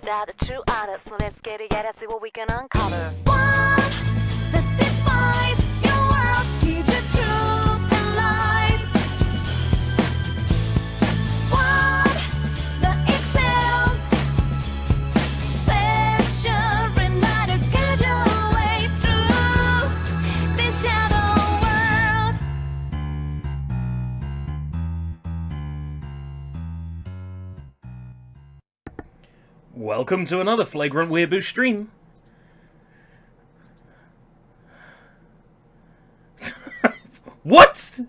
are the true artists, so let's get together, see what we can uncover. One that defines your world, gives you truth and light. One that excels, special reminder, guide your way through this shadow world. Welcome to another FlagrantWeeaboo stream. What?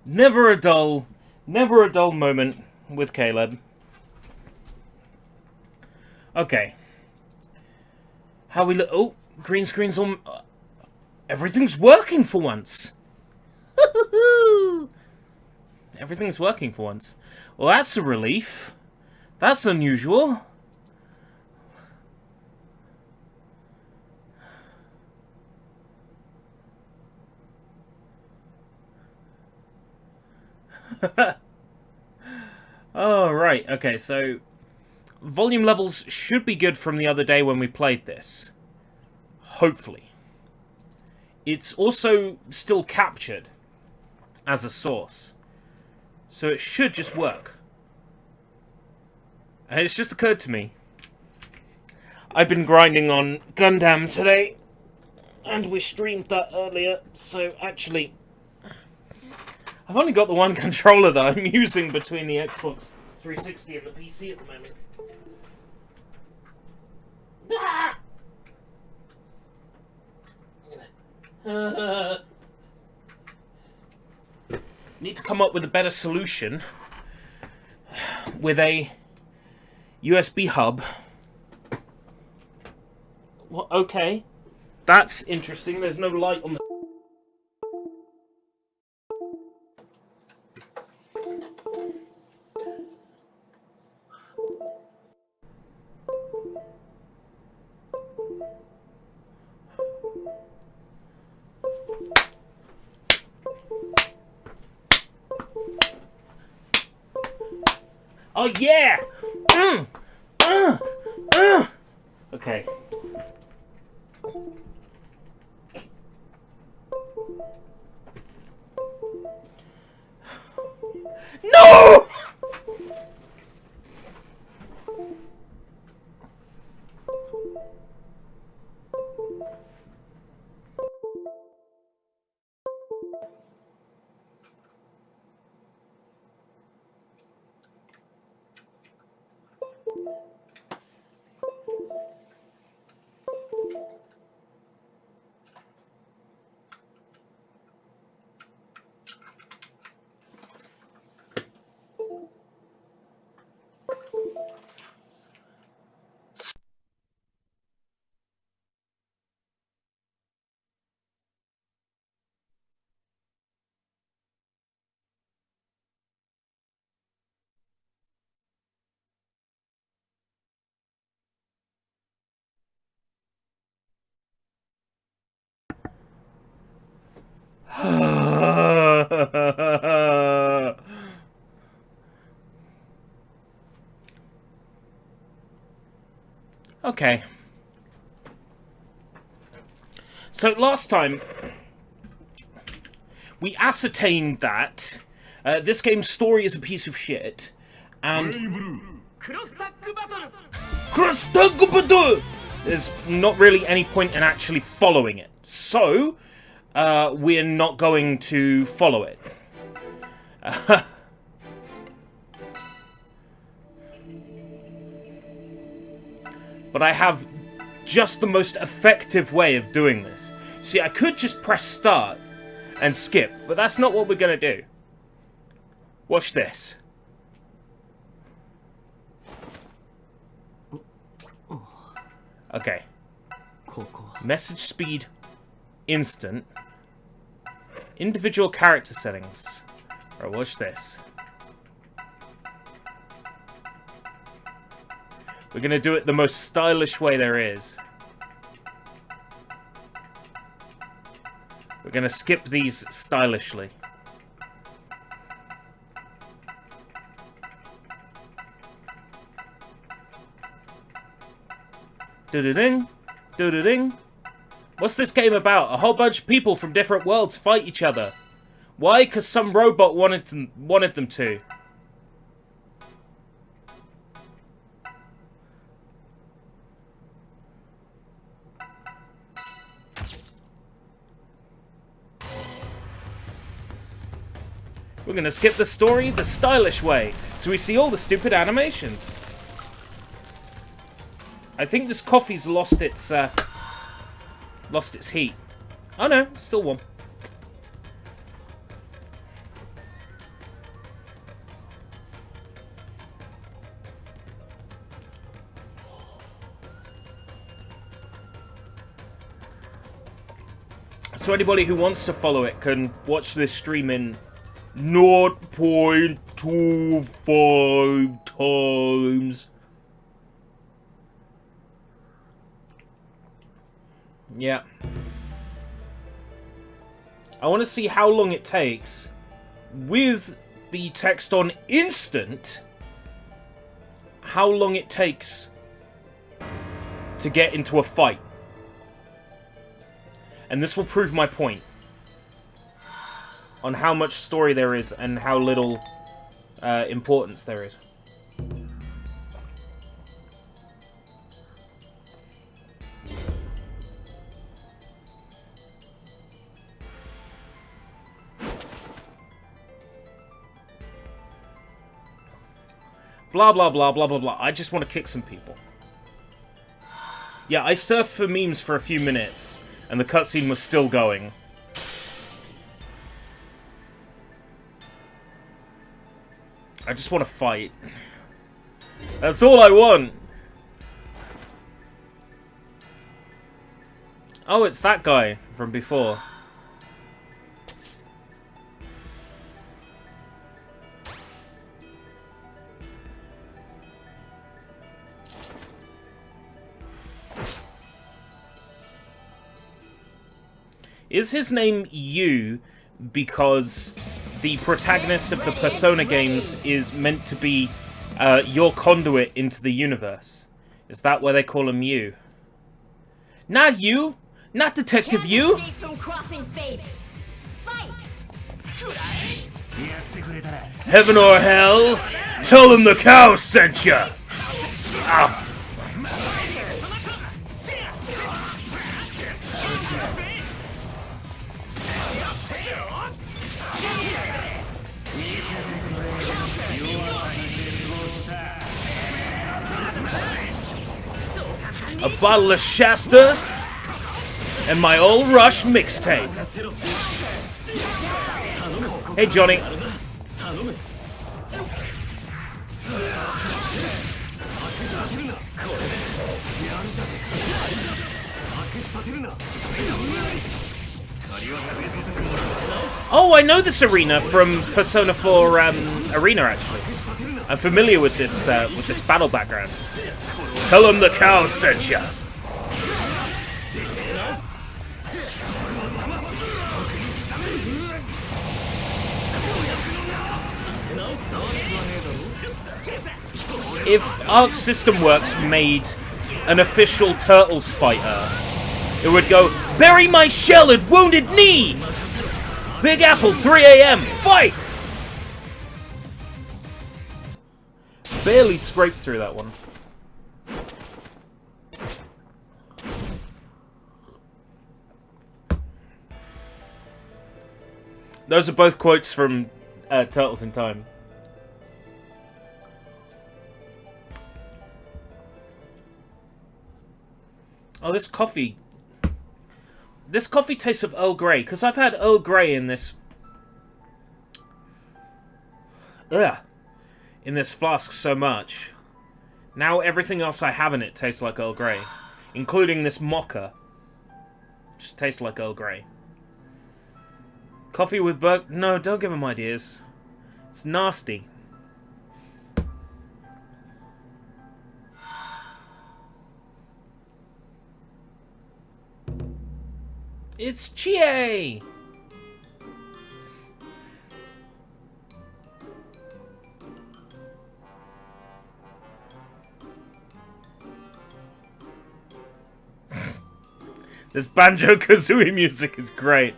Never a dull moment with Caleb. Okay. How we look? Oh, green screen's on. Everything's working for once. Everything's working for once. Well, that's a relief. That's unusual. Oh, right. Okay, so volume levels should be good from the other day when we played this. Hopefully. It's also still captured as a source. So it should just work. And it's just occurred to me. I've been grinding on Gundam today. And we streamed that earlier. So actually, I've only got the one controller that I'm using between the Xbox 360 and the PC at the moment. Need to come up with a better solution with a USB hub. What? Okay. That's interesting. There's no light on the... Oh, yeah! Okay. No! Okay. So last time, we ascertained that this game's story is a piece of shit, and there's not really any point in actually following it. So, we're not going to follow it. But I have just the most effective way of doing this. See, I could just press start and skip, but that's not what we're going to do. Watch this. Okay. Message speed instant. Individual character settings. Alright, watch this. We're going to do it the most stylish way there is. We're going to skip these stylishly. Do-do-ding. Do-do-ding. What's this game about? A whole bunch of people from different worlds fight each other. Why? Because some robot wanted them to. We're gonna skip the story the stylish way, so we see all the stupid animations. I think this coffee's lost its heat. Oh no, still warm. So anybody who wants to follow it can watch this stream in 0.25 times. Yeah. I want to see how long it takes with the text on instant. How long it takes to get into a fight. And this will prove my point on how much story there is and how little importance there is. Blah, blah, blah, blah, blah, blah. I just want to kick some people. Yeah, I surfed for memes for a few minutes, and the cutscene was still going. I just want to fight. That's all I want. Oh, it's that guy from before. Is his name Yu because the protagonist of the Persona games is meant to be your conduit into the universe? Is that why they call him Yu? Not you! Not Detective Yu! From crossing fate. Fight. Heaven or hell? Tell them the cow sent ya! Ah. A bottle of Shasta and my old Rush mixtape. Hey, Johnny. Oh, I know this arena from Persona 4 Arena, actually. I'm familiar with this battle background. Tell him the cow sent ya. If Arc System Works made an official Turtles fighter, it would go, bury my shell at Wounded Knee! Big Apple, 3 AM, fight! Barely scraped through that one. Those are both quotes from Turtles in Time. Oh, this coffee. This coffee tastes of Earl Grey, because I've had Earl Grey in this... in this flask so much. Now everything else I have in it tastes like Earl Grey. Including this mocha. Just tastes like Earl Grey. Coffee with no, don't give him ideas. It's nasty. It's Chie! This Banjo-Kazooie music is great.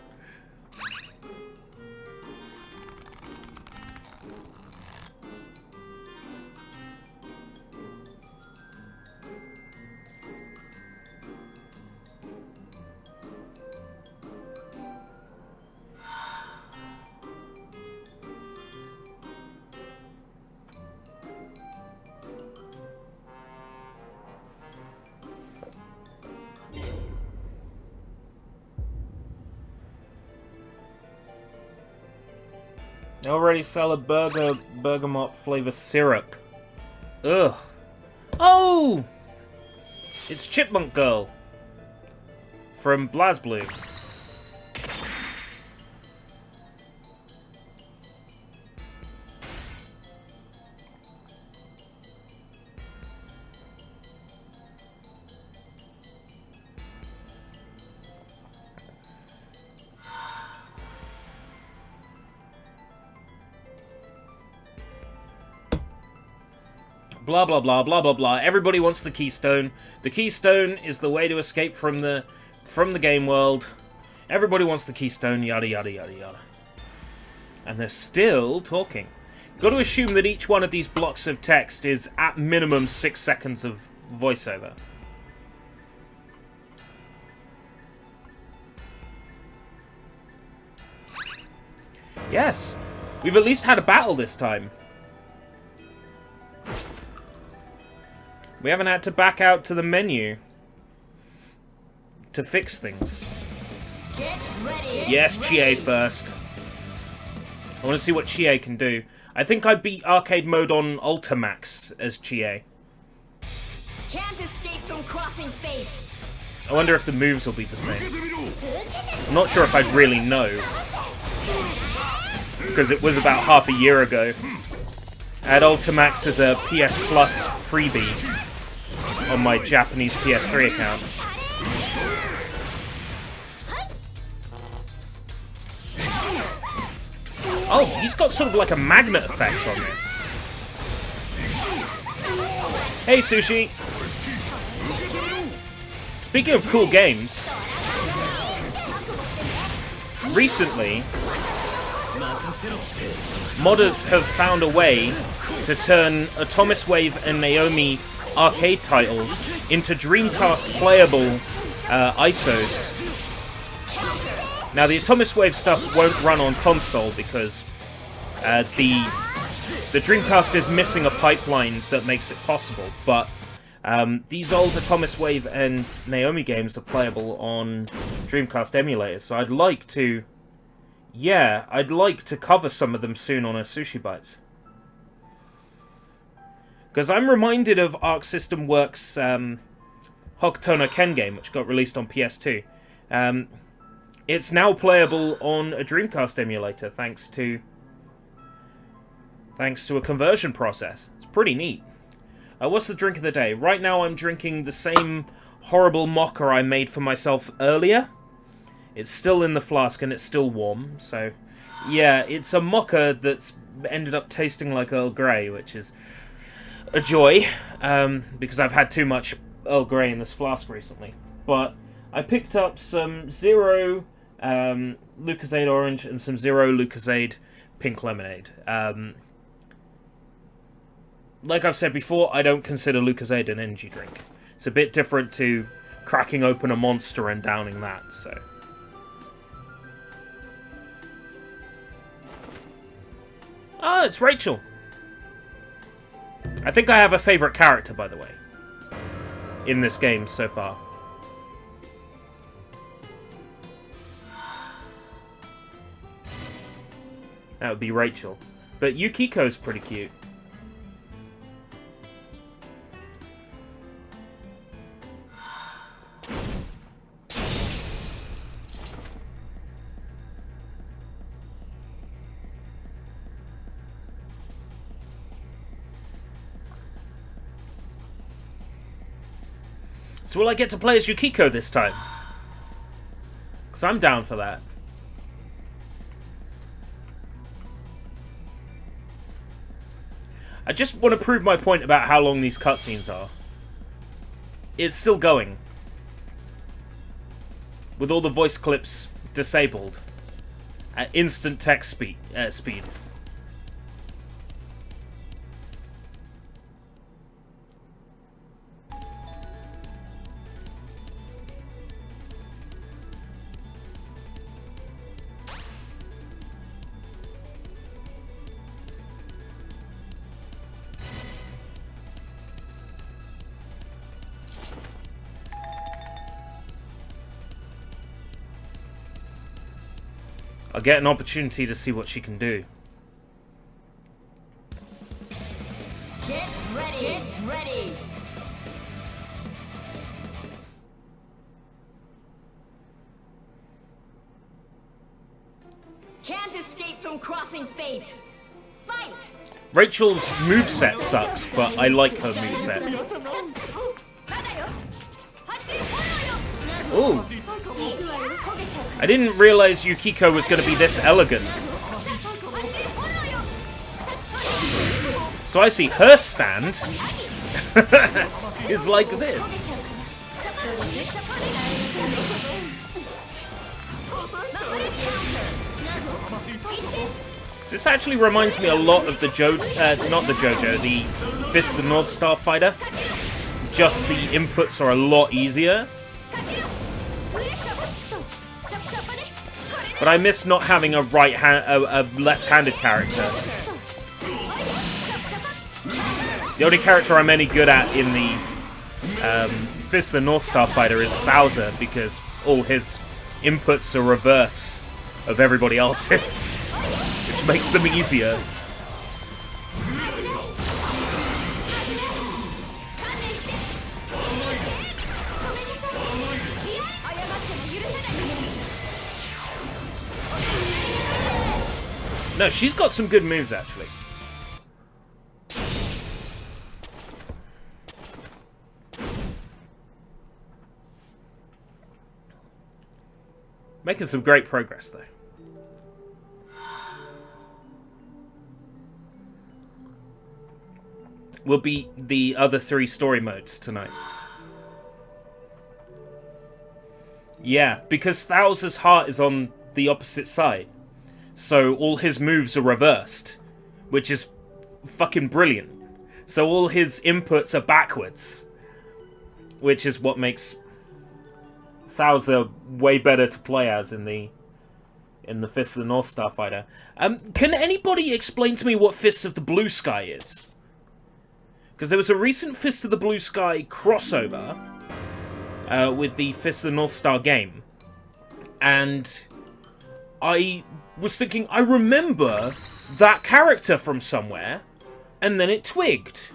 They already sell a bergamot flavor syrup. Ugh. Oh! It's Chipmunk Girl from BlazBlue. Blah, blah, blah, blah, blah, blah. Everybody wants the keystone. The keystone is the way to escape from the game world. Everybody wants the keystone, yada, yada, yada, yada. And they're still talking. Got to assume that each one of these blocks of text is at minimum 6 seconds of voiceover. Yes. We've at least had a battle this time. We haven't had to back out to the menu to fix things. Get ready. Yes, Chie first. I want to see what Chie can do. I think I beat arcade mode on Ultimax as Chie. Can't escape from crossing fate. I wonder if the moves will be the same. I'm not sure if I'd really know. Because it was about half a year ago. I had Ultimax as a PS Plus freebie on my Japanese PS3 account. Oh, he's got sort of like a magnet effect on this. Hey, Sushi! Speaking of cool games, recently, modders have found a way to turn Atomis Wave and Naomi arcade titles into Dreamcast playable ISOs. Now, the Atomis Wave stuff won't run on console because the Dreamcast is missing a pipeline that makes it possible, but these old Atomis Wave and Naomi games are playable on Dreamcast emulators, so I'd like to... Yeah, I'd like to cover some of them soon on a SushiBites. Because I'm reminded of Arc System Works' Hokuto no Ken game, which got released on PS2. It's now playable on a Dreamcast emulator, thanks to a conversion process. It's pretty neat. What's the drink of the day? Right now I'm drinking the same horrible mocha I made for myself earlier. It's still in the flask and it's still warm, so... Yeah, it's a mocha that's ended up tasting like Earl Grey, which is a joy, because I've had too much Earl Grey in this flask recently. But I picked up some Zero Lucozade Orange and some Zero Lucozade Pink Lemonade. Like I've said before, I don't consider Lucozade an energy drink. It's a bit different to cracking open a Monster and downing that, so... Oh, it's Rachel. I think I have a favourite character, by the way, in this game so far. That would be Rachel. But Yukiko's pretty cute. So will I get to play as Yukiko this time? Because I'm down for that. I just want to prove my point about how long these cutscenes are. It's still going. with all the voice clips disabled at instant text speed. I'll get an opportunity to see what she can do. Get ready. Get ready. Can't escape from crossing fate. Fight. Rachel's moveset sucks, but I like her moveset. Ooh. I didn't realize Yukiko was going to be this elegant. So I see her stand is like this. So this actually reminds me a lot of the the Fist of the North Star fighter. Just the inputs are a lot easier. But I miss not having a left-handed character. The only character I'm any good at in the Fist of the North Star fighter is Thouser, because all his inputs are reverse of everybody else's, which makes them easier. No, she's got some good moves, actually. Making some great progress, though. Will be the other 3 story modes tonight. Yeah, because Thouser's heart is on the opposite side. So all his moves are reversed, which is fucking brilliant. So all his inputs are backwards, which is what makes Thouser way better to play as in the Fist of the North Star fighter. Can anybody explain to me what Fist of the Blue Sky is? Because there was a recent Fist of the Blue Sky crossover with the Fist of the North Star game, and I was thinking, I remember that character from somewhere, and then it twigged.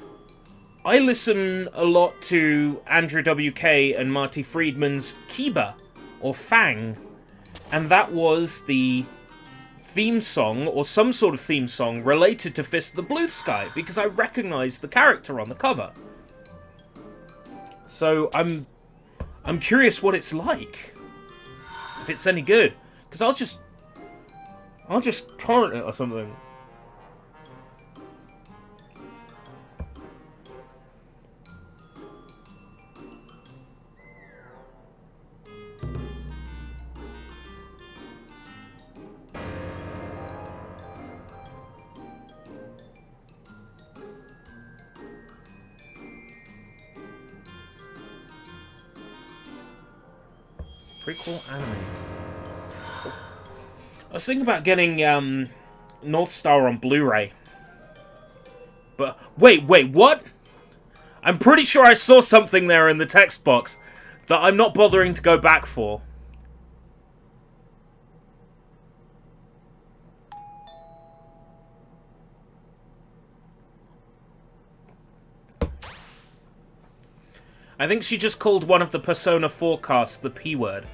I listen a lot to Andrew WK and Marty Friedman's Kiba, or Fang, and that was the theme song, or some sort of theme song, related to Fist of the Blue Sky, because I recognized the character on the cover. So I'm curious what it's like, if it's any good, because I'll just torrent it or something. Prequel anime. I was thinking about getting North Star on Blu-ray. But wait, what? I'm pretty sure I saw something there in the text box that I'm not bothering to go back for. I think she just called one of the Persona 4 casts the P word.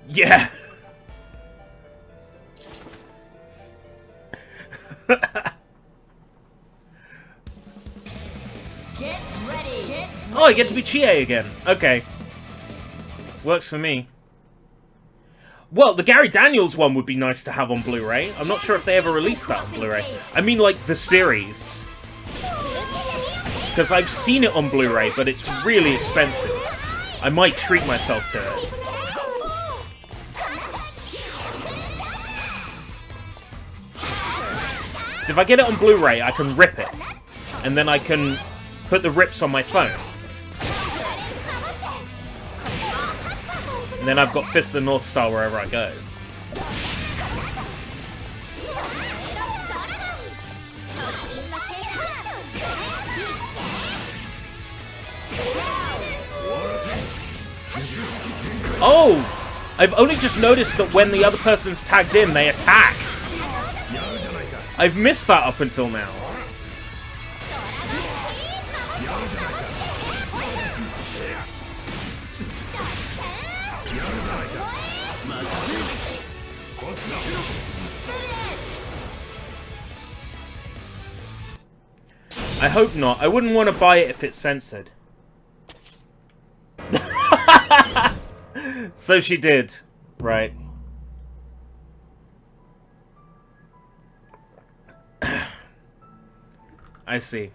Yeah. Get ready. Oh, I get to be Chie again. Okay. Works for me. Well, the Gary Daniels one would be nice to have on Blu-ray. I'm not sure if they ever released that on Blu-ray. I mean, like, the series. Because I've seen it on Blu-ray, but it's really expensive. I might treat myself to it. So if I get it on Blu-ray, I can rip it. And then I can put the rips on my phone. And then I've got Fist of the North Star wherever I go. Oh! I've only just noticed that when the other person's tagged in, they attack. I've missed that up until now. I hope not. I wouldn't want to buy it if it's censored. So she did. Right. I see.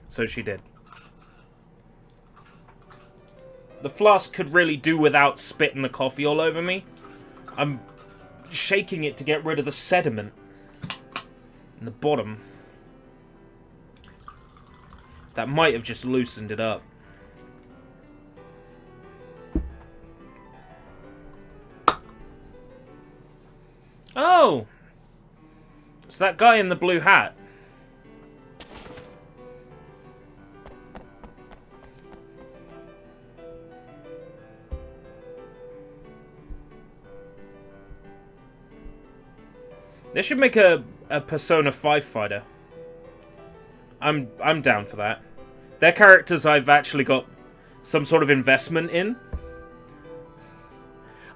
So she did. The flask could really do without spitting the coffee all over me. I'm shaking it to get rid of the sediment in the bottom. That might have just loosened it up. Oh! It's that guy in the blue hat. They should make a Persona 5 fighter. I'm down for that. They're characters I've actually got some sort of investment in.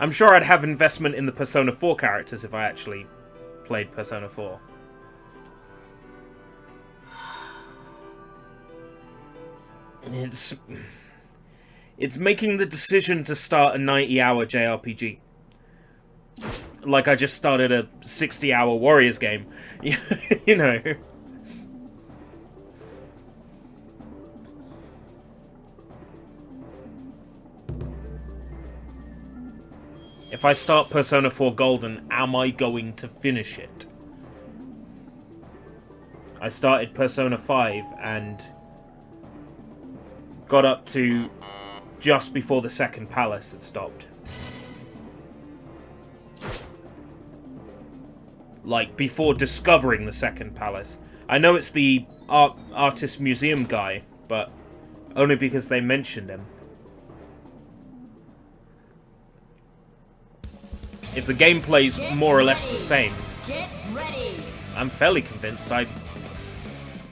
I'm sure I'd have investment in the Persona 4 characters if I actually played Persona 4. It's making the decision to start a 90-hour JRPG. Like I just started a 60-hour Warriors game. You know. If I start Persona 4 Golden, am I going to finish it? I started Persona 5 and got up to just before the second palace had stopped. Like, before discovering the second palace. I know it's the artist museum guy, but only because they mentioned him. If the gameplay's more or less the same, Get ready. I'm fairly convinced I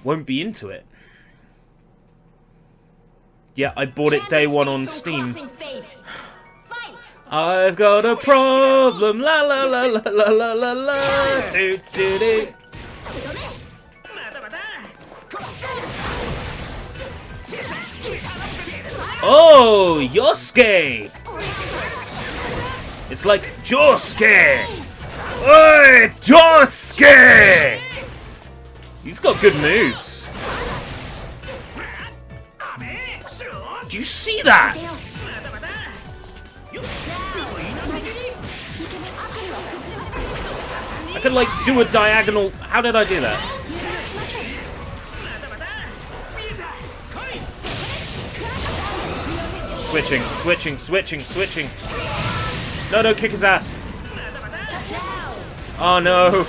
won't be into it. Yeah, I bought it day one on Steam. I've got a problem, la la la la la la la la, do do do. Oh, Yosuke! It's like Josuke! Oi, Josuke! He's got good moves. Do you see that? I could, like, do a diagonal... How did I do that? Switching. No, kick his ass. Oh, no.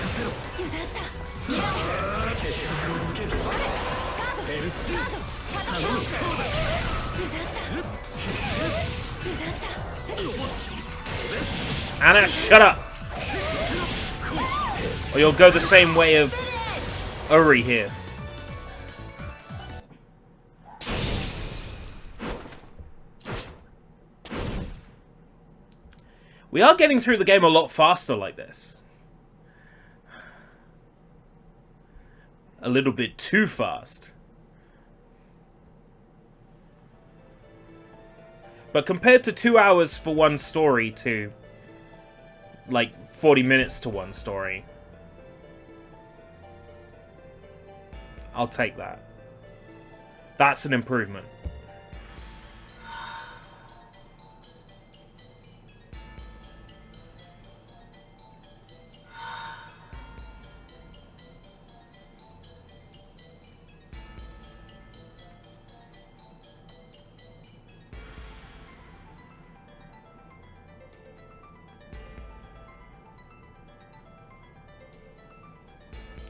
Anna, shut up! Or you'll go the same way of Uri here. We are getting through the game a lot faster like this. A little bit too fast. But compared to 2 hours for one story to, like, 40 minutes to one story, I'll take that. That's an improvement.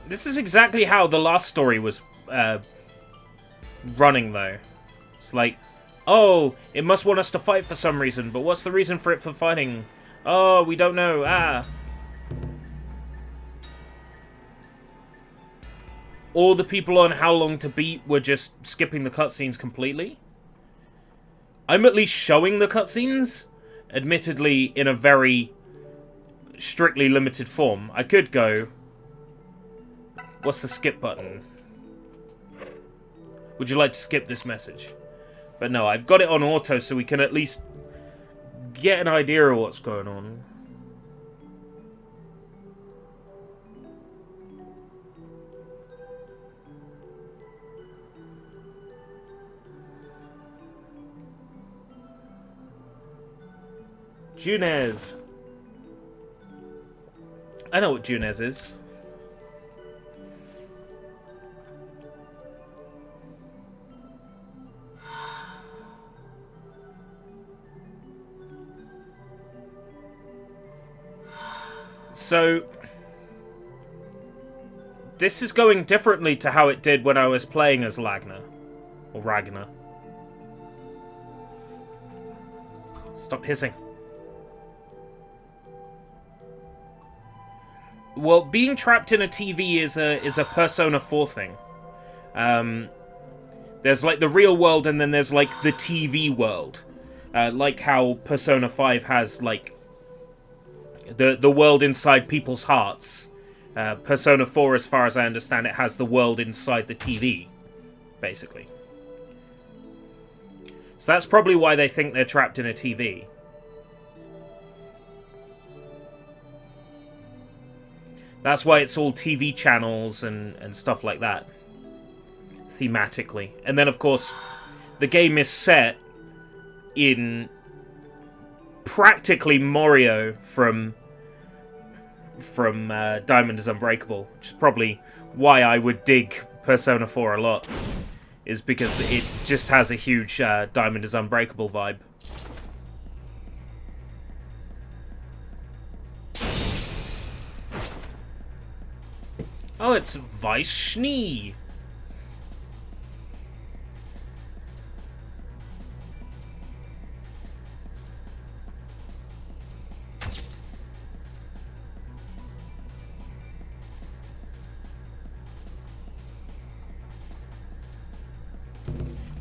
This is exactly how the last story was running, though. It's like, oh, it must want us to fight for some reason, but what's the reason for it for fighting? Oh, we don't know. Ah. All the people on How Long to Beat were just skipping the cutscenes completely. I'm at least showing the cutscenes, admittedly in a very strictly limited form. I could go... What's the skip button? Would you like to skip this message? But no, I've got it on auto so we can at least get an idea of what's going on. Junez. I know what Junez is. So, this is going differently to how it did when I was playing as Ragnar. Or Ragnar. Stop hissing. Well, being trapped in a TV is a Persona 4 thing. There's like the real world and then there's like the TV world. Like how Persona 5 has like the world inside people's hearts. Persona 4, as far as I understand it, has the world inside the TV, basically. So that's probably why they think they're trapped in a TV. That's why it's all TV channels and stuff like that. Thematically. And then, of course, the game is set in practically Morio from Diamond is Unbreakable. Which is probably why I would dig Persona 4 a lot. Is because it just has a huge Diamond is Unbreakable vibe. Oh, it's Weiss Schnee.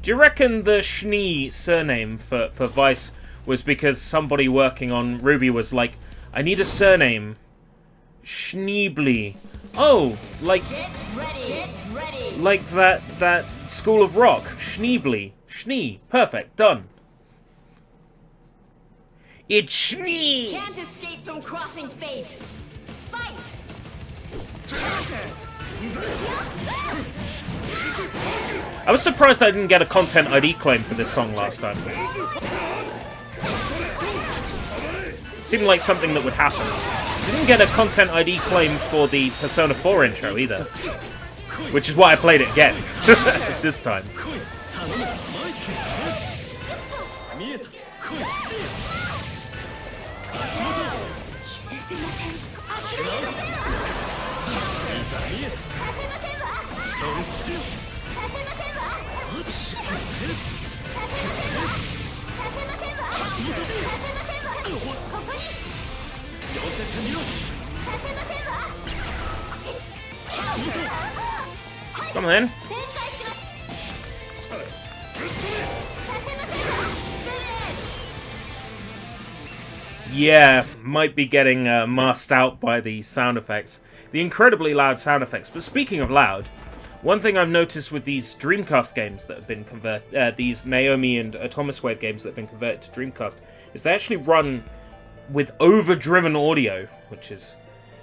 Do you reckon the Schnee surname for Weiss was because somebody working on Ruby was like, I need a surname. Schneebly. Oh, like like that School of Rock. Schneebly. Schnee. Perfect. Done. It's Schnee! Can't escape from crossing fate. Fight! I was surprised I didn't get a Content ID claim for this song last time. It seemed like something that would happen. Didn't get a Content ID claim for the Persona 4 intro either. Which is why I played it again. This time. Come on then. Yeah, might be getting masked out by the sound effects. The incredibly loud sound effects. But speaking of loud, one thing I've noticed with these Dreamcast games that have been converted, these Naomi and Atomic Wave games that have been converted to Dreamcast, is they actually run with overdriven audio, which is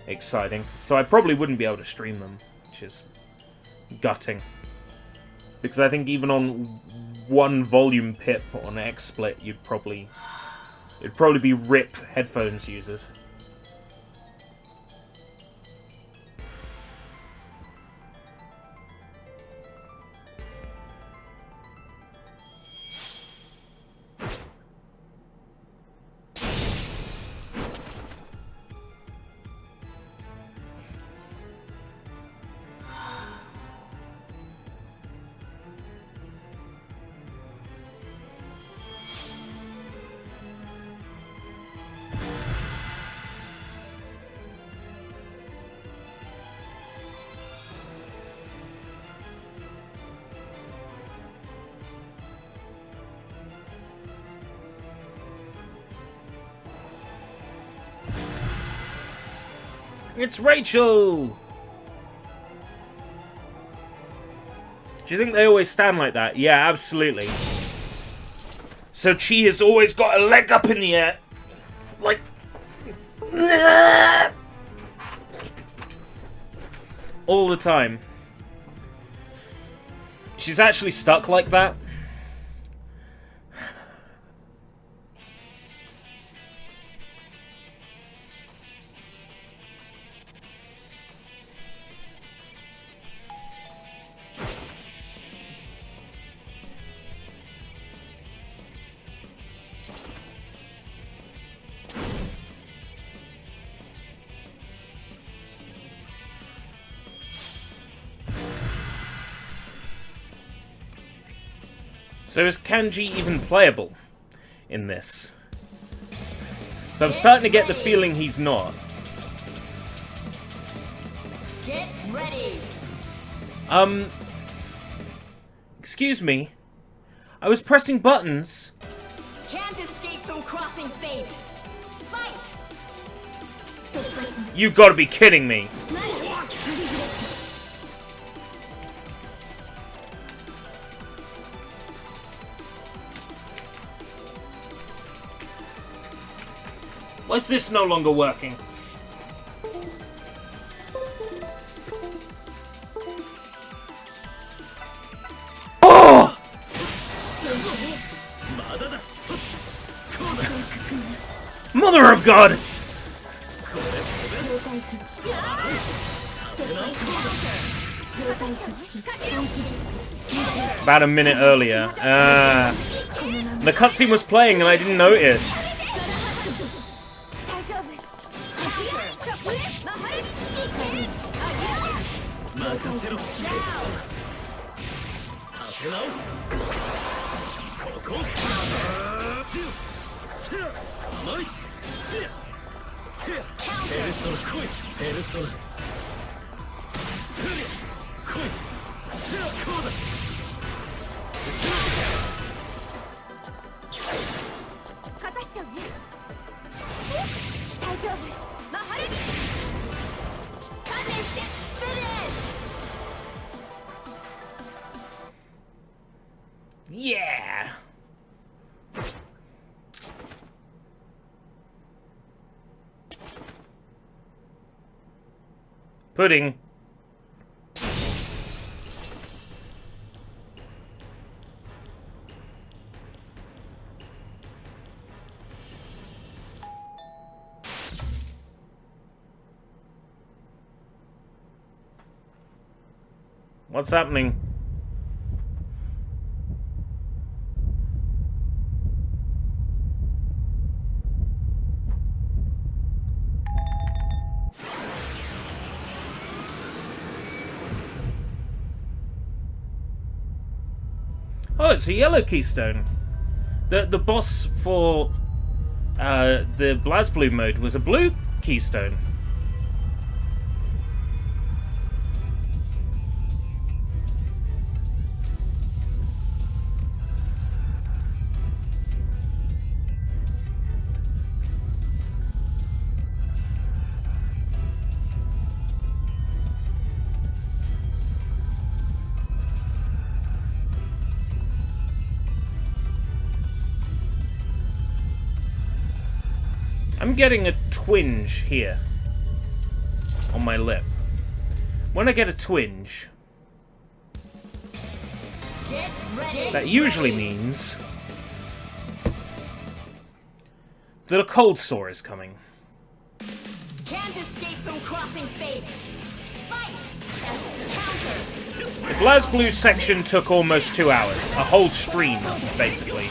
exciting. So I probably wouldn't be able to stream them, which is gutting. Because I think even on one volume pip on XSplit, it'd probably be RIP headphones users. It's Rachel! Do you think they always stand like that? Yeah, absolutely. So Chi has always got a leg up in the air. Like... all the time. She's actually stuck like that. So is Kanji even playable in this? So I'm starting to get the feeling he's not. Get ready. Excuse me. I was pressing buttons. Can't escape from crossing fate. Fight. You gotta be kidding me. Why is this no longer working? Oh! Mother of God! About a minute earlier. The cutscene was playing and I didn't notice. Yeah! Pudding. What's happening? Oh, it's a yellow keystone. The boss for the BlazBlue mode was a blue keystone. I'm getting a twinge here on my lip. When I get a twinge, that usually means that a cold sore is coming. Can't escape from crossing fate. Fight. Counter. The BlazBlue section took almost 2 hours. A whole stream, basically.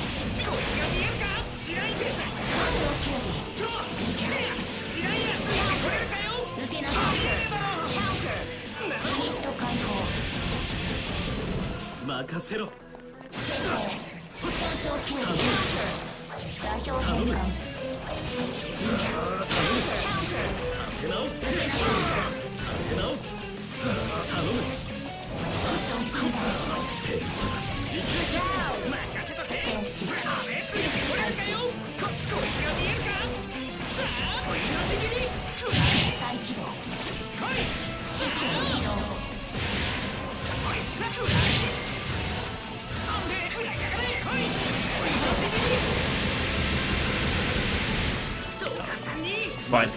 It's fine.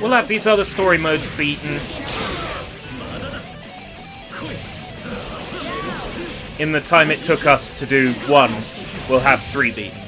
We'll have these other story modes beaten in the time it took us to do one. We'll have 3 beaten.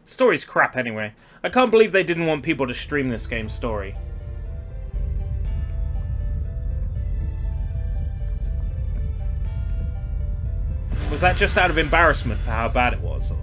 Story's crap anyway. I can't believe they didn't want people to stream this game's story. Was that just out of embarrassment for how bad it was? Or?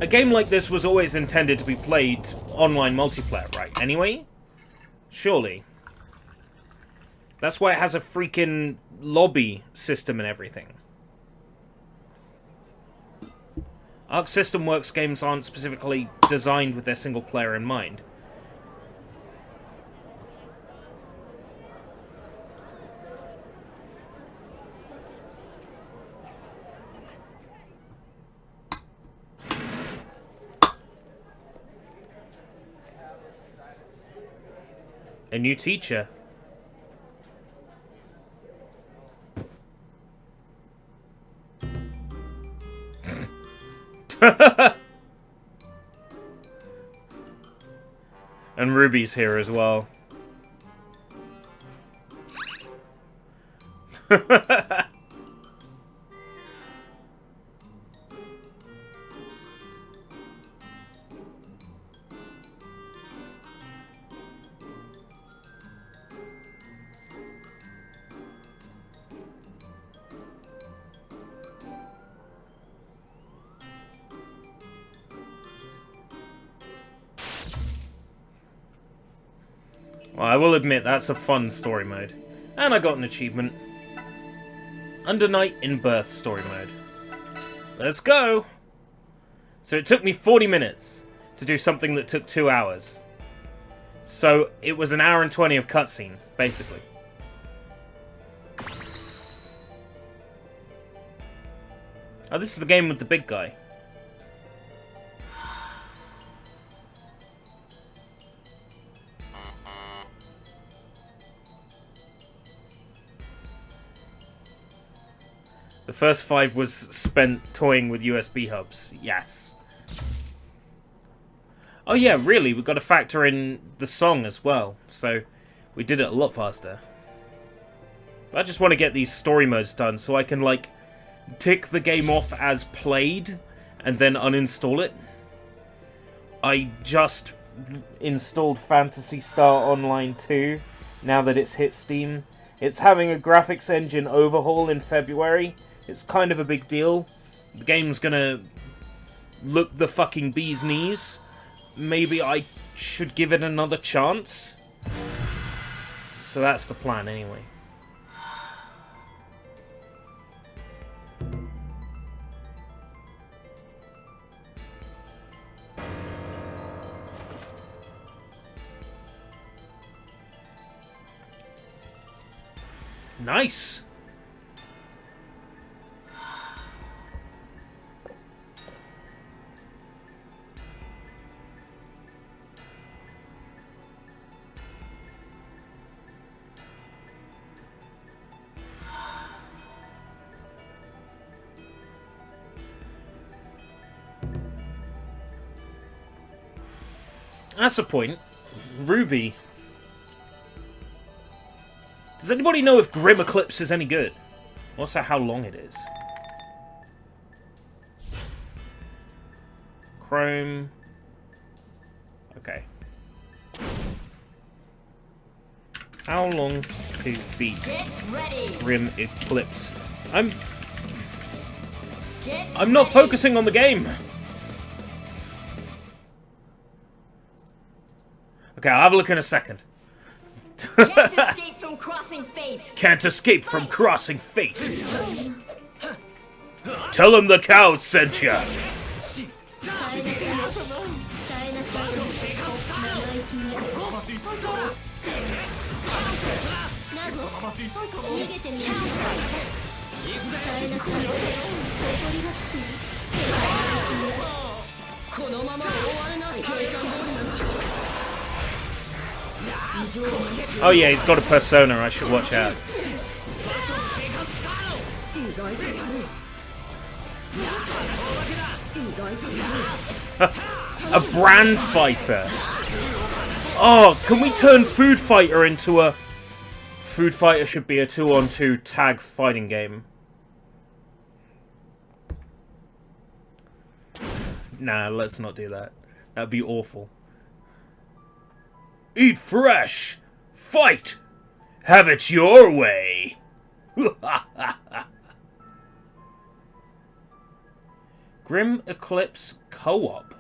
A game like this was always intended to be played online multiplayer, right? Anyway? Surely. That's why it has a freaking lobby system and everything. Arc System Works games aren't specifically designed with their single player in mind. A new teacher. And Ruby's here as well. Well, I will admit, that's a fun story mode. And I got an achievement. Under Night in Birth story mode. Let's go! So it took me 40 minutes to do something that took 2 hours. So it was an hour and 20 of cutscene, basically. Oh, this is the game with the big guy. The first 5 was spent toying with USB hubs. Yes. Oh yeah, really, we've got to factor in the song as well. So, we did it a lot faster. I just want to get these story modes done so I can, like, tick the game off as played and then uninstall it. I just installed Phantasy Star Online 2 now that it's hit Steam. It's having a graphics engine overhaul in February. It's kind of a big deal. The game's gonna look the fucking bee's knees. Maybe I should give it another chance. So that's the plan anyway. Nice! That's the point. Ruby. Does anybody know if Grim Eclipse is any good? Also, how long it is. Chrome. Okay. How long to beat Grim Eclipse? I'm not focusing on the game. Okay, I'll have a look in a second. Can't escape from crossing fate. Can't escape from crossing fate. Tell him the cows sent ya. Oh yeah, he's got a persona, I should watch out. A brand fighter. Oh, can we turn Food Fighter into a... Food Fighter should be a 2-on-2 tag fighting game. Nah, let's not do that. That'd be awful. Eat fresh! Fight! Have it your way! Grim Eclipse Co-op.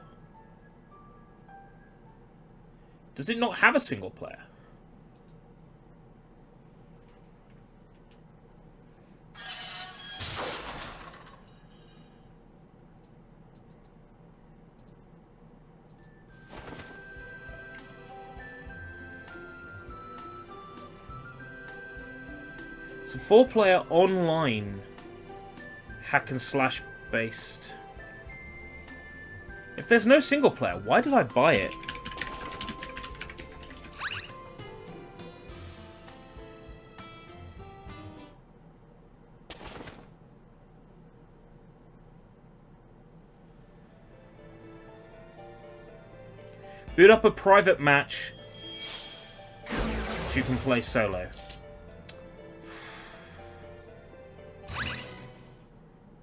Does it not have a single player? It's a 4-player online hack and slash based. If there's no single player, why did I buy it? Boot up a private match so you can play solo.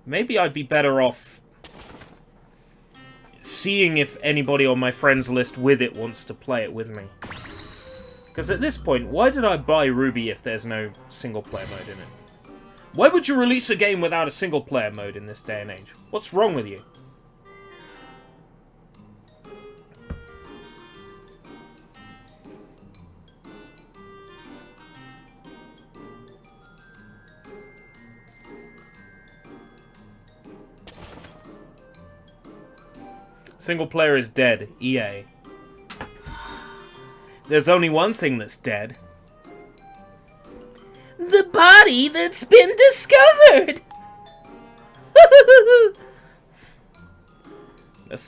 Maybe I'd be better off seeing if anybody on my friends list with it wants to play it with me. Because at this point, why did I buy Ruby if there's no single-player mode in it? Why would you release a game without a single-player mode in this day and age? What's wrong with you? Single player is dead. EA. There's only one thing that's dead. The body that's been discovered!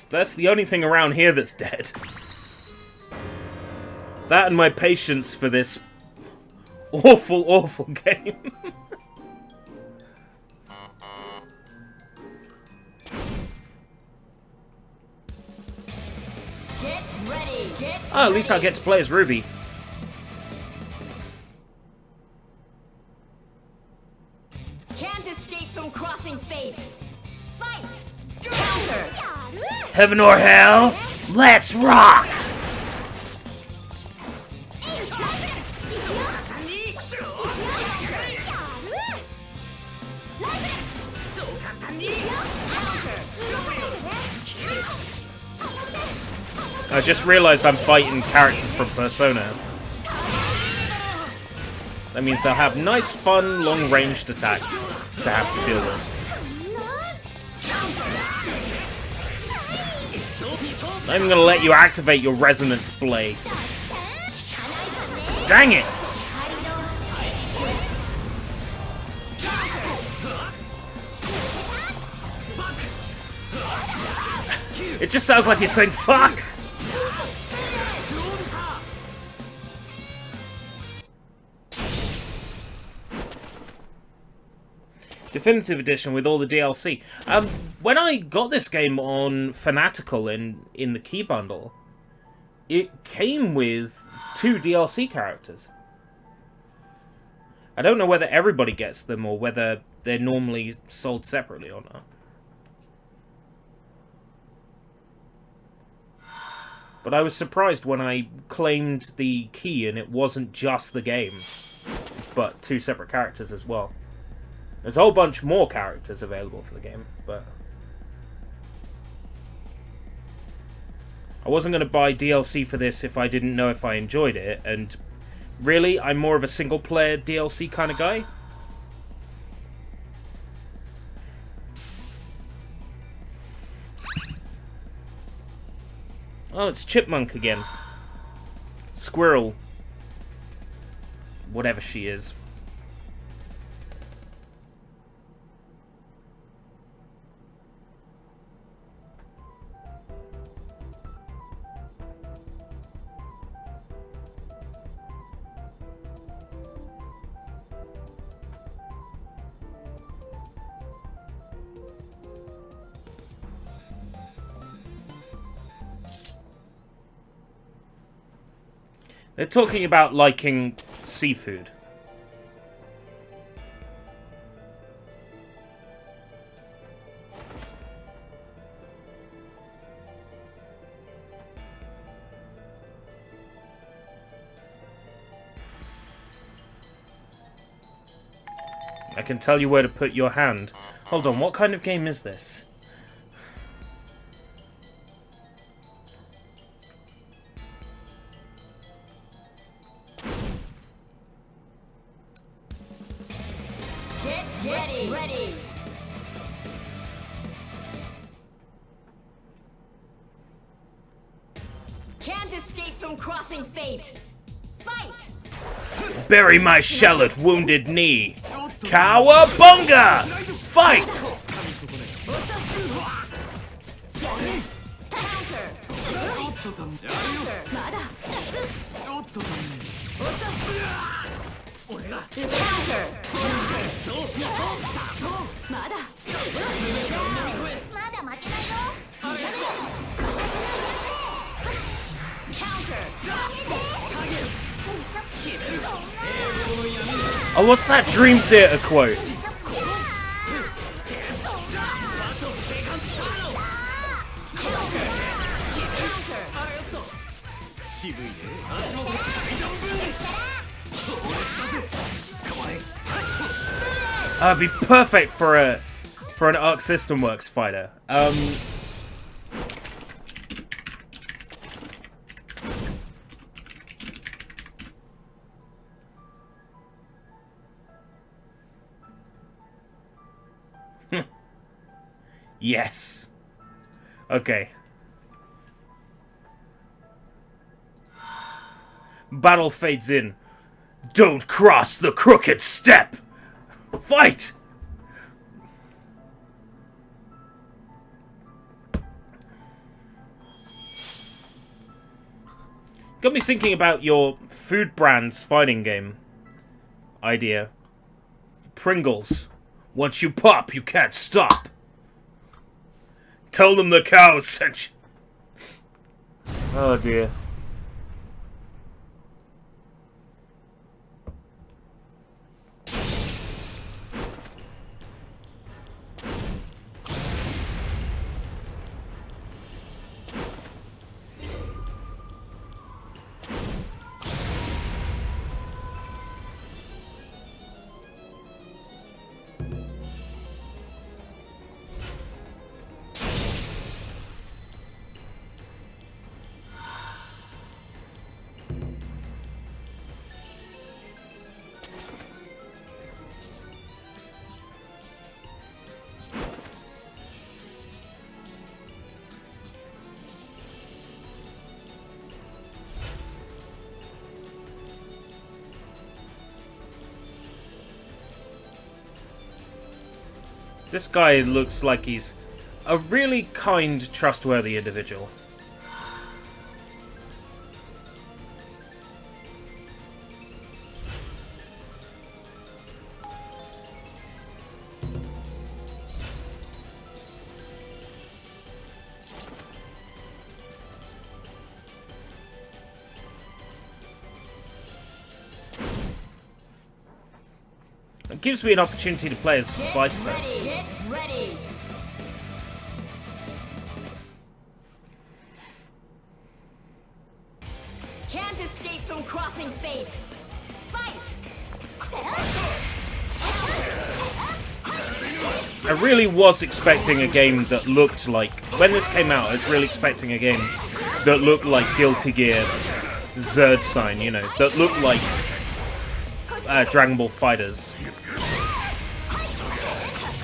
That's the only thing around here that's dead. That and my patience for this awful, awful game. Oh, at least I'll get to play as Ruby. Can't escape from crossing fate. Fight! Counter! Heaven or hell, let's rock! I just realised I'm fighting characters from Persona. That means they'll have nice, fun, long-ranged attacks to have to deal with. I'm even gonna let you activate your Resonance Blaze. Dang it! It just sounds like you're saying fuck! Definitive Edition with all the DLC. When I got this game on Fanatical in the key bundle, it came with 2 DLC characters. I don't know whether everybody gets them or whether they're normally sold separately or not. But I was surprised when I claimed the key and it wasn't just the game, but 2 separate characters as well. There's a whole bunch more characters available for the game, but I wasn't going to buy DLC for this if I didn't know if I enjoyed it, and really, I'm more of a single-player DLC kind of guy. Oh, it's Chipmunk again. Squirrel. Whatever she is. They're talking about liking seafood. I can tell you where to put your hand. Hold on, what kind of game is this? Ready. Can't escape from crossing fate. Fight! Bury my shell at Wounded Knee. Cowabunga! Fight! Oh, what's that Dream Theater quote? That'd be perfect for an Arc System Works fighter. Yes. Okay. Battle fades in. Don't cross the crooked step! Fight! Got me thinking about your food brands fighting game idea. Pringles. Once you pop, you can't stop. Tell them the cows sent you. Oh dear. This guy looks like he's a really kind, trustworthy individual. It gives me an opportunity to play as Vice though. Get ready. I really was expecting a game that looked like... When this came out, I was really expecting a game that looked like Guilty Gear Zerd Sign, you know, that looked like Dragon Ball FighterZ.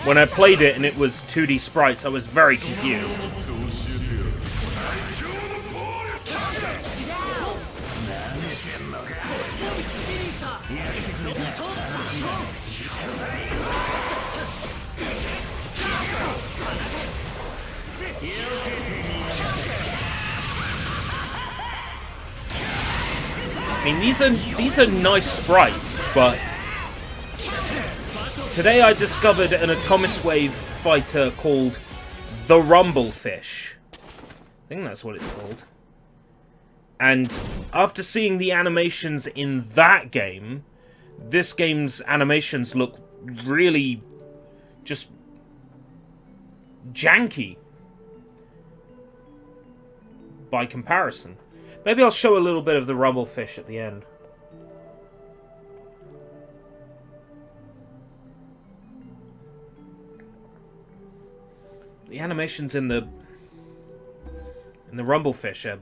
When I played it and it was 2D sprites, I was very confused. I mean, these are nice sprites, but today I discovered an Atomic Wave fighter called the Rumblefish. I think that's what it's called. And after seeing the animations in that game, this game's animations look really just janky by comparison. Maybe I'll show a little bit of the Rumblefish at the end. The animations in the Rumblefish are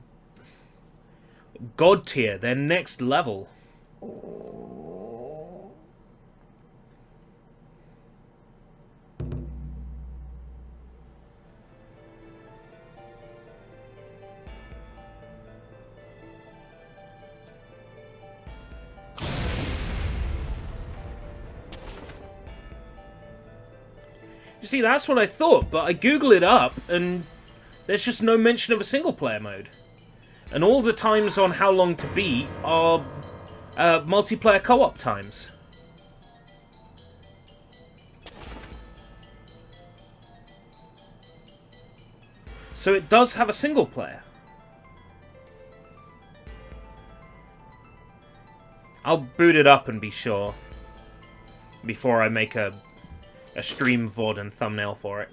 god tier. They're next level. You see, that's what I thought, but I Google it up, and there's just no mention of a single-player mode. And all the times on how long to beat are multiplayer co-op times. So it does have a single-player. I'll boot it up and be sure before I make a stream VOD and thumbnail for it.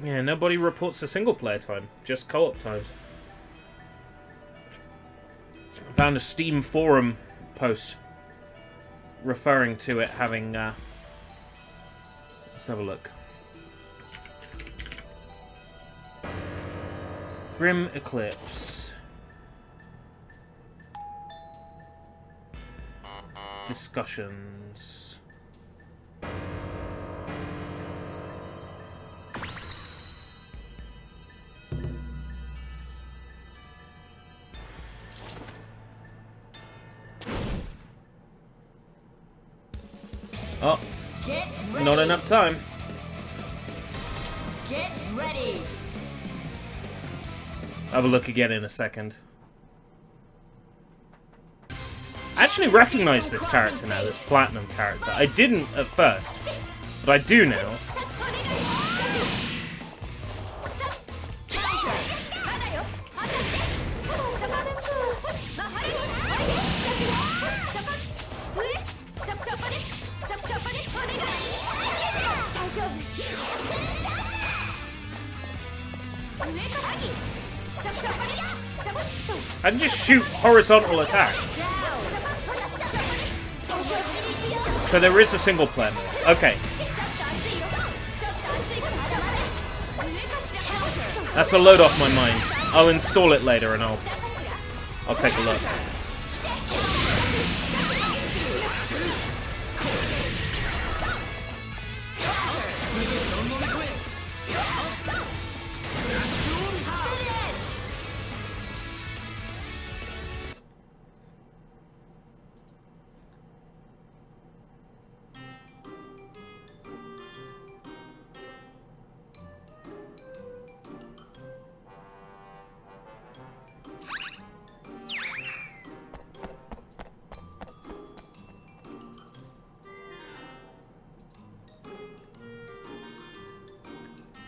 Yeah, nobody reports a single player time, just co-op times. I found a Steam forum post referring to it having let's have a look. Grim Eclipse. Discussions. Oh. Not enough time. Get ready. I'll have a look again in a second. I actually recognize this character now, this Platinum character. I didn't at first, but I do now. I can just shoot horizontal attacks. So there is a single player mode. Okay. That's a load off my mind. I'll install it later and I'll take a look.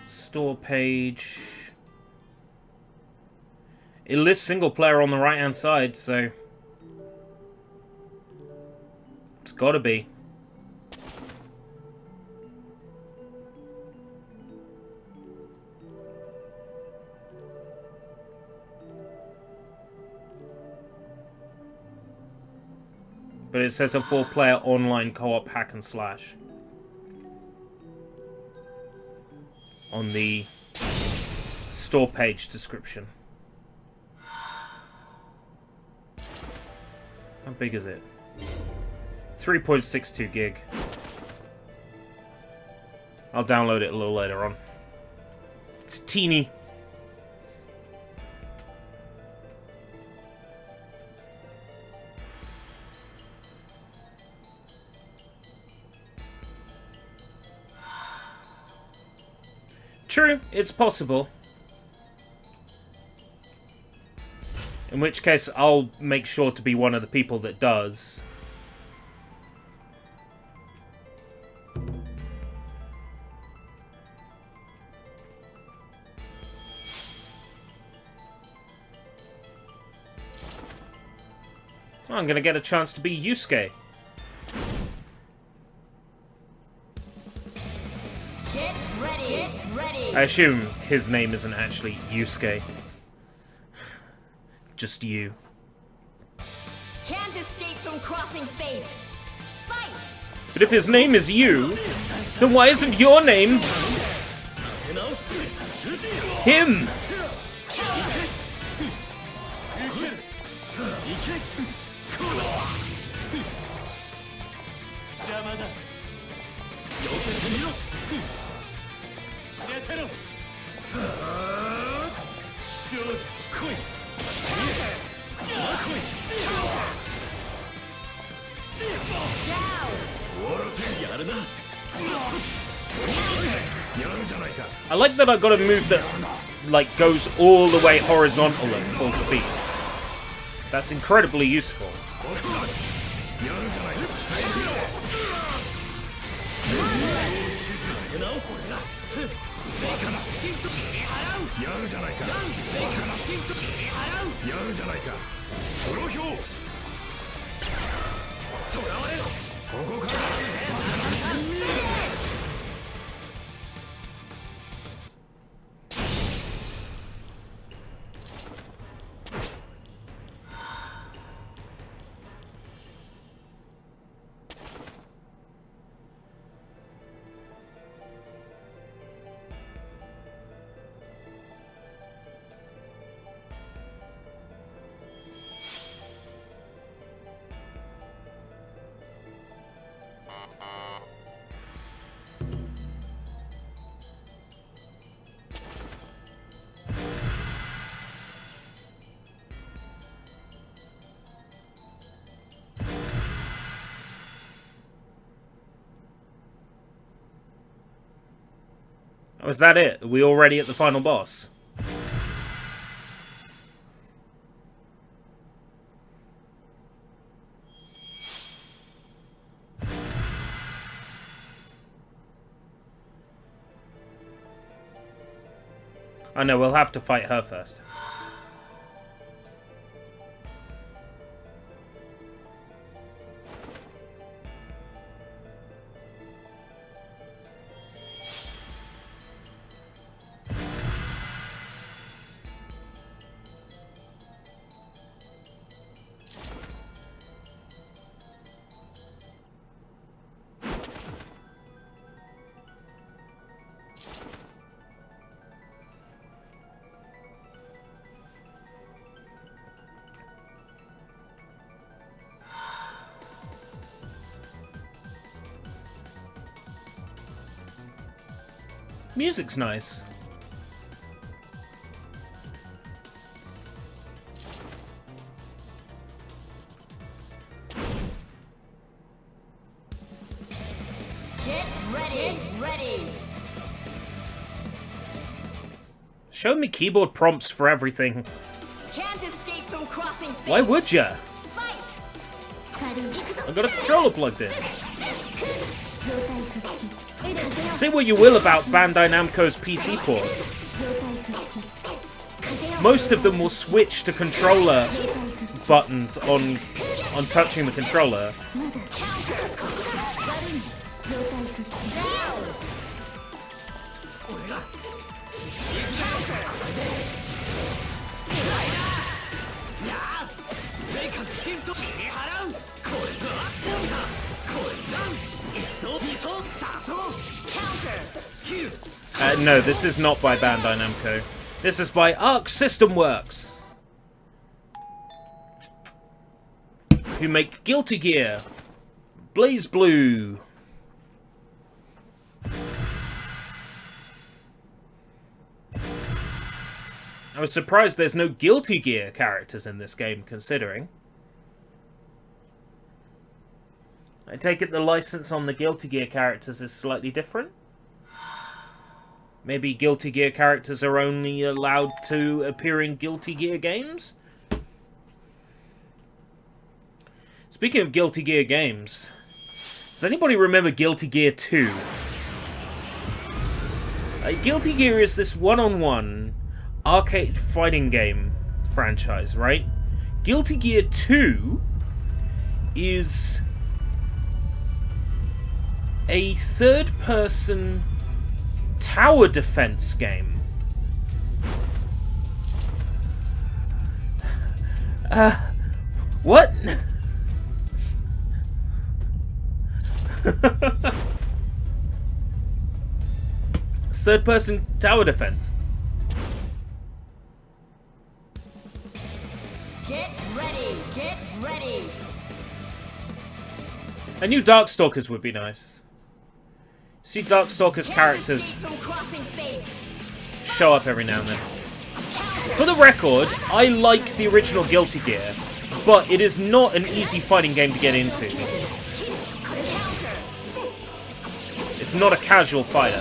Store page. It lists single player on the right hand side, so It's gotta be. But it says a 4-player online co-op hack and slash on the store page description. How big is it? 3.62 gig. I'll download it a little later on. It's teeny. True, it's possible. In which case, I'll make sure to be one of the people that does. I'm gonna get a chance to be Yusuke. Get ready. Get ready. I assume his name isn't actually Yusuke. Just you. Can't escape from crossing fate. Fight! But if his name is you, then why isn't your name him? I like that I've got a move that, like, goes all the way horizontal at full speed. That's incredibly useful. Oh, is that it? Are we already at the final boss? I know, we'll have to fight her first. Music's nice. Get ready. Get ready. Show me keyboard prompts for everything. Can't escape from crossing fate. Why would ya? Fight! I've got a controller plugged in. Say what you will about Bandai Namco's PC ports. Most of them will switch to controller buttons on on touching the controller. No, this is not by Bandai Namco. This is by Arc System Works, who make Guilty Gear, BlazBlue. I was surprised there's no Guilty Gear characters in this game, considering. I take it the license on the Guilty Gear characters is slightly different? Maybe Guilty Gear characters are only allowed to appear in Guilty Gear games? Speaking of Guilty Gear games, does anybody remember Guilty Gear 2? Guilty Gear is this one-on-one arcade fighting game franchise, right? Guilty Gear 2 is a third-person tower defense game. What? It's third-person tower defense. Get ready, get ready. I knew Darkstalkers would be nice. See Darkstalkers characters Escape from crossing fate. show up every now and then. For the record, I like the original Guilty Gear, but it is not an easy fighting game to get into. It's not a casual fighter.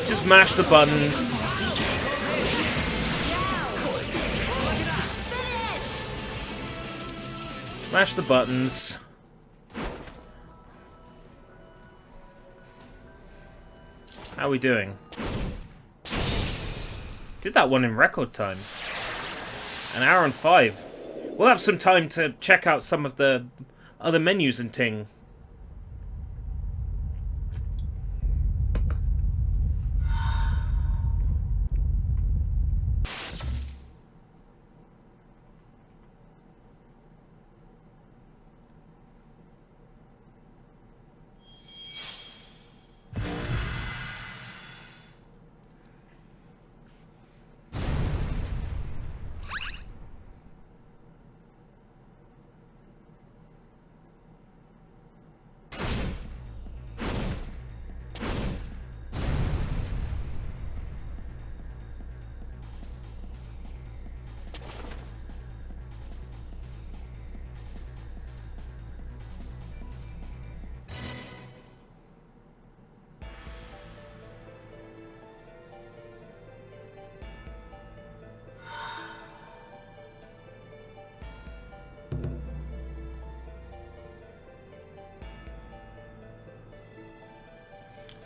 Just mash the buttons. Mash the buttons. How are we doing? Did that one in record time. An hour and 5. We'll have some time to check out some of the other menus and ting.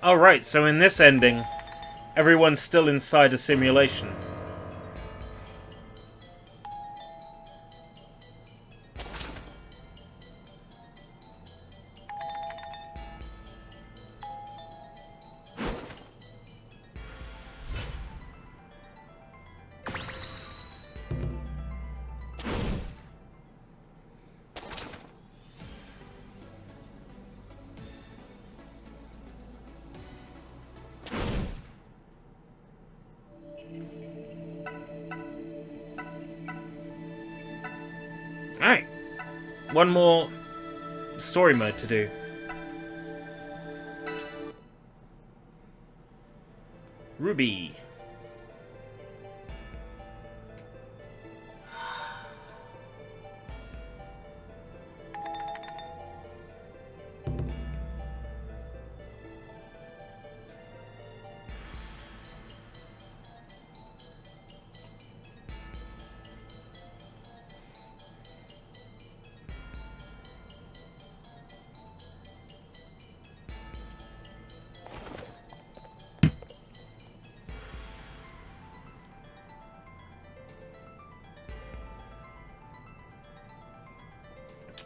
Alright, so in this ending, everyone's still inside a simulation. Alright. One more story mode to do. Ruby.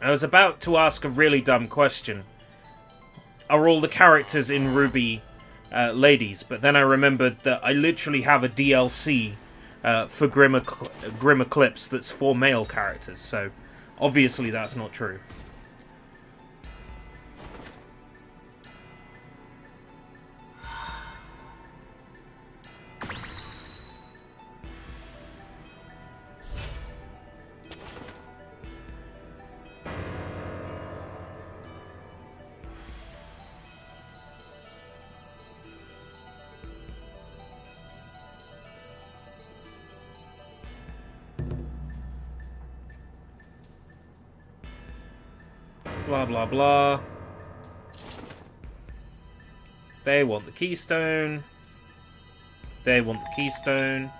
I was about to ask a really dumb question. Are all the characters in Ruby ladies? But then I remembered that I literally have a DLC for Grim Eclipse that's for male characters, so obviously that's not true. Blah, blah, blah. They want the keystone. They want the keystone.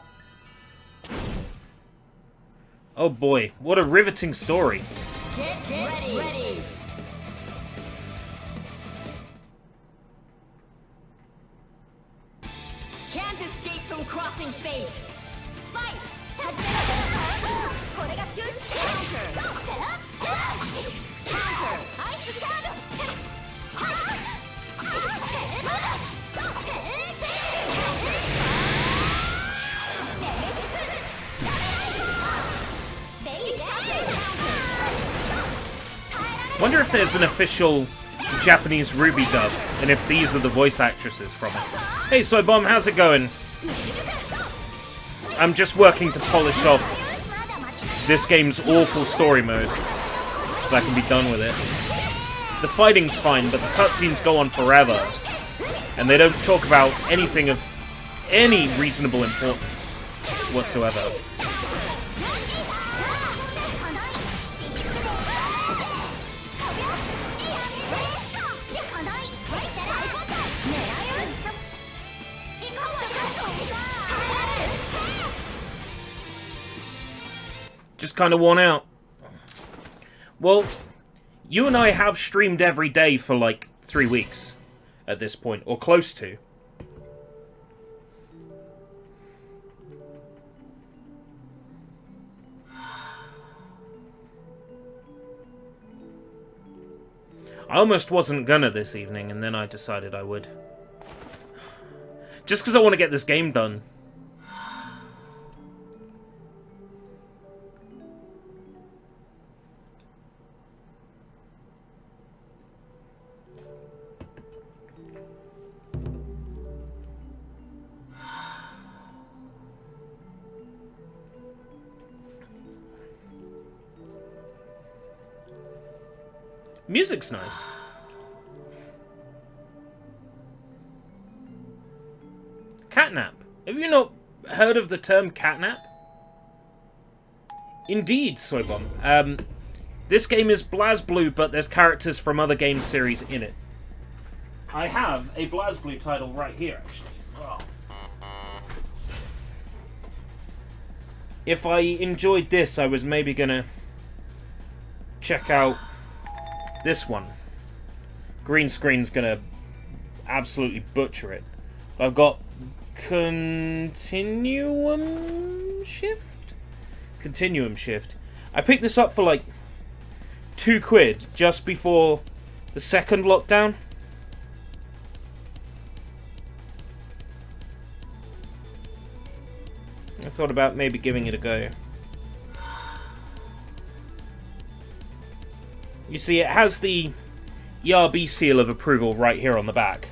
Oh boy, what a riveting story. Get ready. Can't escape from crossing fate. Fight! Counter! Counter! Ice shadow! Wonder if there's an official Japanese Ruby dub, and if these are the voice actresses from it. Hey Soybomb, how's it going? I'm just working to polish off this game's awful story mode, so I can be done with it. The fighting's fine, but the cutscenes go on forever, and they don't talk about anything of any reasonable importance whatsoever. Just kind of worn out. Well, you and I have streamed every day for like 3 weeks at this point, or close to. I almost wasn't gonna this evening, and then I decided I would. Just because I want to get this game done. Music's nice. Catnap. Have you not heard of the term catnap? Indeed, Soybomb. This game is BlazBlue, but there's characters from other game series in it. I have a BlazBlue title right here, actually. Wow. If I enjoyed this, I was maybe gonna check out this one. Green screen's gonna absolutely butcher it. I've got Continuum Shift? Continuum Shift. I picked this up for like £2 just before the second lockdown. I thought about maybe giving it a go. You see, it has the ERB seal of approval right here on the back.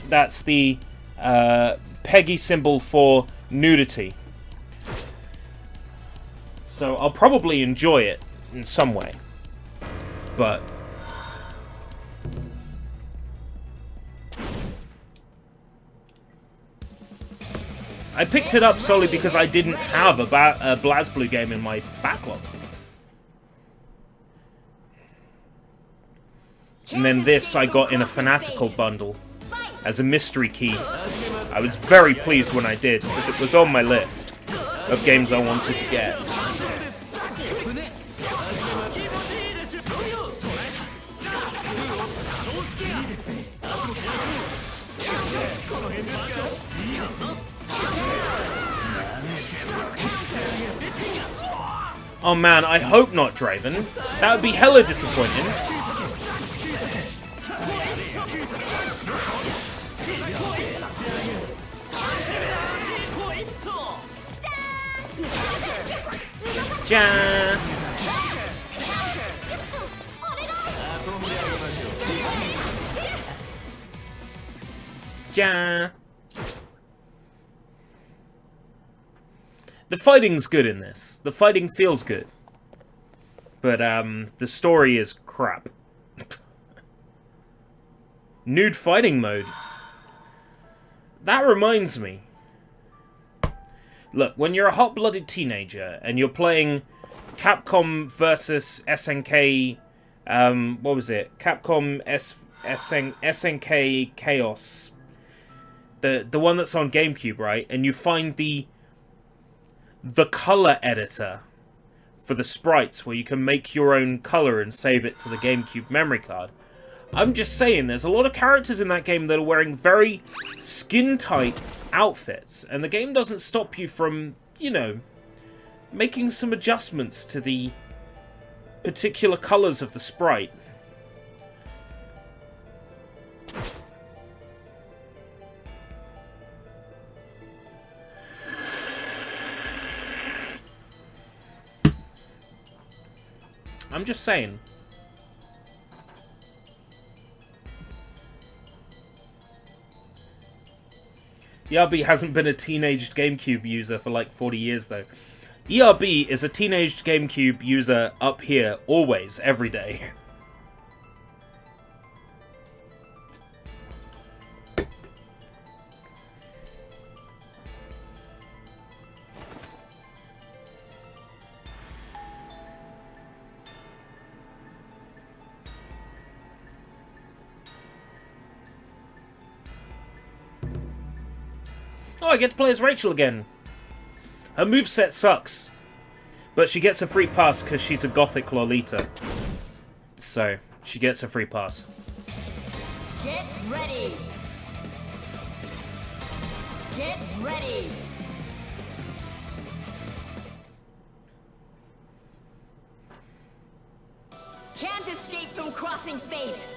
That's the PEGI symbol for nudity. So I'll probably enjoy it in some way. But I picked it up solely because I didn't have a BlazBlue game in my backlog. And then this I got in a Fanatical bundle as a mystery key. I was very pleased when I did, because it was on my list of games I wanted to get. Oh man, I hope not, Draven. That would be hella disappointing. Ja. Ja. The fighting's good in this. The fighting feels good. But, the story is crap. Nude fighting mode. That reminds me. Look, when you're a hot-blooded teenager and you're playing Capcom versus SNK, what was it? Capcom SNK Chaos. The one that's on GameCube, right? And you find the color editor for the sprites where you can make your own color and save it to the GameCube memory card. I'm just saying, there's a lot of characters in that game that are wearing very skin-tight outfits, and the game doesn't stop you from, you know, making some adjustments to the particular colors of the sprite. I'm just saying. ERB hasn't been a teenaged GameCube user for like 40 years, though. ERB is a teenaged GameCube user up here, always, every day. Oh, I get to play as Rachel again. Her moveset sucks. But she gets a free pass because she's a gothic Lolita. So, she gets a free pass. Get ready. Get ready. Can't escape from crossing fate.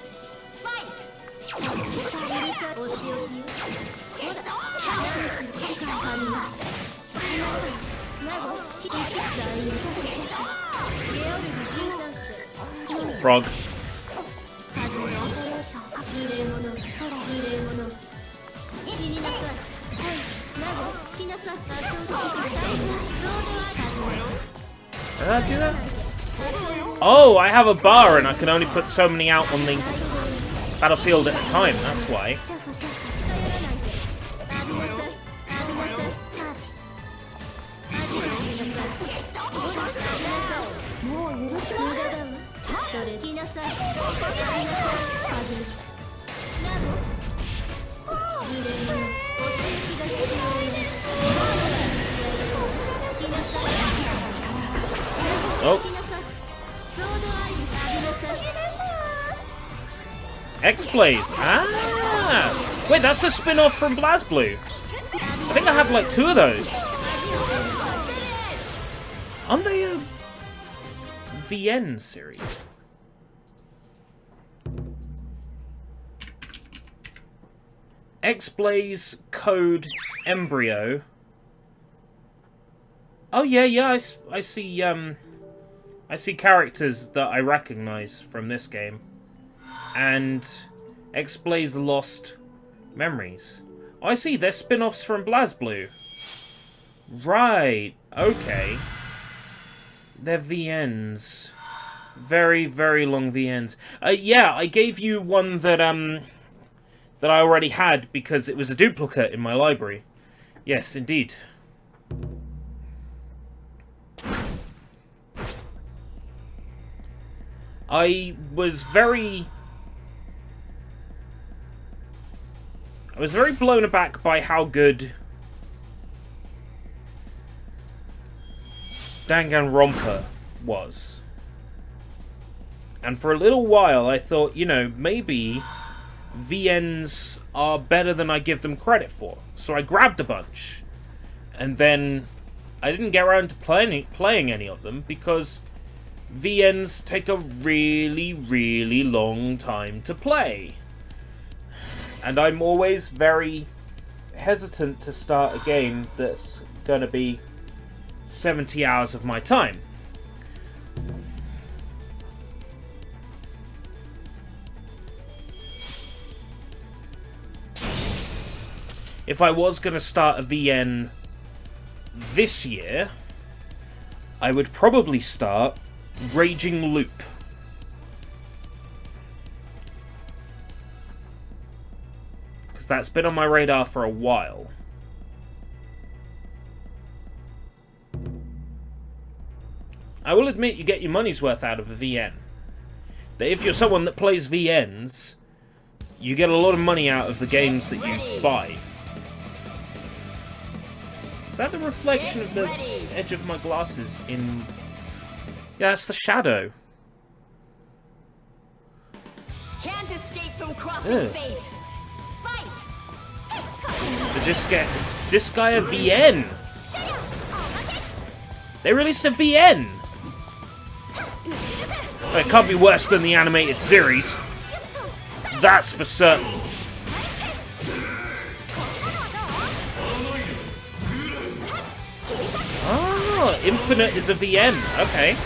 Fight! Frog. Did I do that? Oh, I have a bar and I can only put so many out on the battlefield at a time, that's why. Oh. X-Blaze. Ah! Wait, that's a spin-off from BlazBlue. I think I have like 2 of those. Aren't they a VN series? X-Blaze Code Embryo. Oh yeah, I see characters that I recognize from this game. And X-Blaze Lost Memories. Oh, I see, they're spin-offs from BlazBlue. Right, okay. They're VNs. Very, very long VNs. Yeah, I gave you one that that I already had because it was a duplicate in my library. Yes, indeed. I was very blown aback by how good Danganronpa was. And for a little while I thought, you know, maybe VNs are better than I give them credit for. So I grabbed a bunch. And then I didn't get around to playing any of them because VNs take a really, really long time to play. And I'm always very hesitant to start a game that's going to be 70 hours of my time. If I was going to start a VN this year, I would probably start Raging Loop. Because that's been on my radar for a while. I will admit you get your money's worth out of a VN. That if you're someone that plays VNs, you get a lot of money out of the games that you buy. Is that the reflection of the edge of my glasses in... Yeah, that's the shadow. Can't escape from crossing fate. Fight! But just get this guy a VN. They released a VN. Well, it can't be worse than the animated series. That's for certain. Oh, Infinite is a VN. Okay.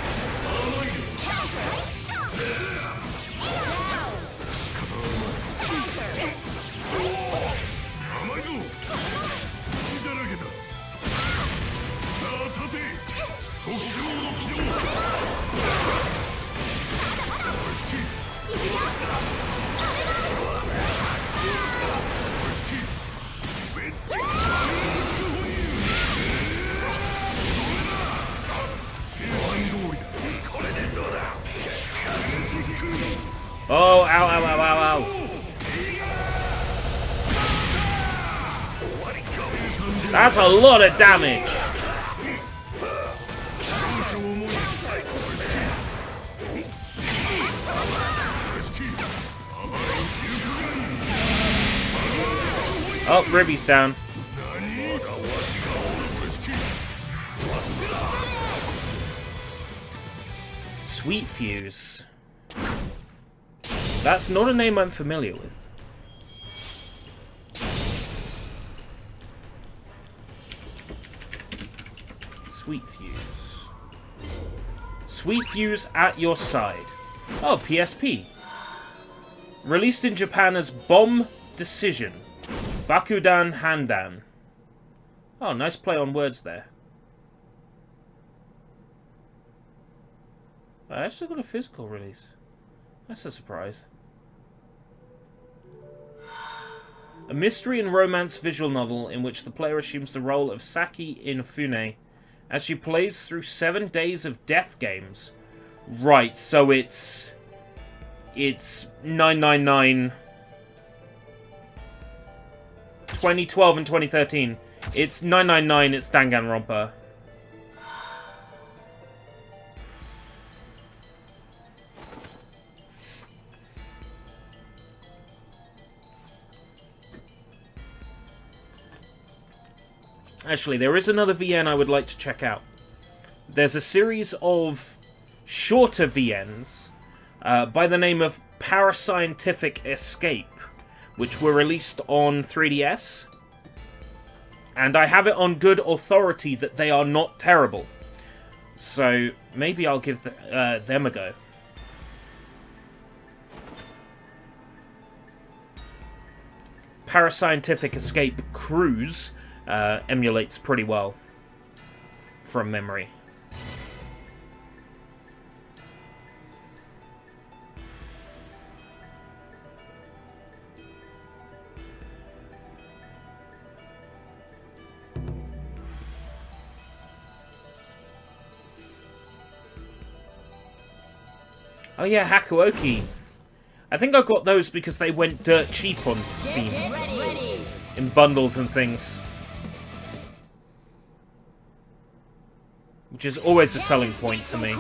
Oh, ow, ow, ow, ow, ow. That's a lot of damage. Oh, Ribby's down. Sweet Fuse. That's not a name I'm familiar with. Sweet Fuse. Sweet Fuse at your side. Oh, PSP. Released in Japan as Bomb Decision. Bakudan Handan. Oh, nice play on words there. I actually got a physical release. That's a surprise. A mystery and romance visual novel in which the player assumes the role of Saki Inafune as she plays through 7 days of death games. Right, so it's 999... 2012 and 2013. It's 999, it's Danganronpa. Actually, there is another VN I would like to check out. There's a series of shorter VNs by the name of Parascientific Escape, which were released on 3DS. And I have it on good authority that they are not terrible. So maybe I'll give them a go. Parascientific Escape Cruise emulates pretty well from memory. Oh yeah, Hakuoki. I think I got those because they went dirt cheap on Steam. In bundles and things. Which is always a selling point for me.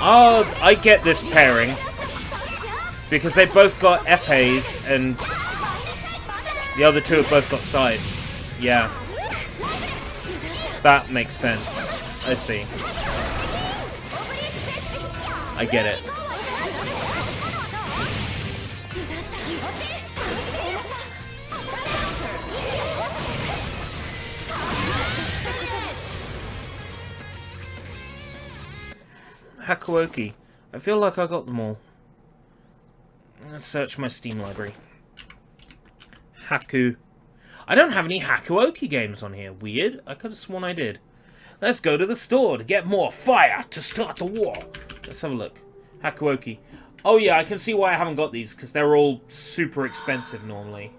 Oh, I get this pairing. Because they both got epes and the other two have both got sides. Yeah. That makes sense. I see. I get it. Hakuoki. I feel like I got them all. Let's search my Steam library. Haku. I don't have any Hakuoki games on here. Weird. I could have sworn I did. Let's go to the store to get more fire to start the war. Let's have a look. Hakuoki. Oh yeah, I can see why I haven't got these, because they're all super expensive normally.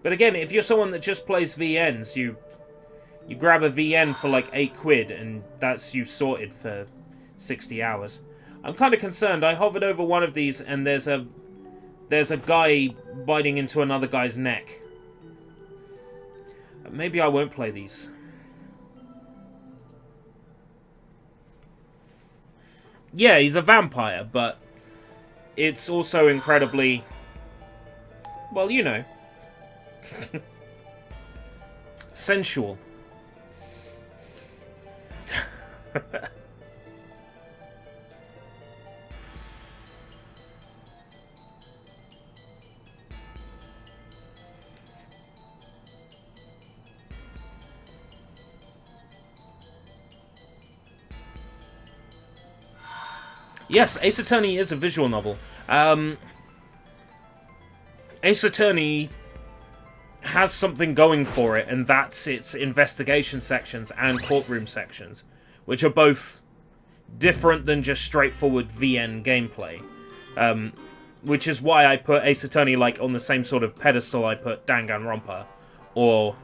But again, if you're someone that just plays VNs, you grab a VN for like £8 and that's you sorted for 60 hours. I'm kind of concerned. I hovered over one of these and there's a guy biting into another guy's neck. Maybe I won't play these. Yeah, he's a vampire, but it's also incredibly, well, you know, sensual. Yes, Ace Attorney is a visual novel. Ace Attorney has something going for it, and that's its investigation sections and courtroom sections, which are both different than just straightforward VN gameplay. Which is why I put Ace Attorney like on the same sort of pedestal I put Danganronpa or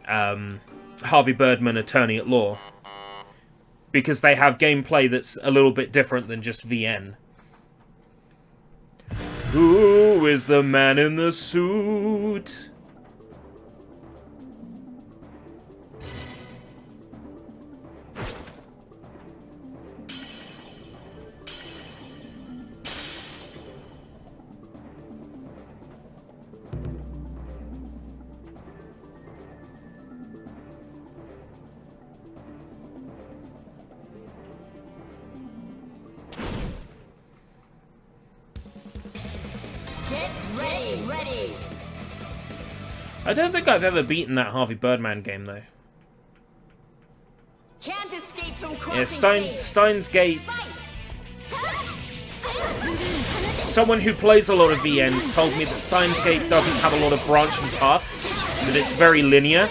Harvey Birdman Attorney at Law. Because they have gameplay that's a little bit different than just VN. Who is the man in the suit? Ready. I don't think I've ever beaten that Harvey Birdman game, though. Can't escape from Yeah, crossing fate. Steins Gate. Fight. Someone who plays a lot of VNs told me that Steins Gate doesn't have a lot of branching paths, that it's very linear,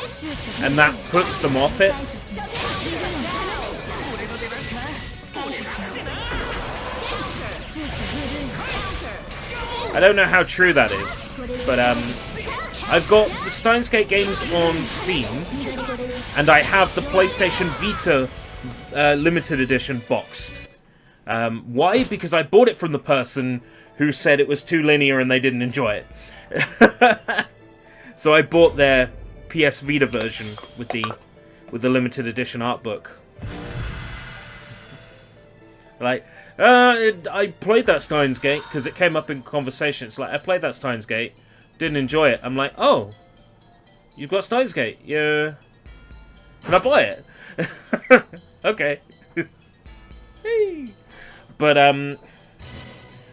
and that puts them off it. I don't know how true that is, but I've got the Steins Gate games on Steam, and I have the PlayStation Vita limited edition boxed. Why? Because I bought it from the person who said it was too linear and they didn't enjoy it. So I bought their PS Vita version with the limited edition art book. Like, I played that Steins Gate because it came up in conversation. It's like, I played that Steins Gate, didn't enjoy it. I'm like, oh, you've got Steins Gate? Yeah. Can I buy it? Okay. But I'm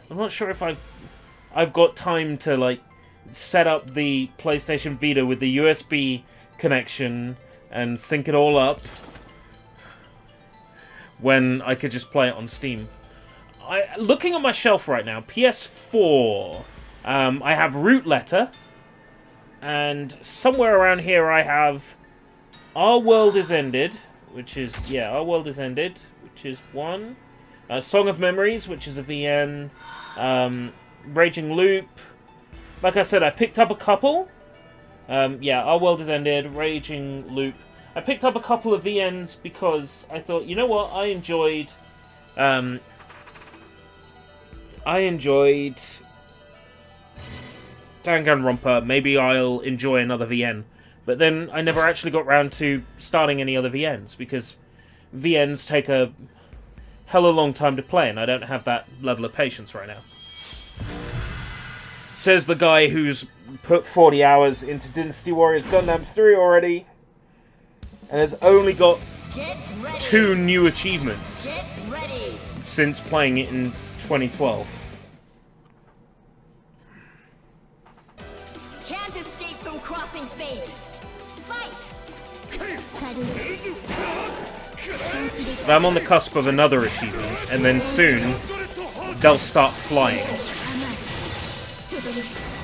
not sure if I've got time to like set up the PlayStation Vita with the USB connection and sync it all up when I could just play it on Steam. Looking at my shelf right now, PS4, I have Root Letter, and somewhere around here I have Our World Is Ended, which is, yeah, Our World Is Ended, which is one. Song of Memories, which is a VN. Raging Loop. Like I said, I picked up a couple. Yeah, Our World Is Ended, Raging Loop. I picked up a couple of VNs because I thought, you know what, I enjoyed Danganronpa, maybe I'll enjoy another VN. But then I never actually got round to starting any other VNs, because VNs take a hella long time to play, and I don't have that level of patience right now. Says the guy who's put 40 hours into Dynasty Warriors Gundam 3 already, and has only got 2 new achievements since playing it in 2012. Can't escape from crossing fate. Fight! I'm on the cusp of another achievement, and then soon they'll start flying.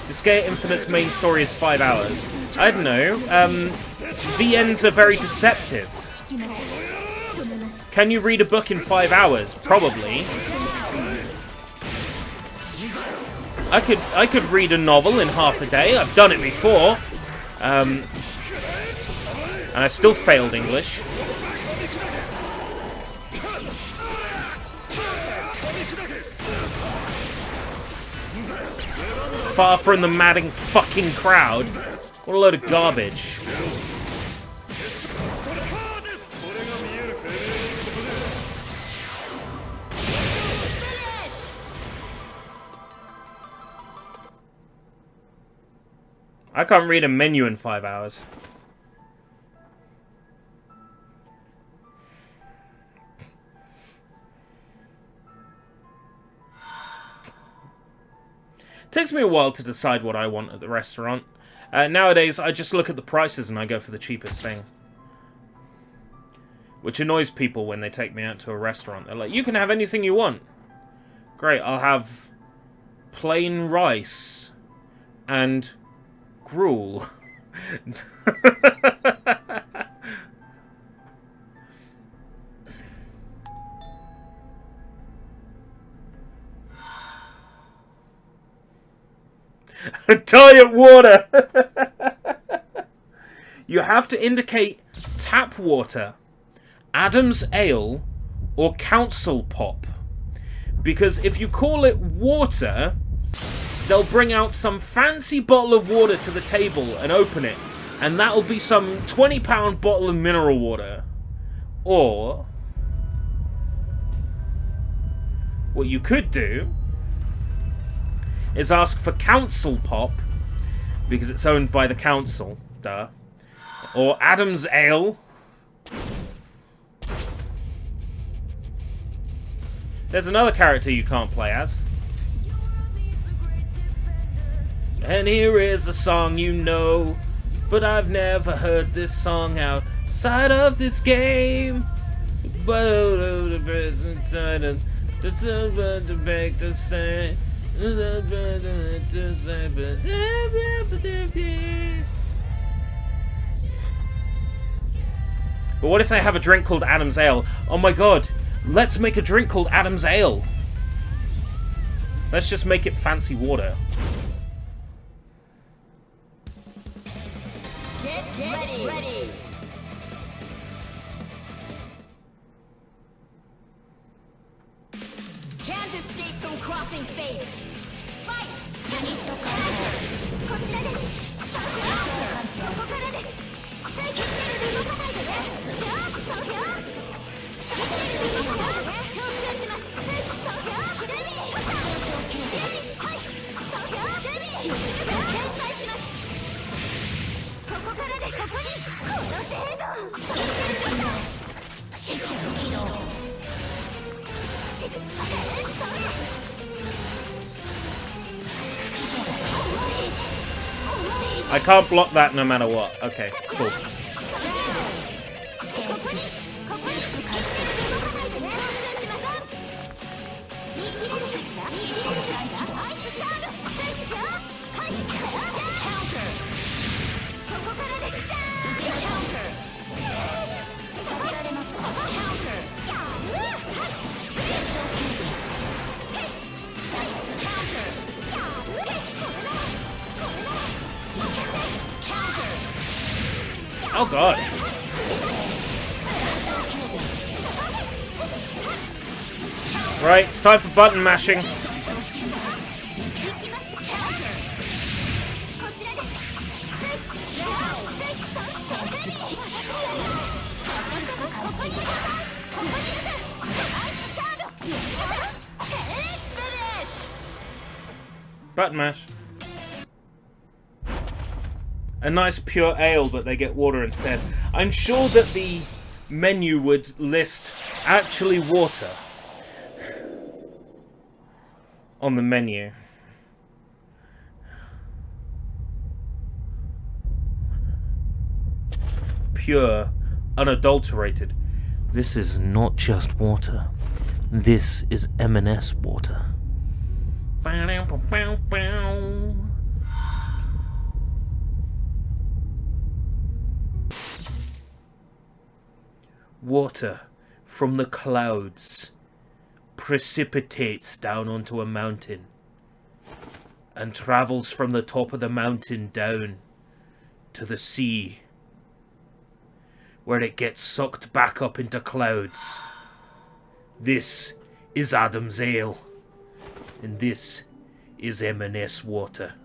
Disgaea Infinite's main story is 5 hours. I don't know. VNs are very deceptive. Can you read a book in 5 hours? Probably. I could read a novel in half a day. I've done it before. And I still failed English. Far from the madding fucking crowd. What a load of garbage. I can't read a menu in 5 hours. Takes me a while to decide what I want at the restaurant. Nowadays, I just look at the prices and I go for the cheapest thing. Which annoys people when they take me out to a restaurant. They're like, you can have anything you want. Great, I'll have plain rice and gruel. Diet water! You have to indicate tap water, Adam's Ale, or Council Pop. Because if you call it water, they'll bring out some fancy bottle of water to the table and open it. And that'll be some £20 bottle of mineral water. Or what you could do is ask for Council Pop, because it's owned by the council, duh. Or Adam's Ale. There's another character you can't play as. And here is a song you know, but I've never heard this song outside of this game. But what if they have a drink called Adam's Ale? Oh my god, let's make a drink called Adam's Ale. Let's just make it fancy water. Get ready. Can't escape from crossing fate. Fight! I can't block that no matter what. Okay, cool. Oh god. Right, it's time for button mashing. Button mash. A nice pure ale, but they get water instead. I'm sure that the menu would list actually water on the menu. Pure, unadulterated. This is not just water. This is M&S water. Water from the clouds precipitates down onto a mountain and travels from the top of the mountain down to the sea, where it gets sucked back up into clouds. This is Adam's Ale, and this is M&S water.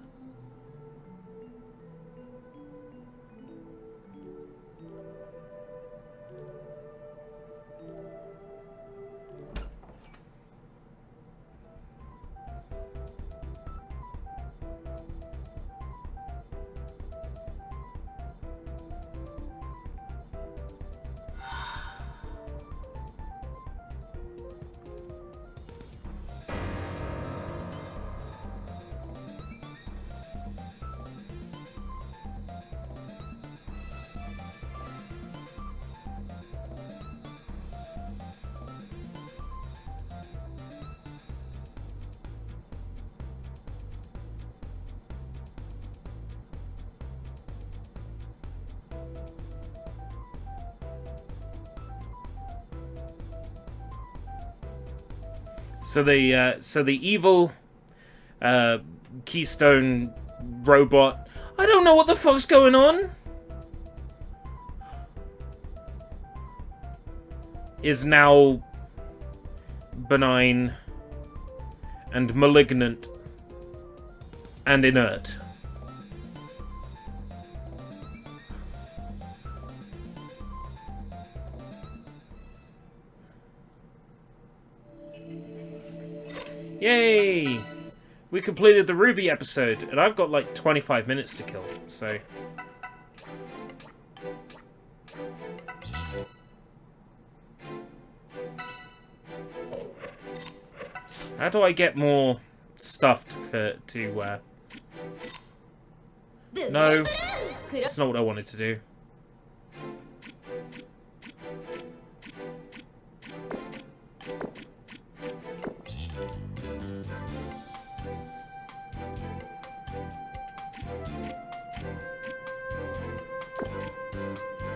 So the evil Keystone robot. I don't know what the fuck's going on. Is now benign and malignant and inert. Yay! We completed the Ruby episode, and I've got like 25 minutes to kill, so... How do I get more stuff to No, that's not what I wanted to do.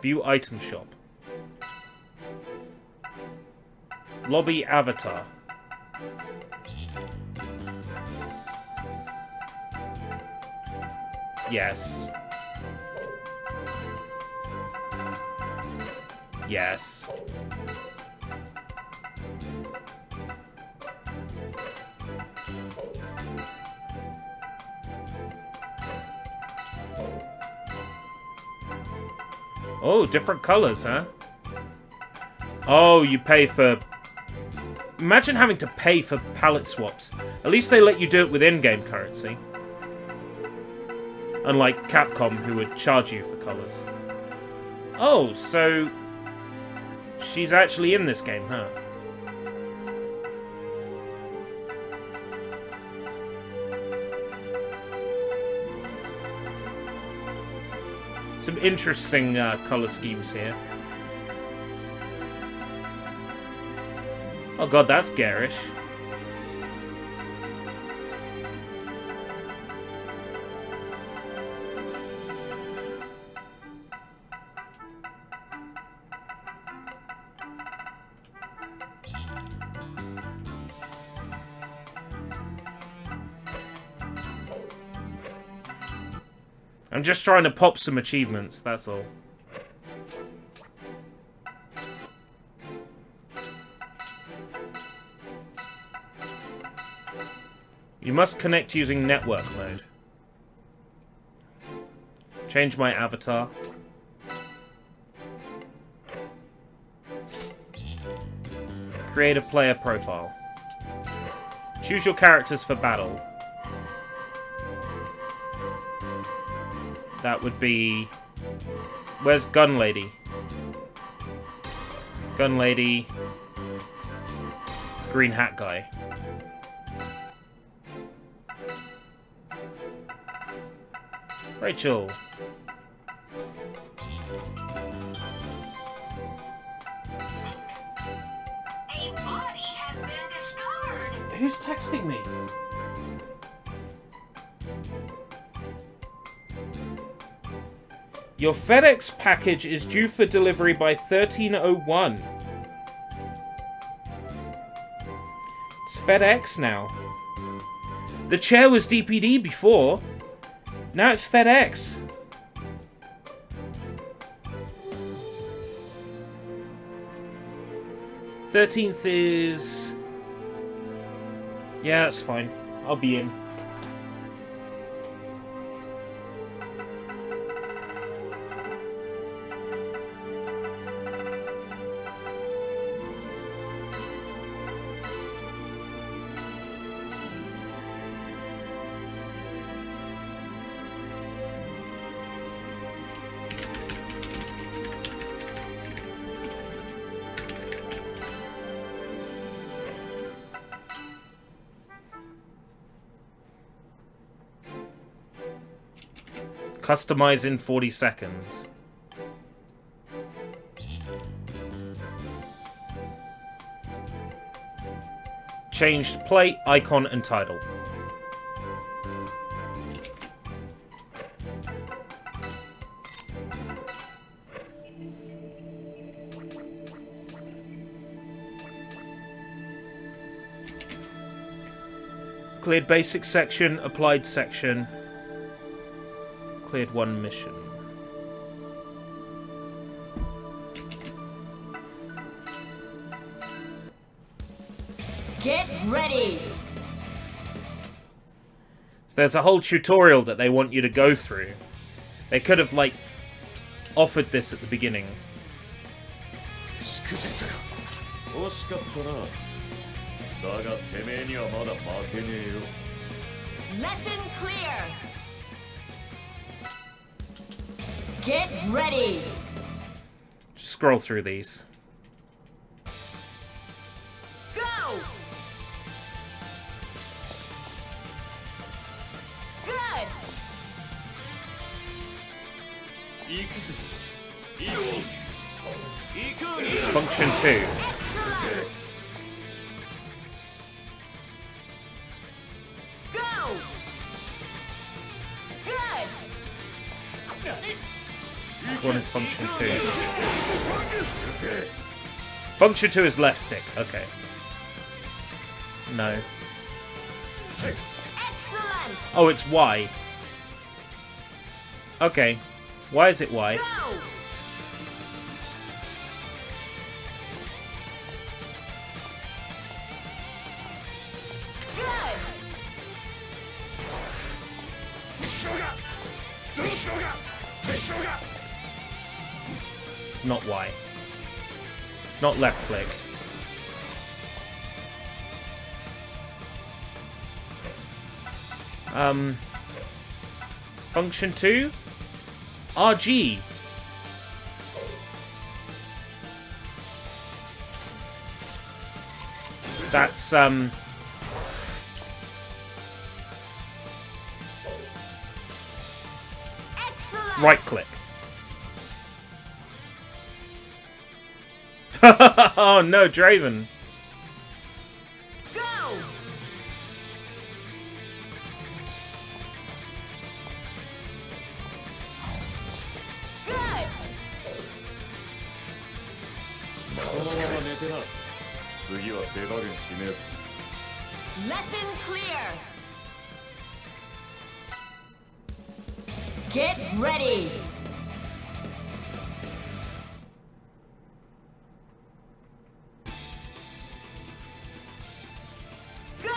View item shop. Lobby avatar. Yes. Yes. Oh, different colors, huh? Oh, you pay for... Imagine having to pay for palette swaps. At least they let you do it with in-game currency. Unlike Capcom, who would charge you for colors. Oh, so... she's actually in this game, huh? Some interesting color schemes here. Oh god, that's garish. I'm just trying to pop some achievements, that's all. You must connect using network mode. Change my avatar. Create a player profile. Choose your characters for battle. That would be... Where's Gun Lady? Gun Lady. Green hat guy. Rachel. A body has been discovered. Who's texting me? Your FedEx package is due for delivery by 13:01. It's FedEx now. The chair was DPD before. Now it's FedEx. "13th is..." Yeah, that's fine. I'll be in. Customize in 40 seconds. Changed plate, icon, and title. Cleared basic section, applied section. Cleared one mission. Get ready. So there's a whole tutorial that they want you to go through. They could have, like, offered this at the beginning. Lesson clear. Get ready. Just scroll through these. Go. Good. Function 2. Excellent. Go. Good. Which one is function 2? Function 2 is left stick. Okay. No. Excellent. Oh, it's Y. Okay. Why is it Y? Go. Good. It's not Y. It's not left click. Function 2? RG. That's, Excellent. right click. Oh no, Draven. Go. Good. Lesson clear. Get ready. Go.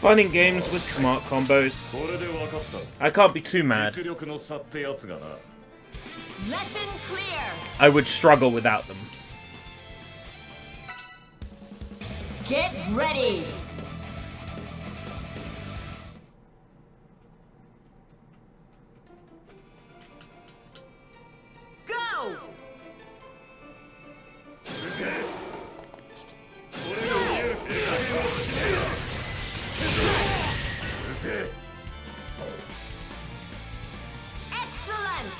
Finding games with smart combos. I can't be too mad. Lesson clear. I would struggle without them. Get ready. Go. Excellent.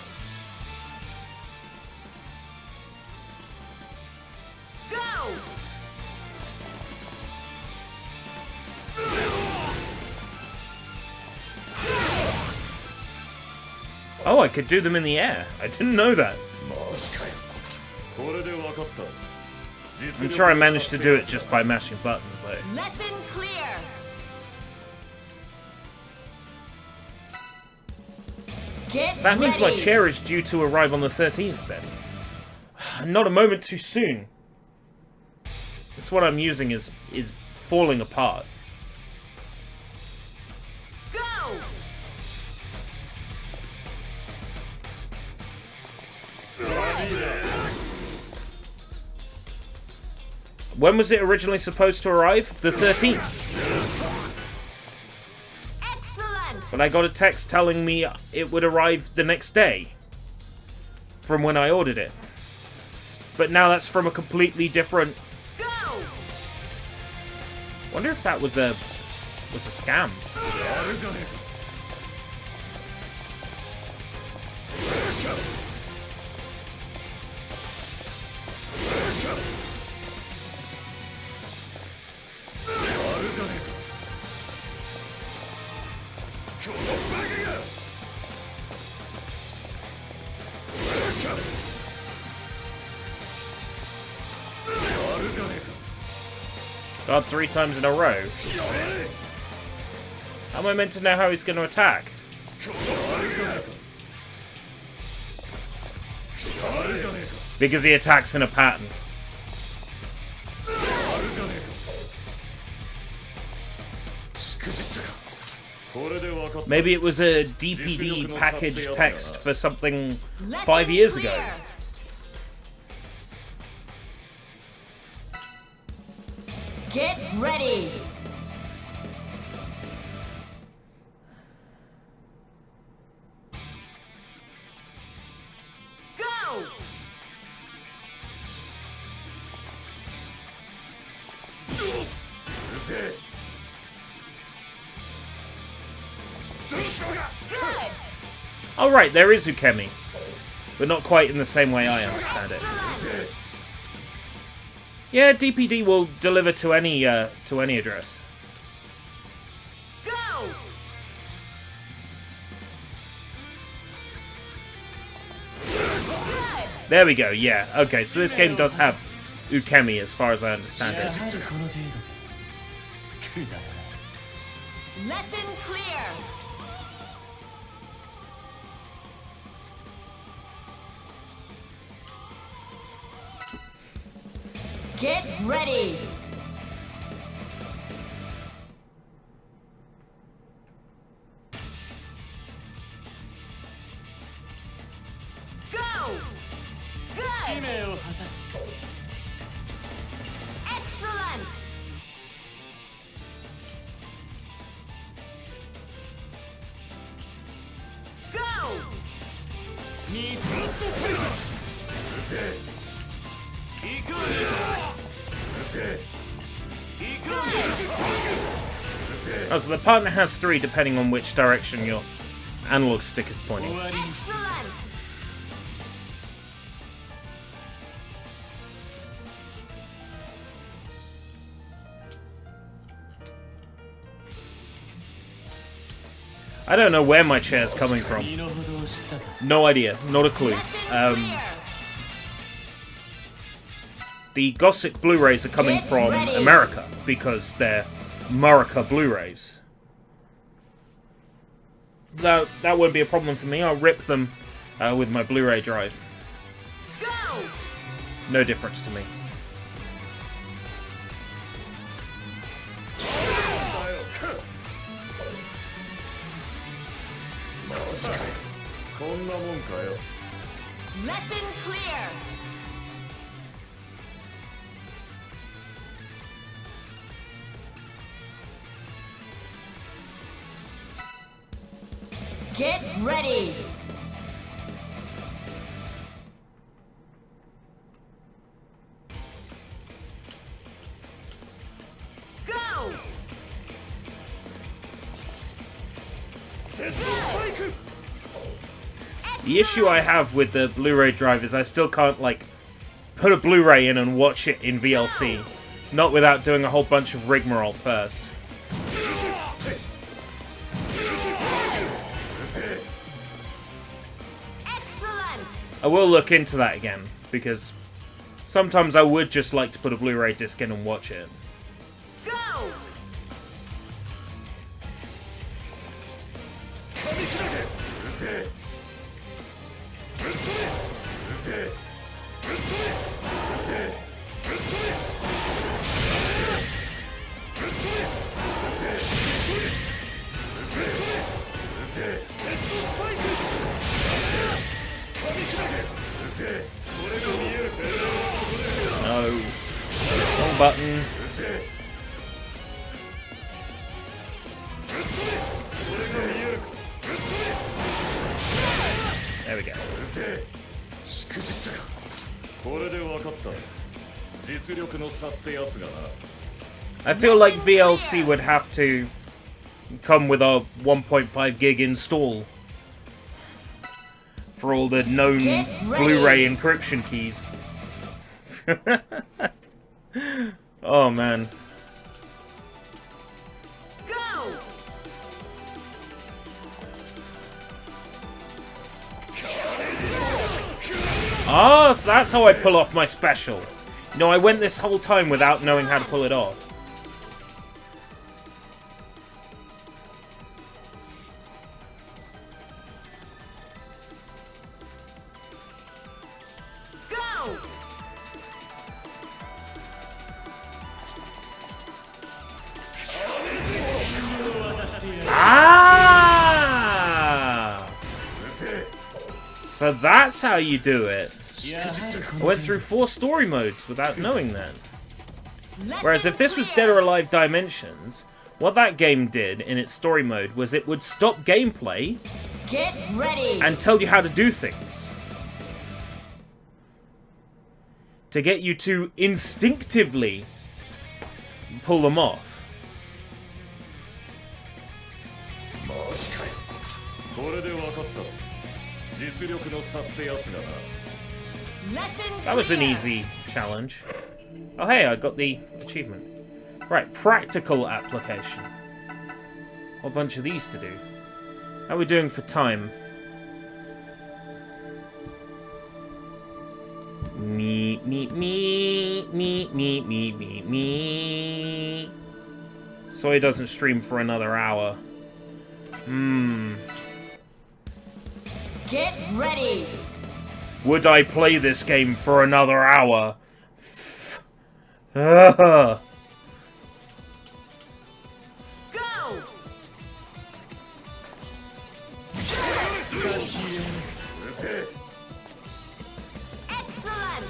Go. Oh, I could do them in the air. I didn't know that. I'm sure I managed to do it just by mashing buttons, though. Lesson clear. Get So that means my ready. chair is due to arrive on the 13th, then. Not a moment too soon. This one I'm using is falling apart. Go. When was it originally supposed to arrive? The 13th. Excellent. But I got a text telling me it would arrive the next day. From when I ordered it. But now that's from a completely different... Go. Wonder if that was a scam. God, 3 times in a row. How am I meant to know how he's going to attack? Because he attacks in a pattern. Maybe it was a DPD package text for something 5 years ago. Clear. Get ready. Go. Good. Oh right, there is Ukemi. But not quite in the same way I understand it. Excellent. Yeah, DPD will deliver to any address. Go. Good. There we go, yeah. Okay, so this game does have Ukemi as far as I understand it. Lesson clear. Get ready. Go. Good. Excellent. Go. Oh, so the partner has 3 depending on which direction your analog stick is pointing. Excellent. I don't know where my chair's coming from. No idea, not a clue. Lesson clear. The Gossip Blu-rays are coming Get from ready. America because they're Murica Blu-rays. That won't be a problem for me. I'll rip them with my Blu-ray drive. Go. No difference to me. Lesson clear. Get ready. Go. The issue I have with the Blu-ray drive is I still can't, like, put a Blu-ray in and watch it in VLC. Not without doing a whole bunch of rigmarole first. Excellent. I will look into that again, because sometimes I would just like to put a Blu-ray disc in and watch it. Go. No. Wrong button. There we go. I feel like VLC would have to come with a 1.5 gig install for all the known Blu-ray encryption keys. Oh man. Go. Ah, so that's how I pull off my special. No, I went this whole time without knowing how to pull it off. Go. Ah! So that's how you do it. I went through 4 story modes without knowing that. Whereas if this was Dead or Alive Dimensions, what that game did in its story mode was it would stop gameplay Get ready. and tell you how to do things. To get you to instinctively pull them off. That was an easy challenge. Oh hey, I got the achievement. Right, practical application. A whole bunch of these to do. How are we doing for time? Me. Soy doesn't stream for another hour. Get ready. Would I play this game for another hour? Ugh. Go. Excellent.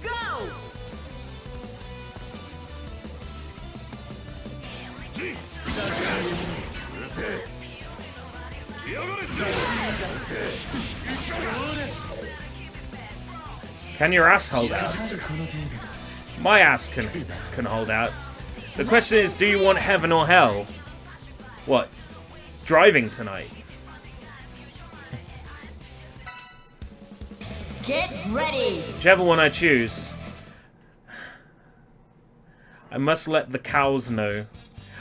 Go. Can your ass hold out? My ass can hold out. The question is, do you want heaven or hell? What? Driving tonight? Get ready. Whichever one I choose. I must let the cows know.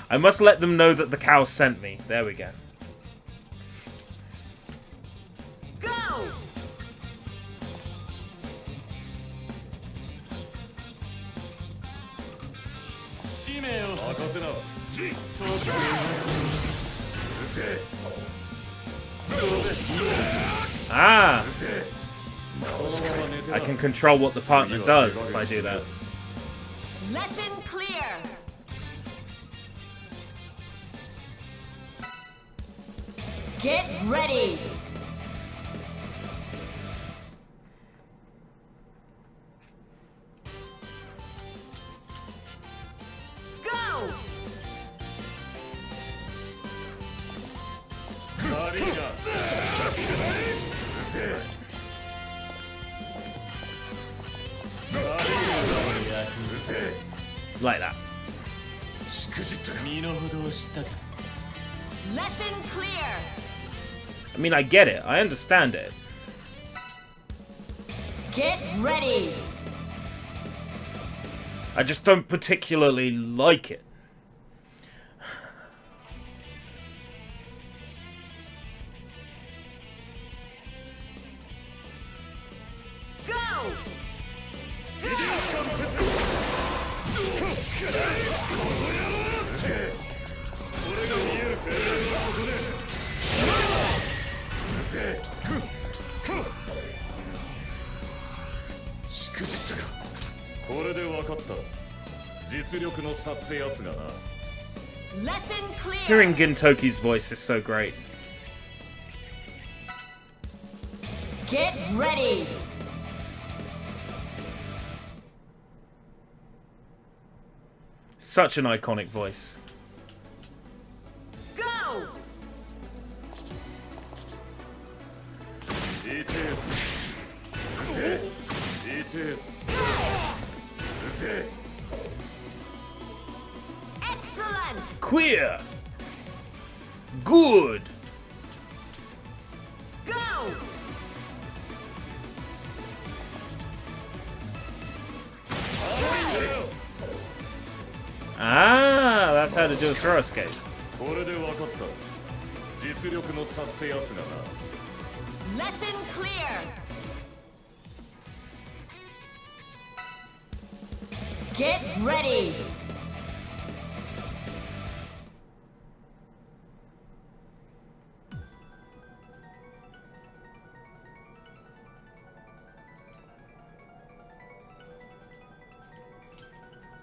I must let them know that the cows sent me. There we go. Go. Ah! I can control what the partner does if I do that. Lesson clear. Get ready. Go. Like that. Lesson clear. I mean, I get it. I understand it. Get ready. I just don't particularly like it. Go. Lesson clear. Hearing Gintoki's voice is so great. Get ready. Such an iconic voice. Go. Excellent. Queer. Good. Go. Ah, that's how to do a throw escape. Lesson clear. Get ready.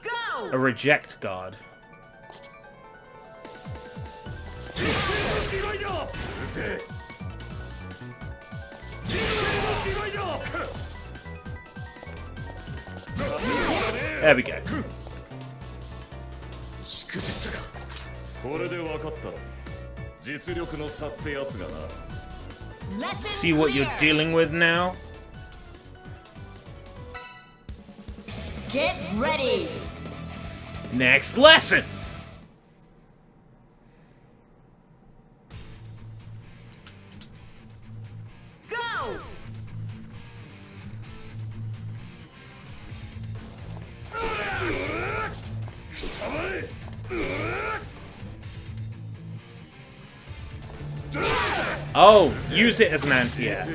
Go. A reject guard. There we go. Lesson See what you're clear. dealing with now? Get ready. Next lesson! Go. Oh, use it as an anti-air.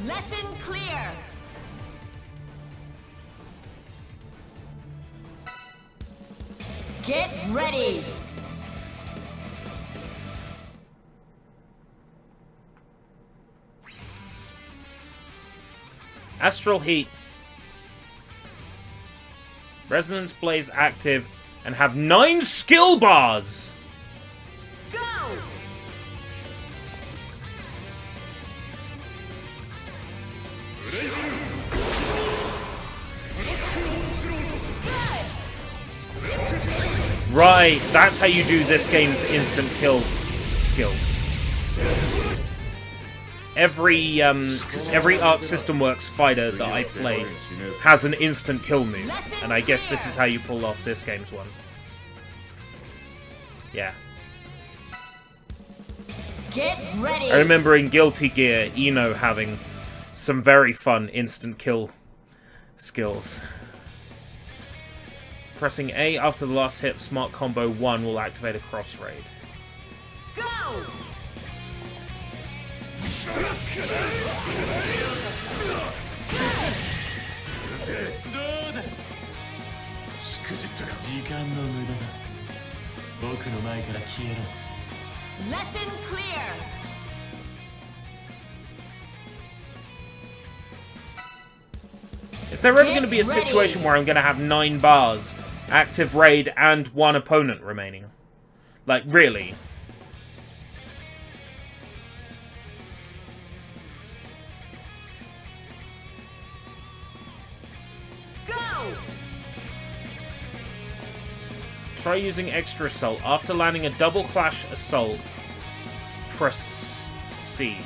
Lesson clear. Get ready. Astral Heat. Resonance Blaze active and have 9 skill bars! Go. Right, that's how you do this game's instant kill skills. Every Arc System Works fighter that I've played has an instant kill move, and I guess this is how you pull off this game's one. Yeah. Get ready. I remember in Guilty Gear, Eno having some very fun instant kill skills. Pressing A after the last hit of Smart Combo 1 will activate a cross raid. Go. Lesson clear. Is there ever going to be a situation where I'm going to have 9 bars, active raid, and 1 opponent remaining? Like, really? Go! Try using extra assault. After landing a double clash assault, press C.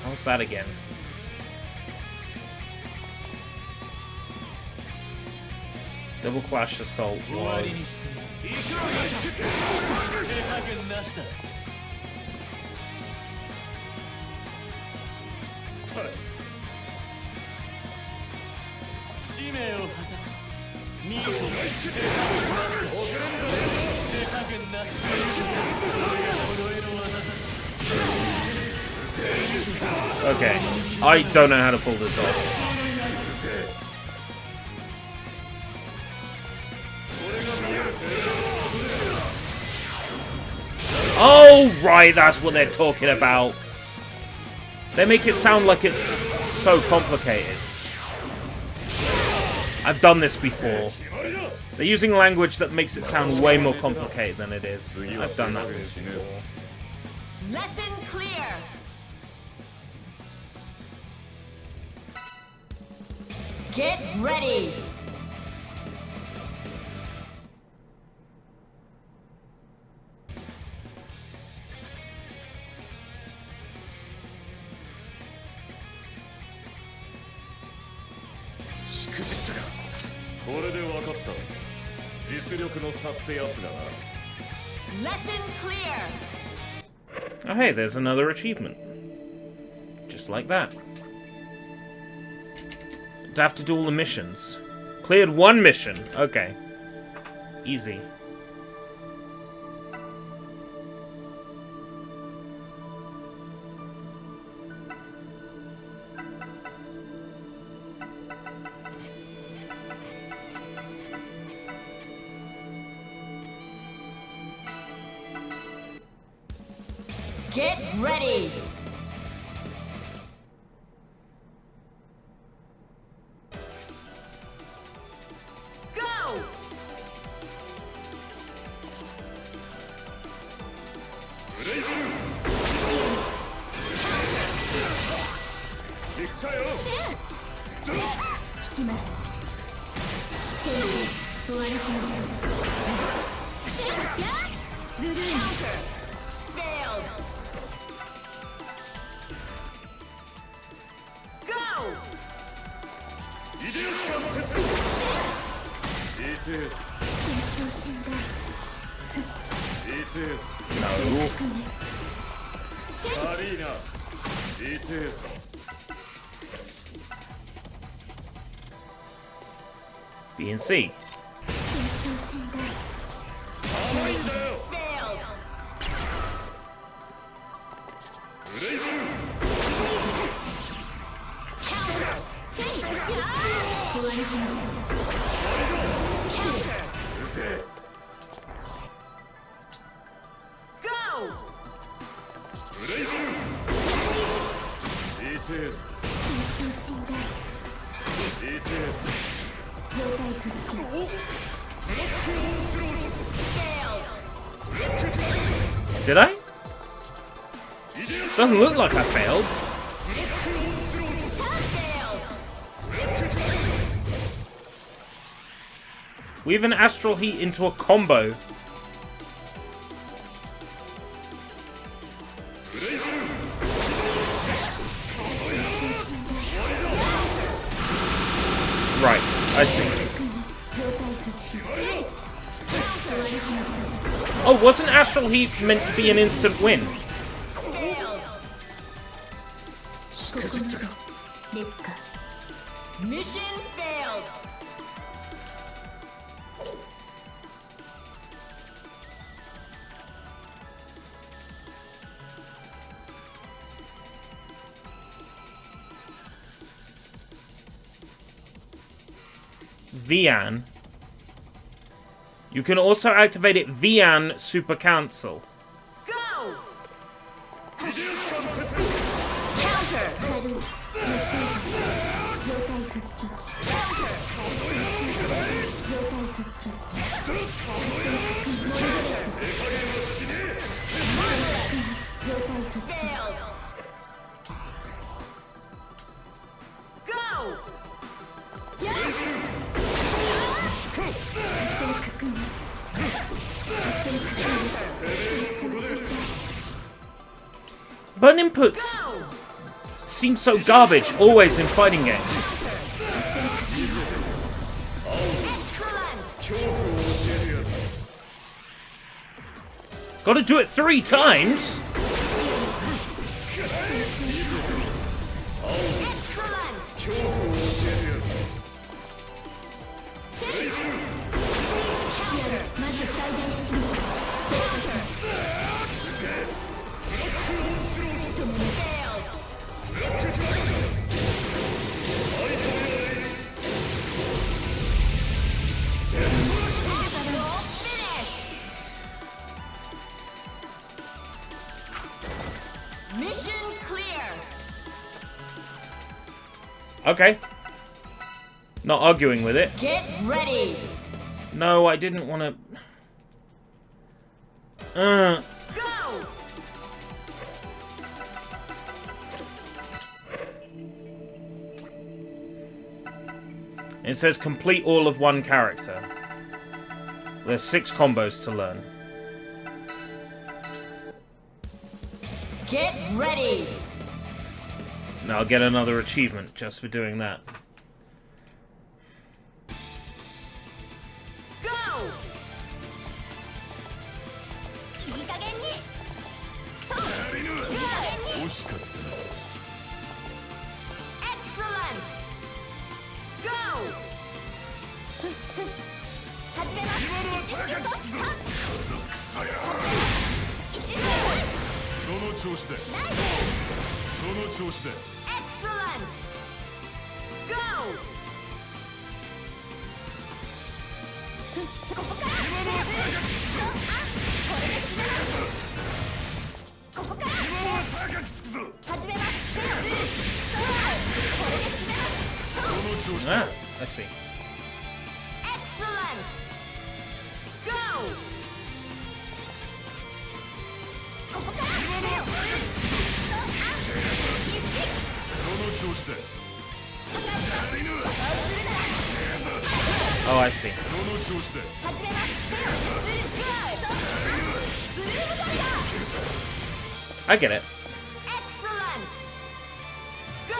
How's that again? Double clash assault was... Okay, I don't know how to pull this off. Oh, right, that's what they're talking about. They make it sound like it's so complicated. I've done this before. They're using language that makes it sound way more complicated than it is. I've done that before. Lesson clear. Get ready. Lesson clear. Oh hey, there's another achievement. Just like that. To have to do all the missions. Cleared 1 mission. Okay. Easy. Get ready. Go. Failed. Go. B and C. Failed. Go. Failed. Did I? Doesn't look like I failed. Failed. Weave an astral heat into a combo. I see. Oh, wasn't Astral Heat meant to be an instant win? Failed. Mission failed. Vian. You can also activate it Vian Super Cancel. Go! Counter! Failed! Go! Button inputs Go! seem so garbage always in fighting games. Excellent! Gotta do it 3 times? Excellent! Mission clear. Okay. Not arguing with it. Get ready. No, I didn't want to... Go. It says complete all of one character. There's 6 combos to learn. Get ready. Now I'll get another achievement just for doing that. Go. Excellent. Go. Excellent. Go. Ah, I see. Excellent. Go. Oh, I see. I get it. Excellent. Go.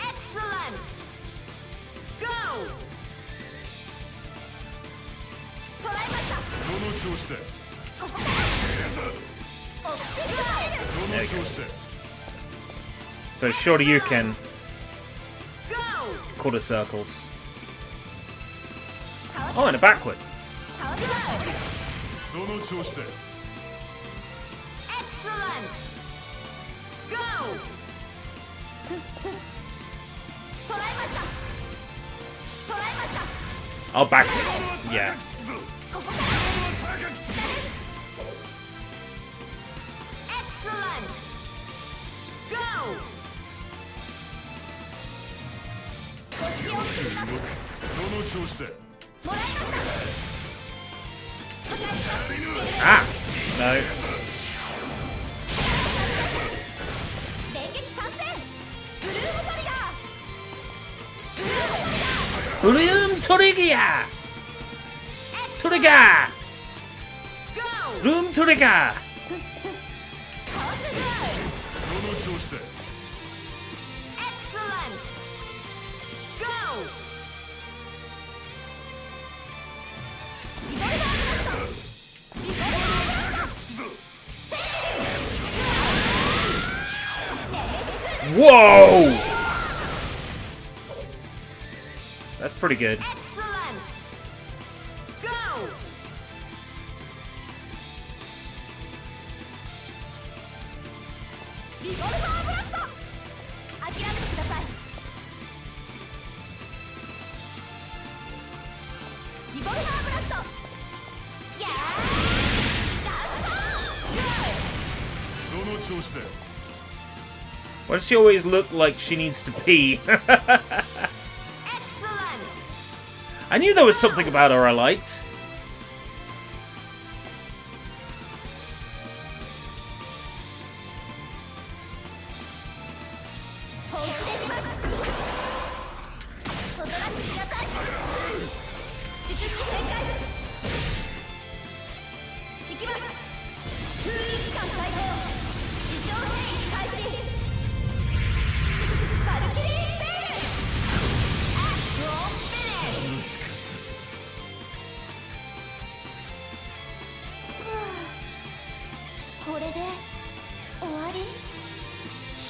Excellent. Go. There you go. So Shoryuken, Go. quarter circles. Oh, and a backward. Excellent. Go. Oh, backwards. Yeah. Excellent. Go. Ah! No. Bloom Torigia! Toriga! Go. Bloom Toriga! Excellent! Go! Whoa! That's pretty good. Excellent! Go! Why does she always look like she needs to pee? Excellent! I knew there was something about her I liked.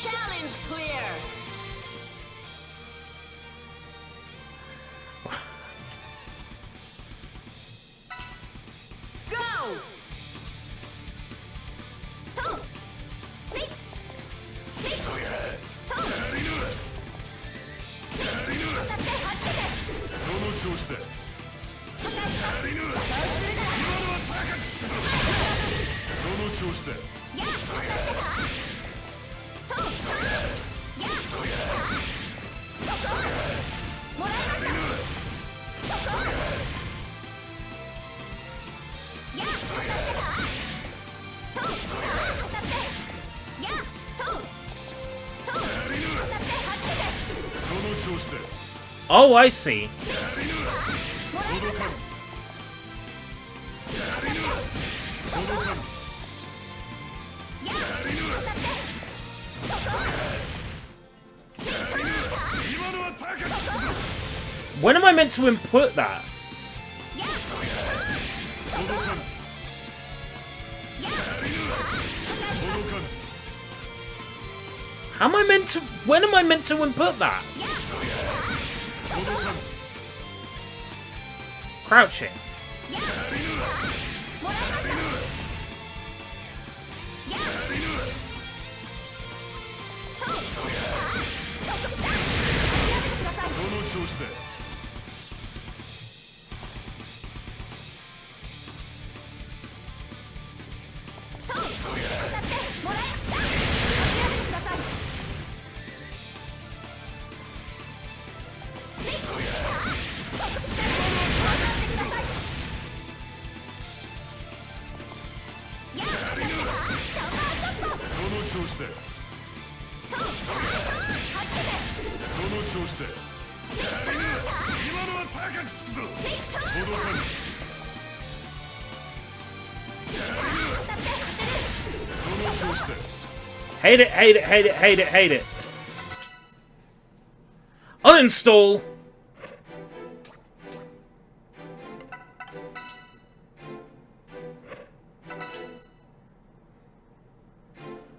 Challenge clear! Go! Oh, I see. When am I meant to input that? How am I meant to... When am I meant to input that? Crouching. Hate it, hate it, hate it, hate it, hate it. Uninstall!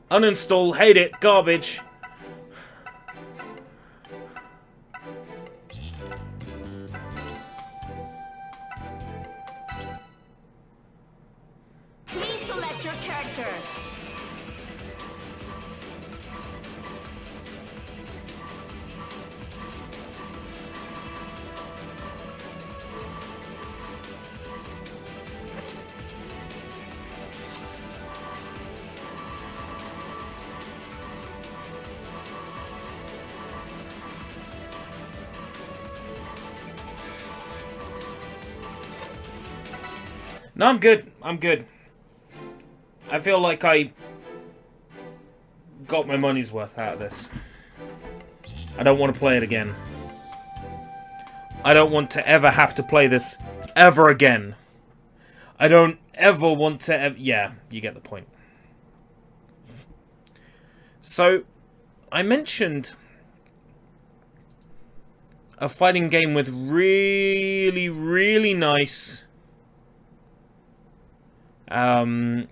Uninstall, hate it, garbage. Please select your character. No, I'm good. I'm good. I feel like I got my money's worth out of this. I don't want to play it again. I don't want to ever have to play this ever again. I don't ever want to... Yeah, you get the point. So, I mentioned a fighting game with really, really nice animation.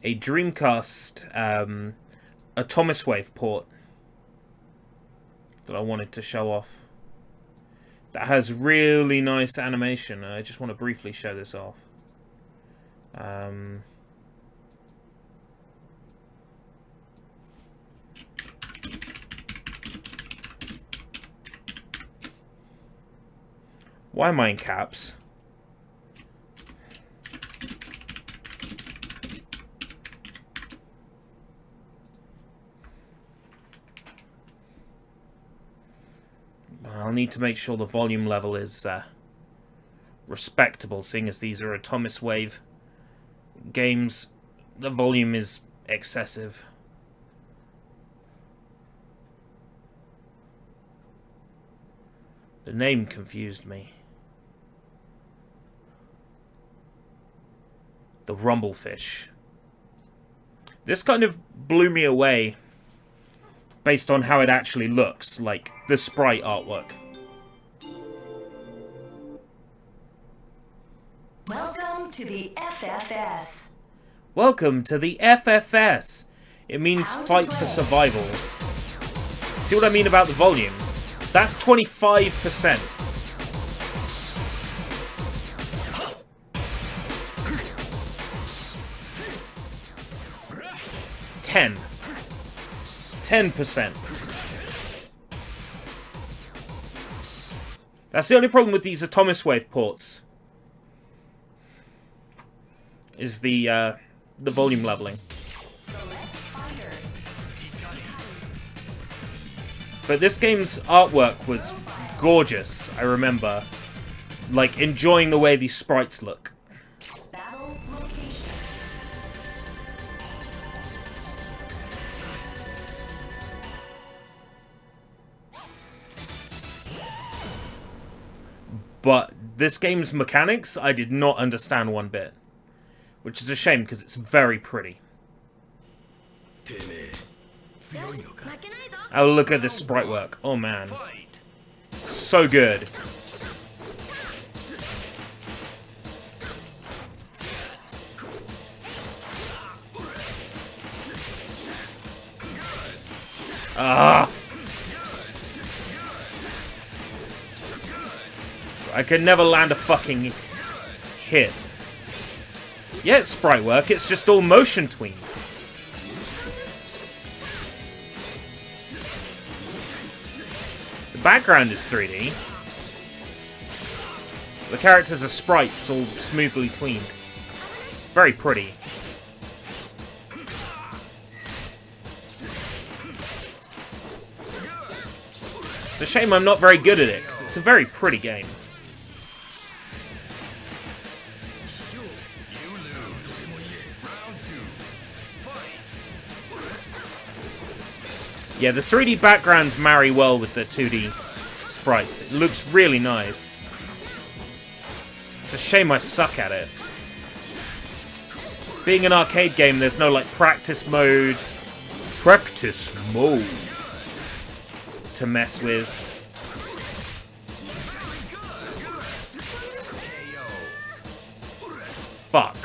A Dreamcast Atomiswave port that I wanted to show off. That has really nice animation. I just want to briefly show this off. Why am I in caps? I'll need to make sure the volume level is respectable, seeing as these are Atomiswave games. The volume is excessive. The name confused me. The Rumblefish. This kind of blew me away based on how it actually looks, like the sprite artwork. Welcome to the FFS. Welcome to the FFS. It means How to fight play. for survival. See what I mean about the volume? That's 25%. $10. 10%. That's the only problem with these Atomiswave ports. Is the volume leveling. But this game's artwork was gorgeous, I remember. Like, enjoying the way these sprites look. Battle location. But this game's mechanics, I did not understand one bit. Which is a shame, because it's very pretty. Oh, look at this sprite work. Oh, man. So good. Ah! I could never land a fucking hit. Yeah, it's sprite work, it's just all motion tweened. The background is 3D. The characters are sprites, all smoothly tweened. It's very pretty. It's a shame I'm not very good at it, because it's a very pretty game. Yeah, the 3D backgrounds marry well with the 2D sprites. It looks really nice. It's a shame I suck at it. Being an arcade game, there's no, like, practice mode to mess with. Fuck.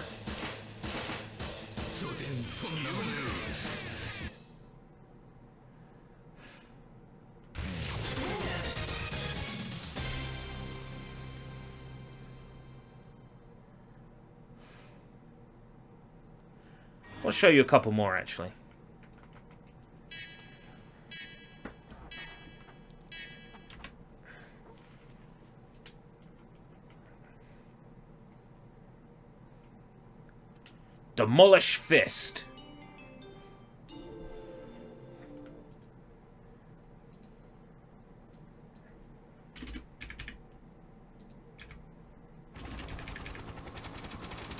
I'll show you a couple more, actually. Demolish Fist.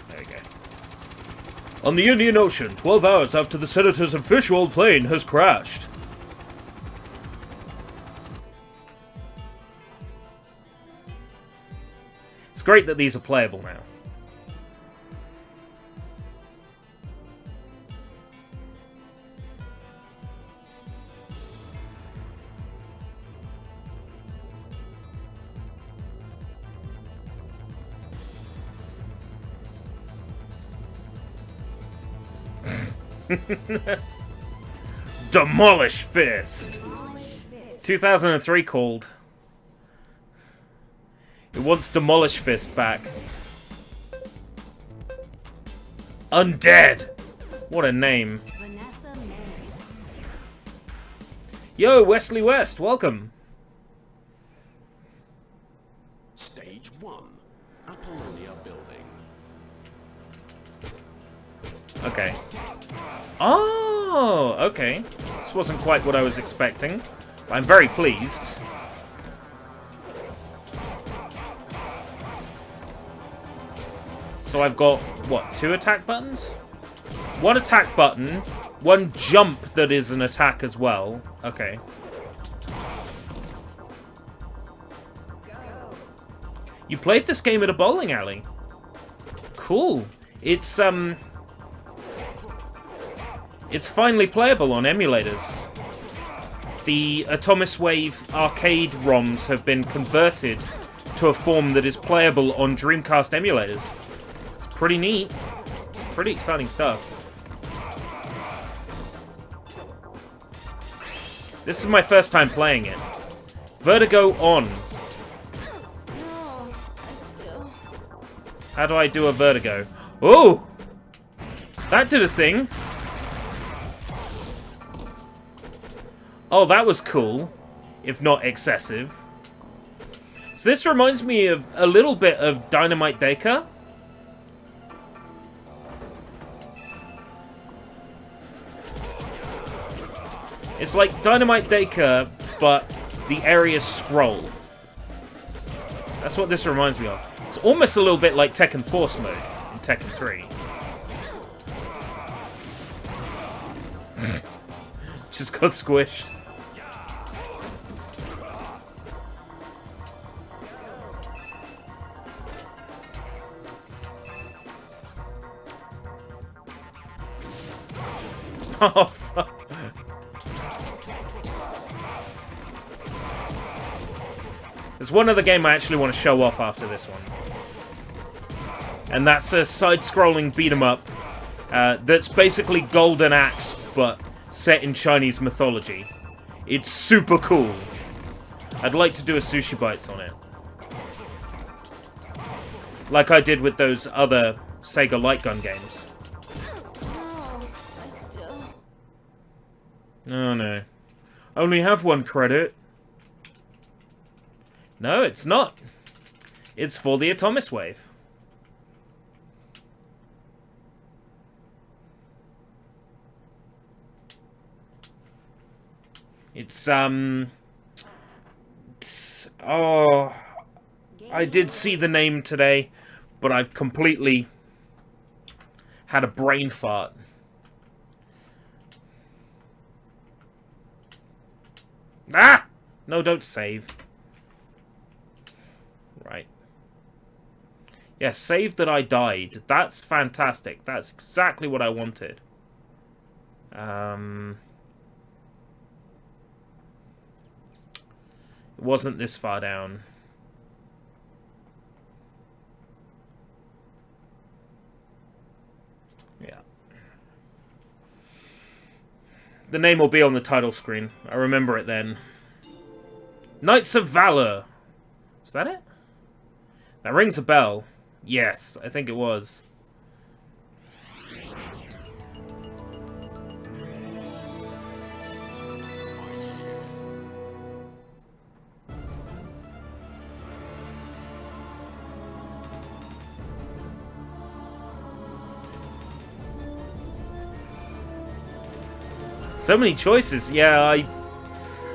There we go. On the Indian Ocean, 12 hours after the Senator's official plane has crashed. It's great that these are playable now. Demolish Fist! 2003 called. It wants Demolish Fist back. Undead! What a name. Yo, Wesley West, welcome. Stage 1, Apollonia Building. Okay. Oh, okay. This wasn't quite what I was expecting. I'm very pleased. So I've got, what, 2 attack buttons? 1 attack button, 1 jump that is an attack as well. Okay. You played this game at a bowling alley. Cool. It's finally playable on emulators. The Atomiswave arcade ROMs have been converted to a form that is playable on Dreamcast emulators. It's pretty neat. Pretty exciting stuff. This is my first time playing it. Vertigo on. How do I do a vertigo? Oh! That did a thing. Oh, that was cool, if not excessive. So this reminds me of a little bit of Dynamite Deka. It's like Dynamite Deka, but the areas scroll. That's what this reminds me of. It's almost a little bit like Tekken Force mode in Tekken 3. Just got squished. Oh, fuck. There's one other game I actually want to show off after this one. And that's a side-scrolling beat-em-up that's basically Golden Axe, but set in Chinese mythology. It's super cool. I'd like to do a SushiBites on it. Like I did with those other Sega Light Gun games. Oh no. Only have 1 credit. No, it's not. It's for the Atomiswave. It's, oh, I did see the name today, but I've completely had a brain fart. Ah! No, don't save. Right. Yes, save that I died. That's fantastic. That's exactly what I wanted. It wasn't this far down. Yeah. The name will be on the title screen. I remember it then. Knights of Valor. Is that it? That rings a bell. Yes, I think it was. So many choices. Yeah,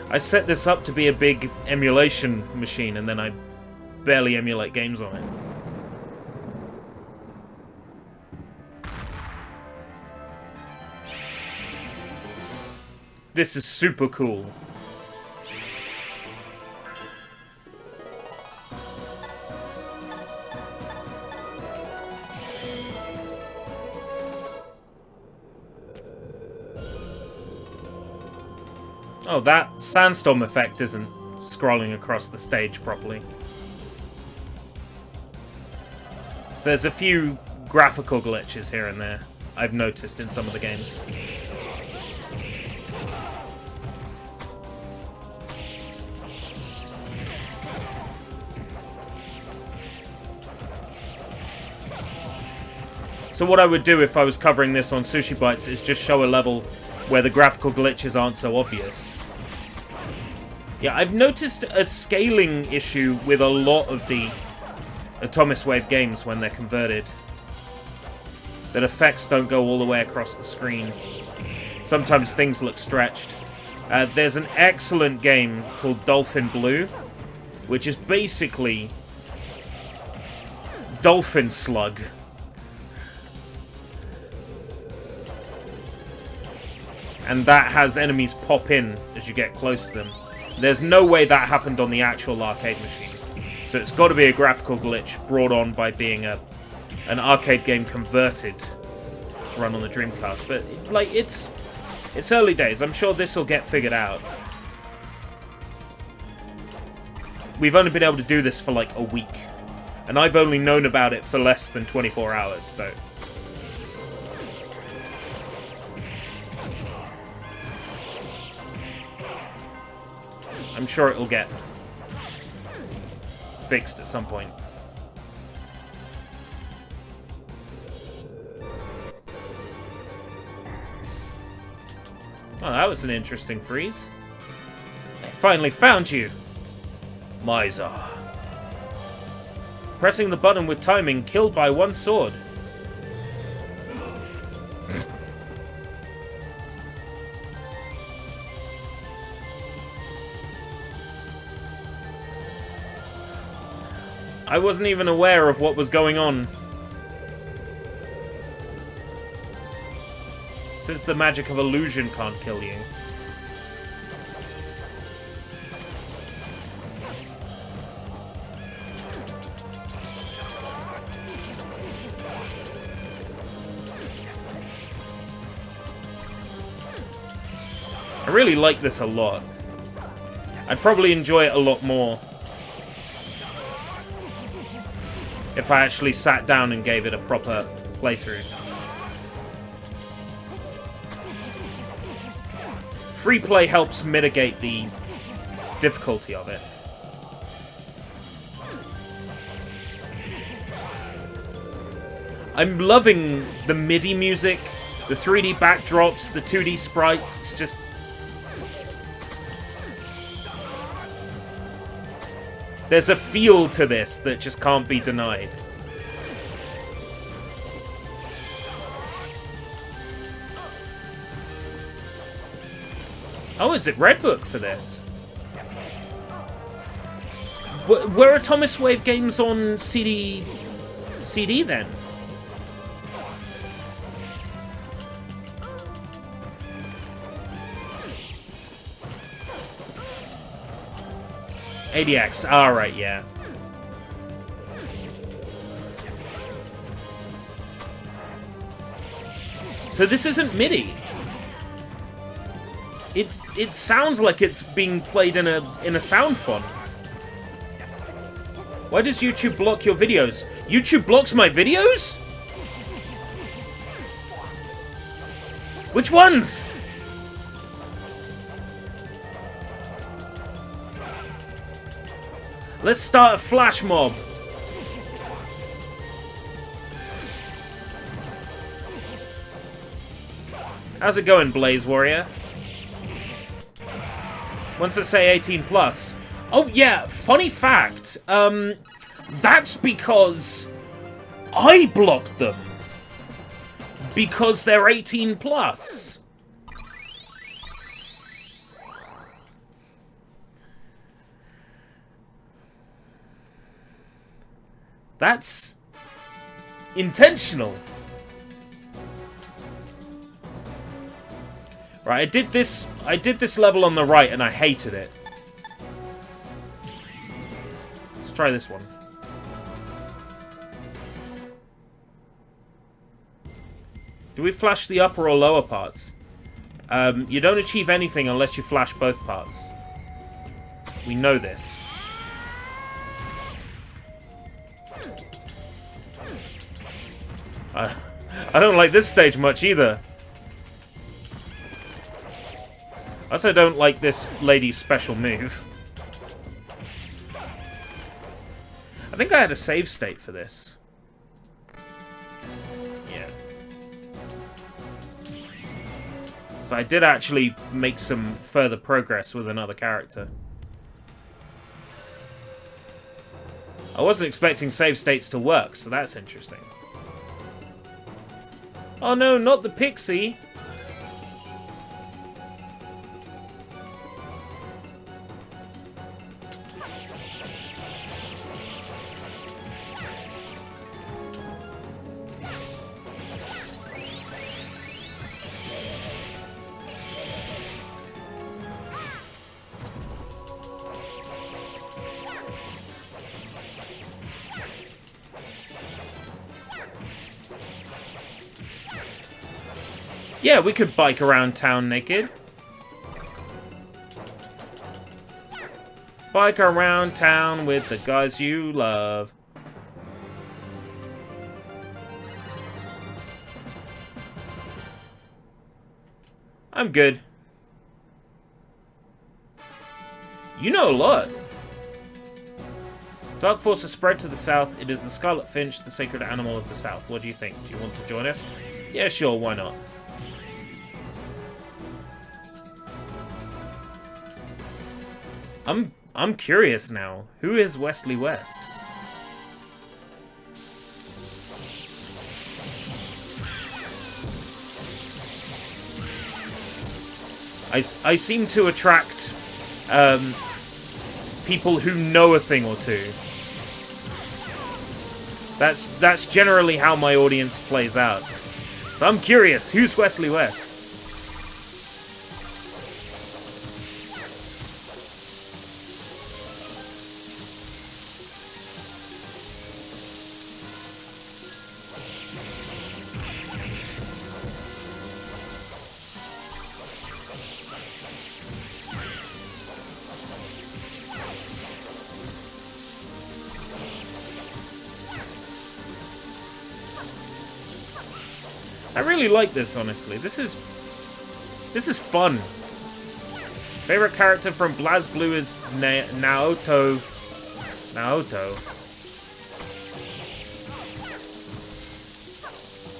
I set this up to be a big emulation machine, and then I barely emulate games on it. This is super cool. Oh, that sandstorm effect isn't scrolling across the stage properly. So there's a few graphical glitches here and there. I've noticed in some of the games. So what I would do if I was covering this on SushiBites is just show a level where the graphical glitches aren't so obvious. Yeah, I've noticed a scaling issue with a lot of the Atomiswave games when they're converted. That effects don't go all the way across the screen. Sometimes things look stretched. There's an excellent game called Dolphin Blue, which is basically Dolphin Slug. And that has enemies pop in as you get close to them. There's no way that happened on the actual arcade machine. So it's got to be a graphical glitch brought on by being an arcade game converted to run on the Dreamcast. But like it's early days. I'm sure this will get figured out. We've only been able to do this for like a week, and I've only known about it for less than 24 hours. So. I'm sure it'll get fixed at some point. Oh, that was an interesting freeze. I finally found you, Miser. Pressing the button with timing, killed by one sword. I wasn't even aware of what was going on. Since the magic of illusion can't kill you. I really like this a lot. I'd probably enjoy it a lot more if I actually sat down and gave it a proper playthrough. Free play helps mitigate the difficulty of it. I'm loving the MIDI music, the 3D backdrops, the 2D sprites. It's just... there's a feel to this that just can't be denied. Oh, is it Red Book for this? Were Atomiswave games on CD then? ADX, alright, yeah. So this isn't MIDI. It sounds like it's being played in a sound font. Why does YouTube block your videos? YouTube blocks my videos? Which ones? Let's start a flash mob. How's it going, Blaze Warrior? Once I say 18 plus. Oh yeah, funny fact. That's because I blocked them. Because they're 18 plus. That's intentional. Right, I did this level on the right and I hated it. Let's try this one. Do we flash the upper or lower parts? You don't achieve anything unless you flash both parts. We know this. I I don't like this stage much either. I also don't like this lady's special move. I think I had a save state for this. Yeah. So I did actually make some further progress with another character. I wasn't expecting save states to work, so that's interesting. Oh no, not the pixie! Yeah, we could bike around town naked. Bike around town with the guys you love. I'm good. You know a lot. Dark Force has spread to the south. It is the Scarlet Finch, the sacred animal of the south. What do you think? Do you want to join us? Yeah, sure, why not? I'm curious now. Who is Wesley West? I seem to attract people who know a thing or two. That's generally how my audience plays out. So I'm curious, who's Wesley West? I really like this, honestly. This is fun. Favorite character from BlazBlue is Naoto. Naoto.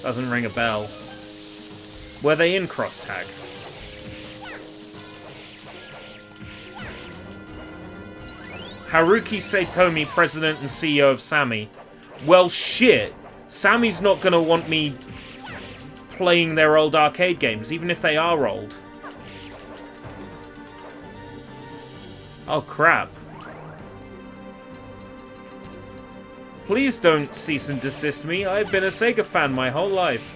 Doesn't ring a bell. Were they in Cross Tag? Haruki Saitomi, president and CEO of Sammy. Well, shit. Sammy's not gonna want me playing their old arcade games, even if they are old. Oh, crap. Please don't cease and desist me. I've been a Sega fan my whole life.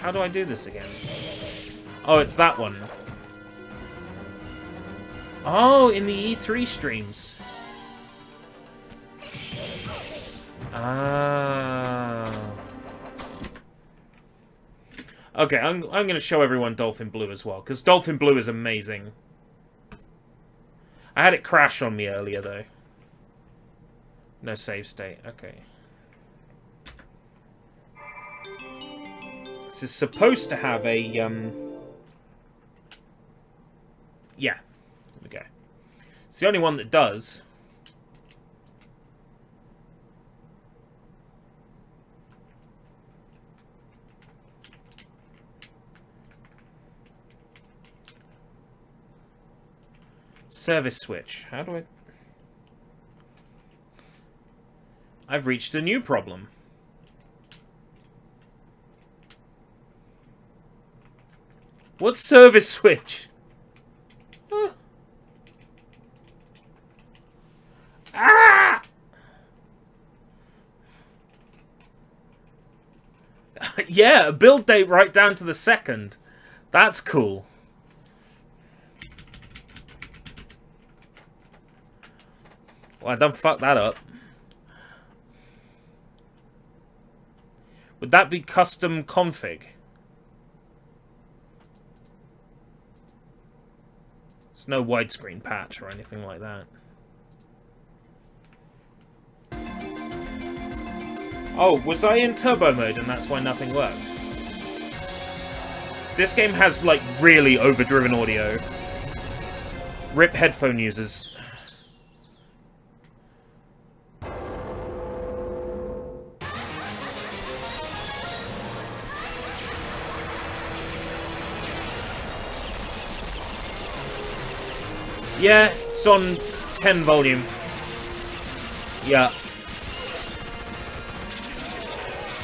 How do I do this again? Oh, it's that one. Oh, in the E3 streams. Ah. Okay, I'm going to show everyone Dolphin Blue as well, because Dolphin Blue is amazing. I had it crash on me earlier, though. No save state. Okay. This is supposed to have a, yeah. Okay. It's the only one that does. Service switch. How do I... I've reached a new problem. What service switch? Huh. Ah! Yeah, a build date right down to the second. That's cool. Well, I done fucked that up. Would that be custom config? There's no widescreen patch or anything like that. Oh, was I in turbo mode and that's why nothing worked? This game has, like, really overdriven audio. RIP headphone users. Yeah, it's on 10 volume. Yeah.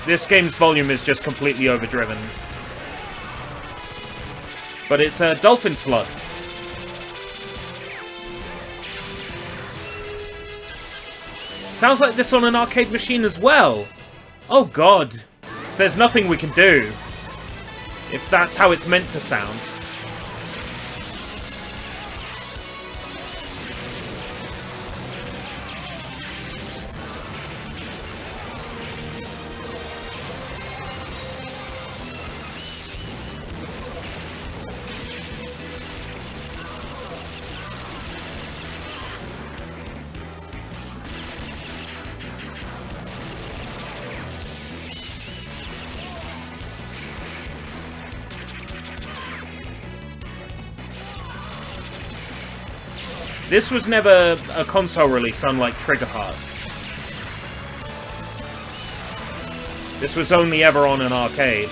This game's volume is just completely overdriven. But it's a dolphin slug. Sounds like this on an arcade machine as well. Oh god. So there's nothing we can do. If that's how it's meant to sound. This was never a console release, unlike Triggerheart. This was only ever on an arcade.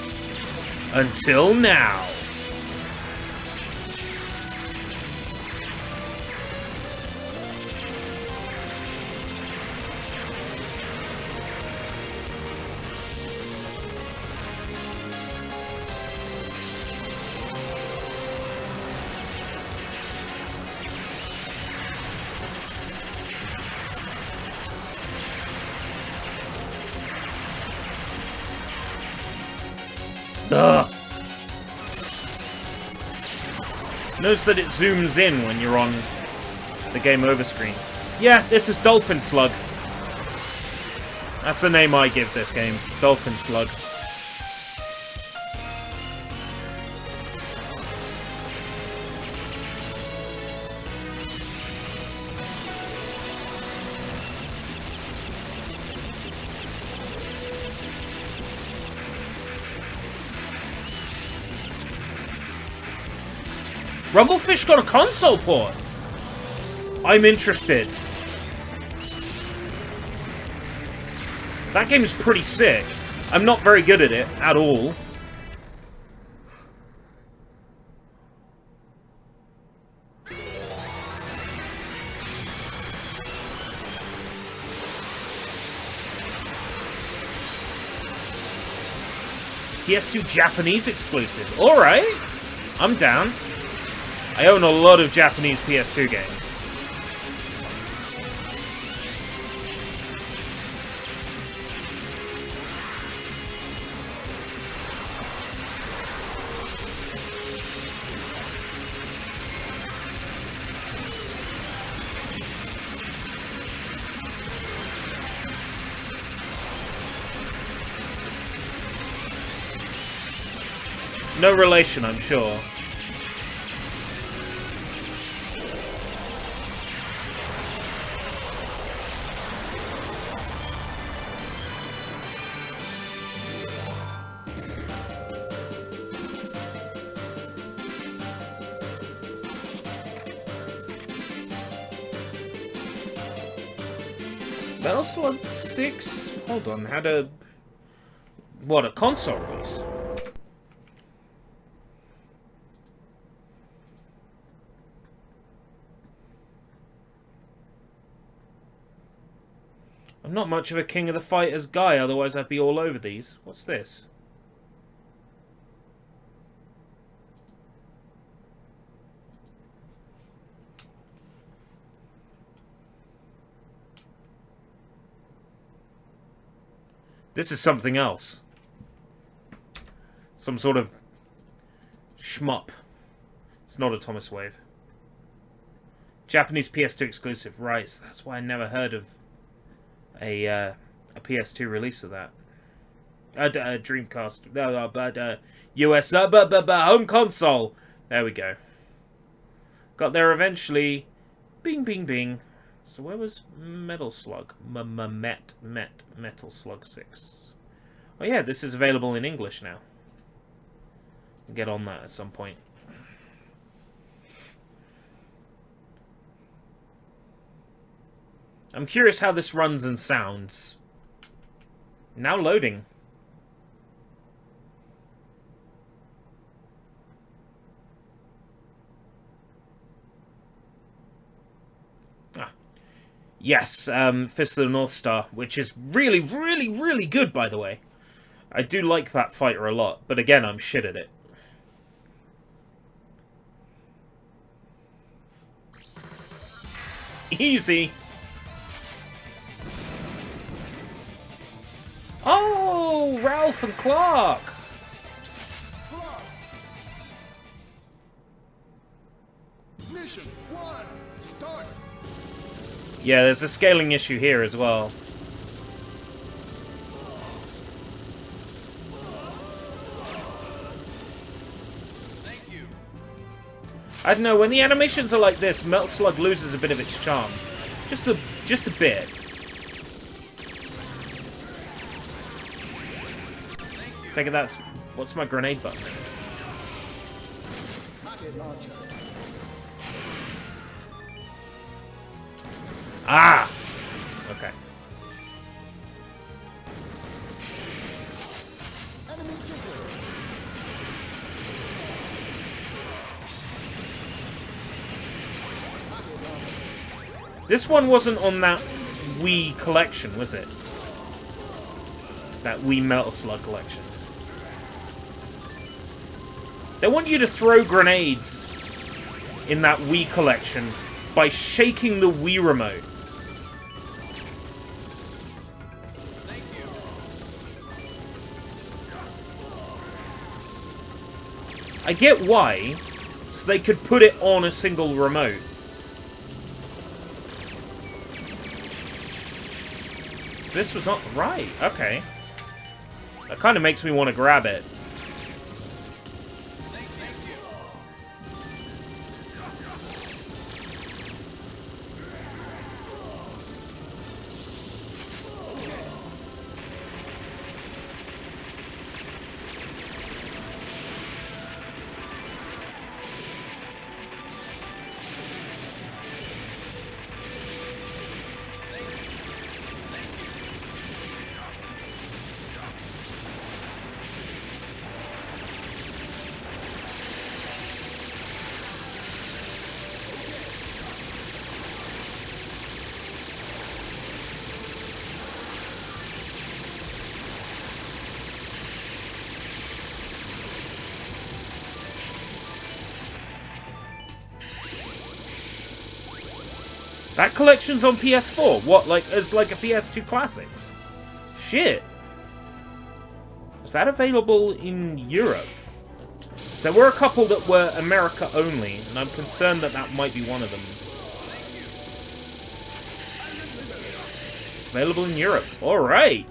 Until now. Ugh. Notice that it zooms in when you're on the game over screen. Yeah, this is Dolphin Slug. That's the name I give this game. Dolphin Slug. Rumblefish got a console port! I'm interested. That game's pretty sick. I'm not very good at it, at all. PS2 Japanese exclusive. Alright. I'm down. I own a lot of Japanese PS2 games. No relation, I'm sure. Metal Slug 6? Hold on, had a... What, a console release? I'm not much of a King of the Fighters guy, otherwise I'd be all over these. What's this? This is something else. Some sort of shmup. It's not a Thomas Wave. Japanese PS2 exclusive. Right, so that's why I never heard of a PS2 release of that. Dreamcast. No, but US home console. There we go. Got there eventually. Bing, bing, bing. So where was Metal Slug? Metal Slug 6. Oh yeah, this is available in English now. I'll get on that at some point. I'm curious how this runs and sounds. Now loading. Yes, Fist of the North Star, which is really, really, really good, by the way. I do like that fighter a lot, but again, I'm shit at it. Easy! Oh, Ralph and Clark! Mission 1, start! Yeah, there's a scaling issue here as well. Thank you. I don't know, when the animations are like this, Metal Slug loses a bit of its charm. Just a bit. Take it that's... What's my grenade button? Rocket launcher. Ah! Okay. Enemy killer. This one wasn't on that Wii collection, was it? That Wii Metal Slug collection. They want you to throw grenades in that Wii collection by shaking the Wii remote. I get why, so they could put it on a single remote. So this was not right, okay. That kind of makes me want to grab it. That collection's on PS4. What, like, as like a PS2 Classics? Shit. Is that available in Europe? So there were a couple that were America only, and I'm concerned that that might be one of them. It's available in Europe. Alright.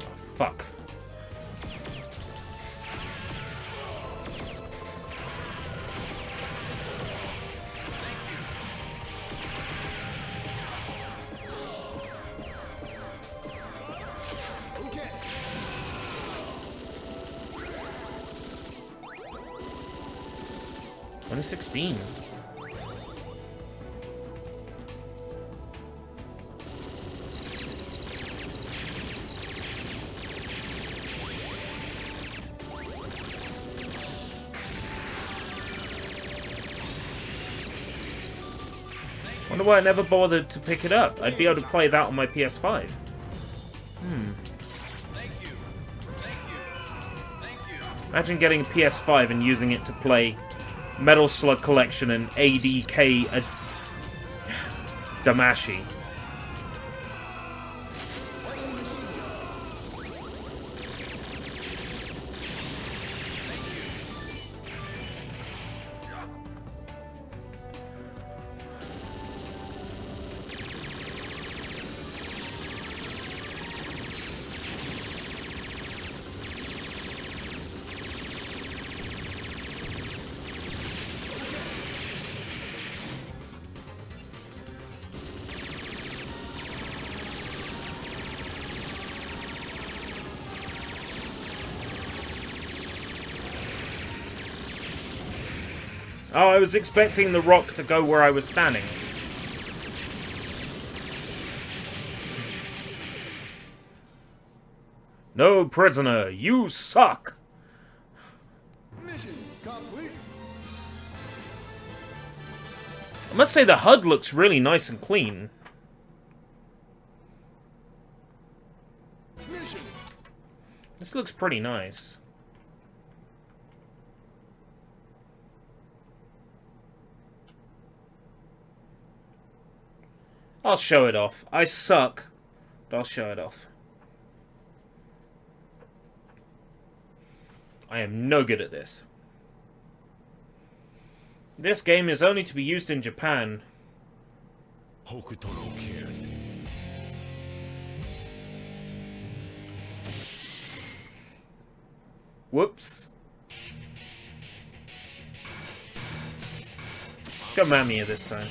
Oh, fuck. Okay. 2016. Wonder why I never bothered to pick it up. I'd be able to play that on my PS5. Imagine getting a PS5 and using it to play Metal Slug Collection and ADK Damashi. Oh, I was expecting the rock to go where I was standing. No, prisoner, you suck! Mission complete. I must say the HUD looks really nice and clean. Mission. This looks pretty nice. I'll show it off. I suck, but I'll show it off. I am no good at this. This game is only to be used in Japan. Whoops. Let's go Mamiya this time.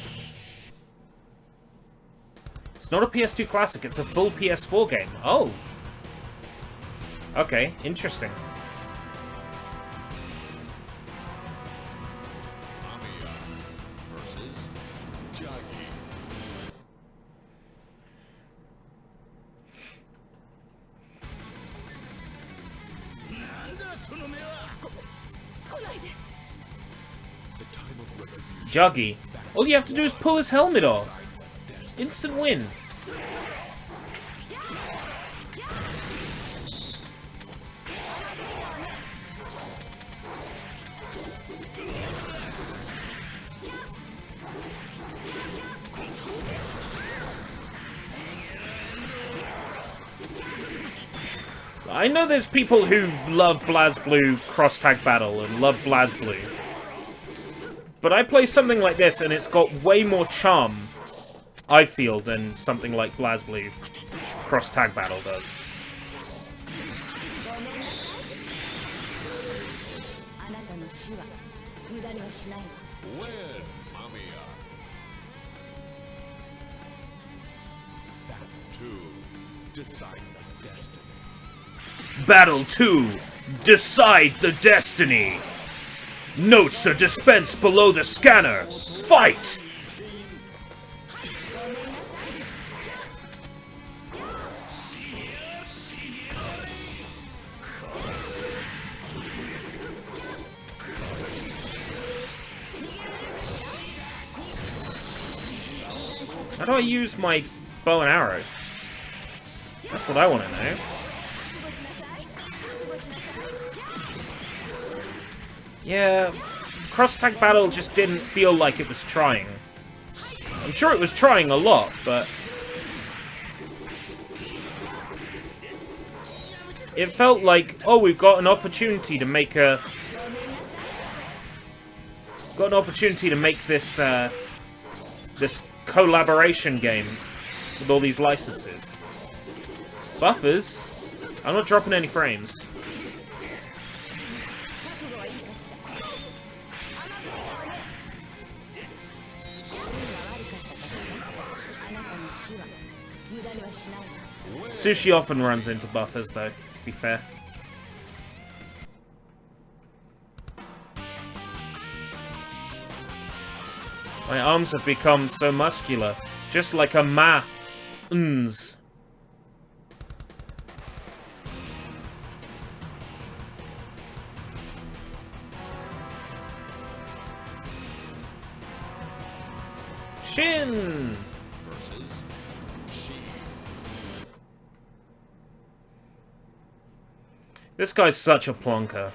It's not a PS2 classic, it's a full PS4 game. Oh. Okay, interesting. Juggy. All you have to do is pull his helmet off. Instant win. I know there's people who love BlazBlue cross-tag battle and love BlazBlue. But I play something like this and it's got way more charm, I feel, than something like BlazBlue cross-tag battle does. Battle 2, decide the destiny. Notes are dispensed below the scanner. Fight! How do I use my bow and arrow? That's what I want to know. Yeah, cross-tag battle just didn't feel like it was trying. I'm sure it was trying a lot, but it felt like, oh, we've got an opportunity to make a... Got an opportunity to make this, this collaboration game with all these licenses. Buffers? I'm not dropping any frames. Sushi often runs into buffers, though, to be fair. My arms have become so muscular, just like a ma-uns. Shin! This guy's such a plonker.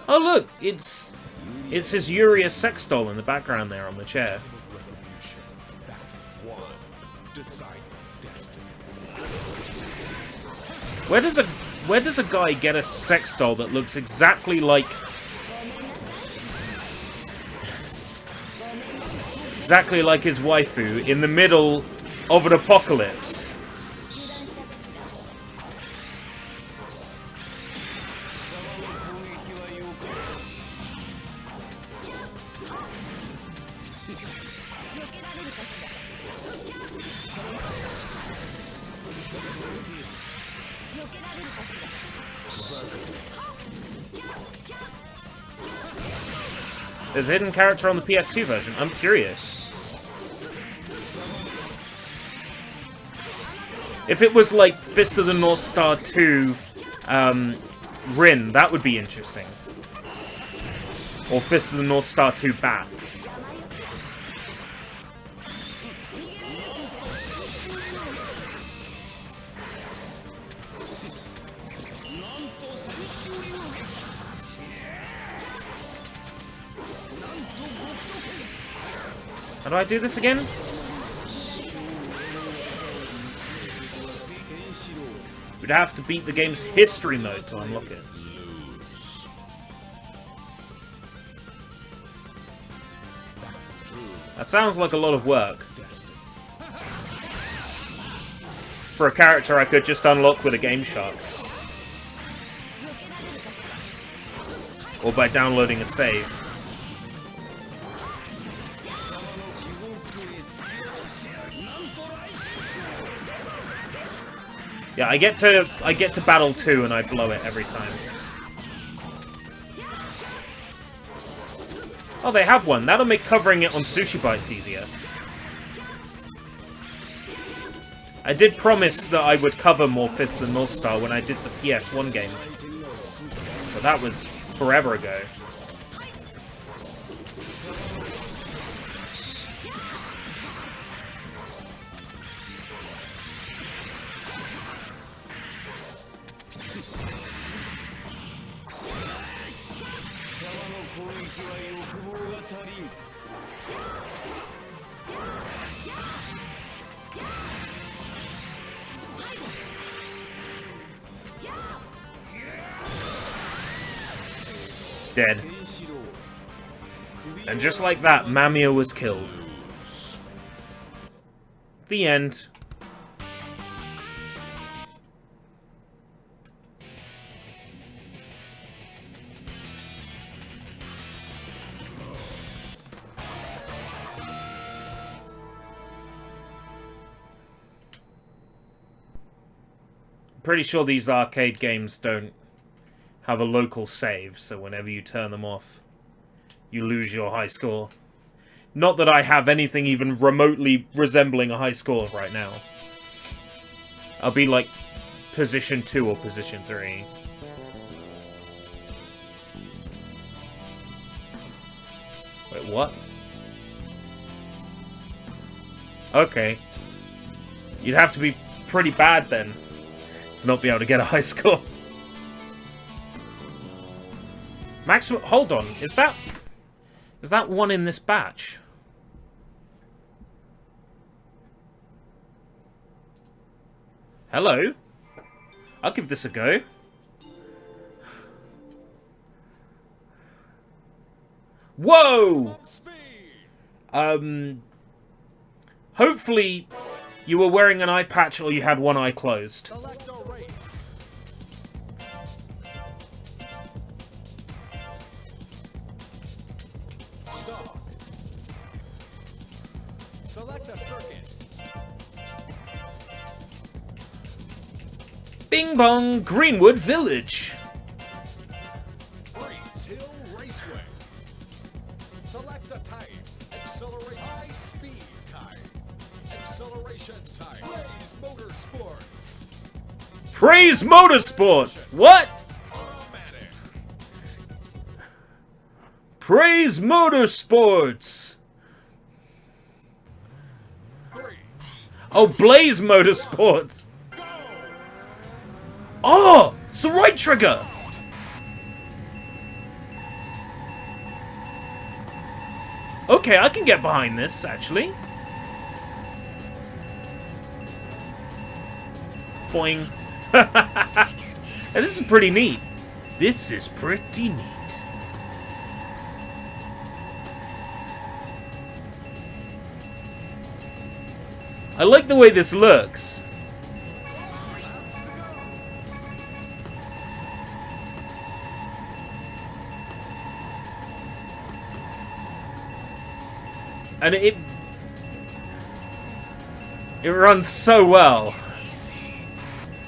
Oh look, it's his Uriah sex doll in the background there on the chair. Where does a guy get a sex doll that looks exactly like his waifu in the middle of an apocalypse? There's a hidden character on the PS2 version. I'm curious. If it was like Fist of the North Star 2 Rin, that would be interesting. Or Fist of the North Star 2 Bat. How do I do this again? We'd have to beat the game's history mode to unlock it. That sounds like a lot of work. For a character I could just unlock with a Game Shark. Or by downloading a save. Yeah, I get to battle 2 and I blow it every time. Oh, they have one. That'll make covering it on SushiBites easier. I did promise that I would cover more Fist of the North Star when I did the PS1 game. But that was forever ago. Dead. And just like that, Mamiya was killed. The end. Pretty sure these arcade games don't have a local save, so whenever you turn them off, you lose your high score. Not that I have anything even remotely resembling a high score right now. I'll be like position 2 or position 3. Wait, what? Okay. You'd have to be pretty bad then to not be able to get a high score. Maximum. Hold on. Is that one in this batch? Hello. I'll give this a go. Whoa! Hopefully you were wearing an eye patch or you had one eye closed. Select a race. Stop. Select a circuit. Bing bong, Greenwood Village. Breeze Hill Raceway. Select a type. Accelerate high speed type. Acceleration type. Blaze Motorsports. Praise Motorsports! What? Automatic. Praise Motorsports! 3. Oh, Blaze Motorsports! Oh! It's the right trigger! Okay, I can get behind this, actually. Boing. And this is pretty neat. This is pretty neat. I like the way this looks. And it runs so well.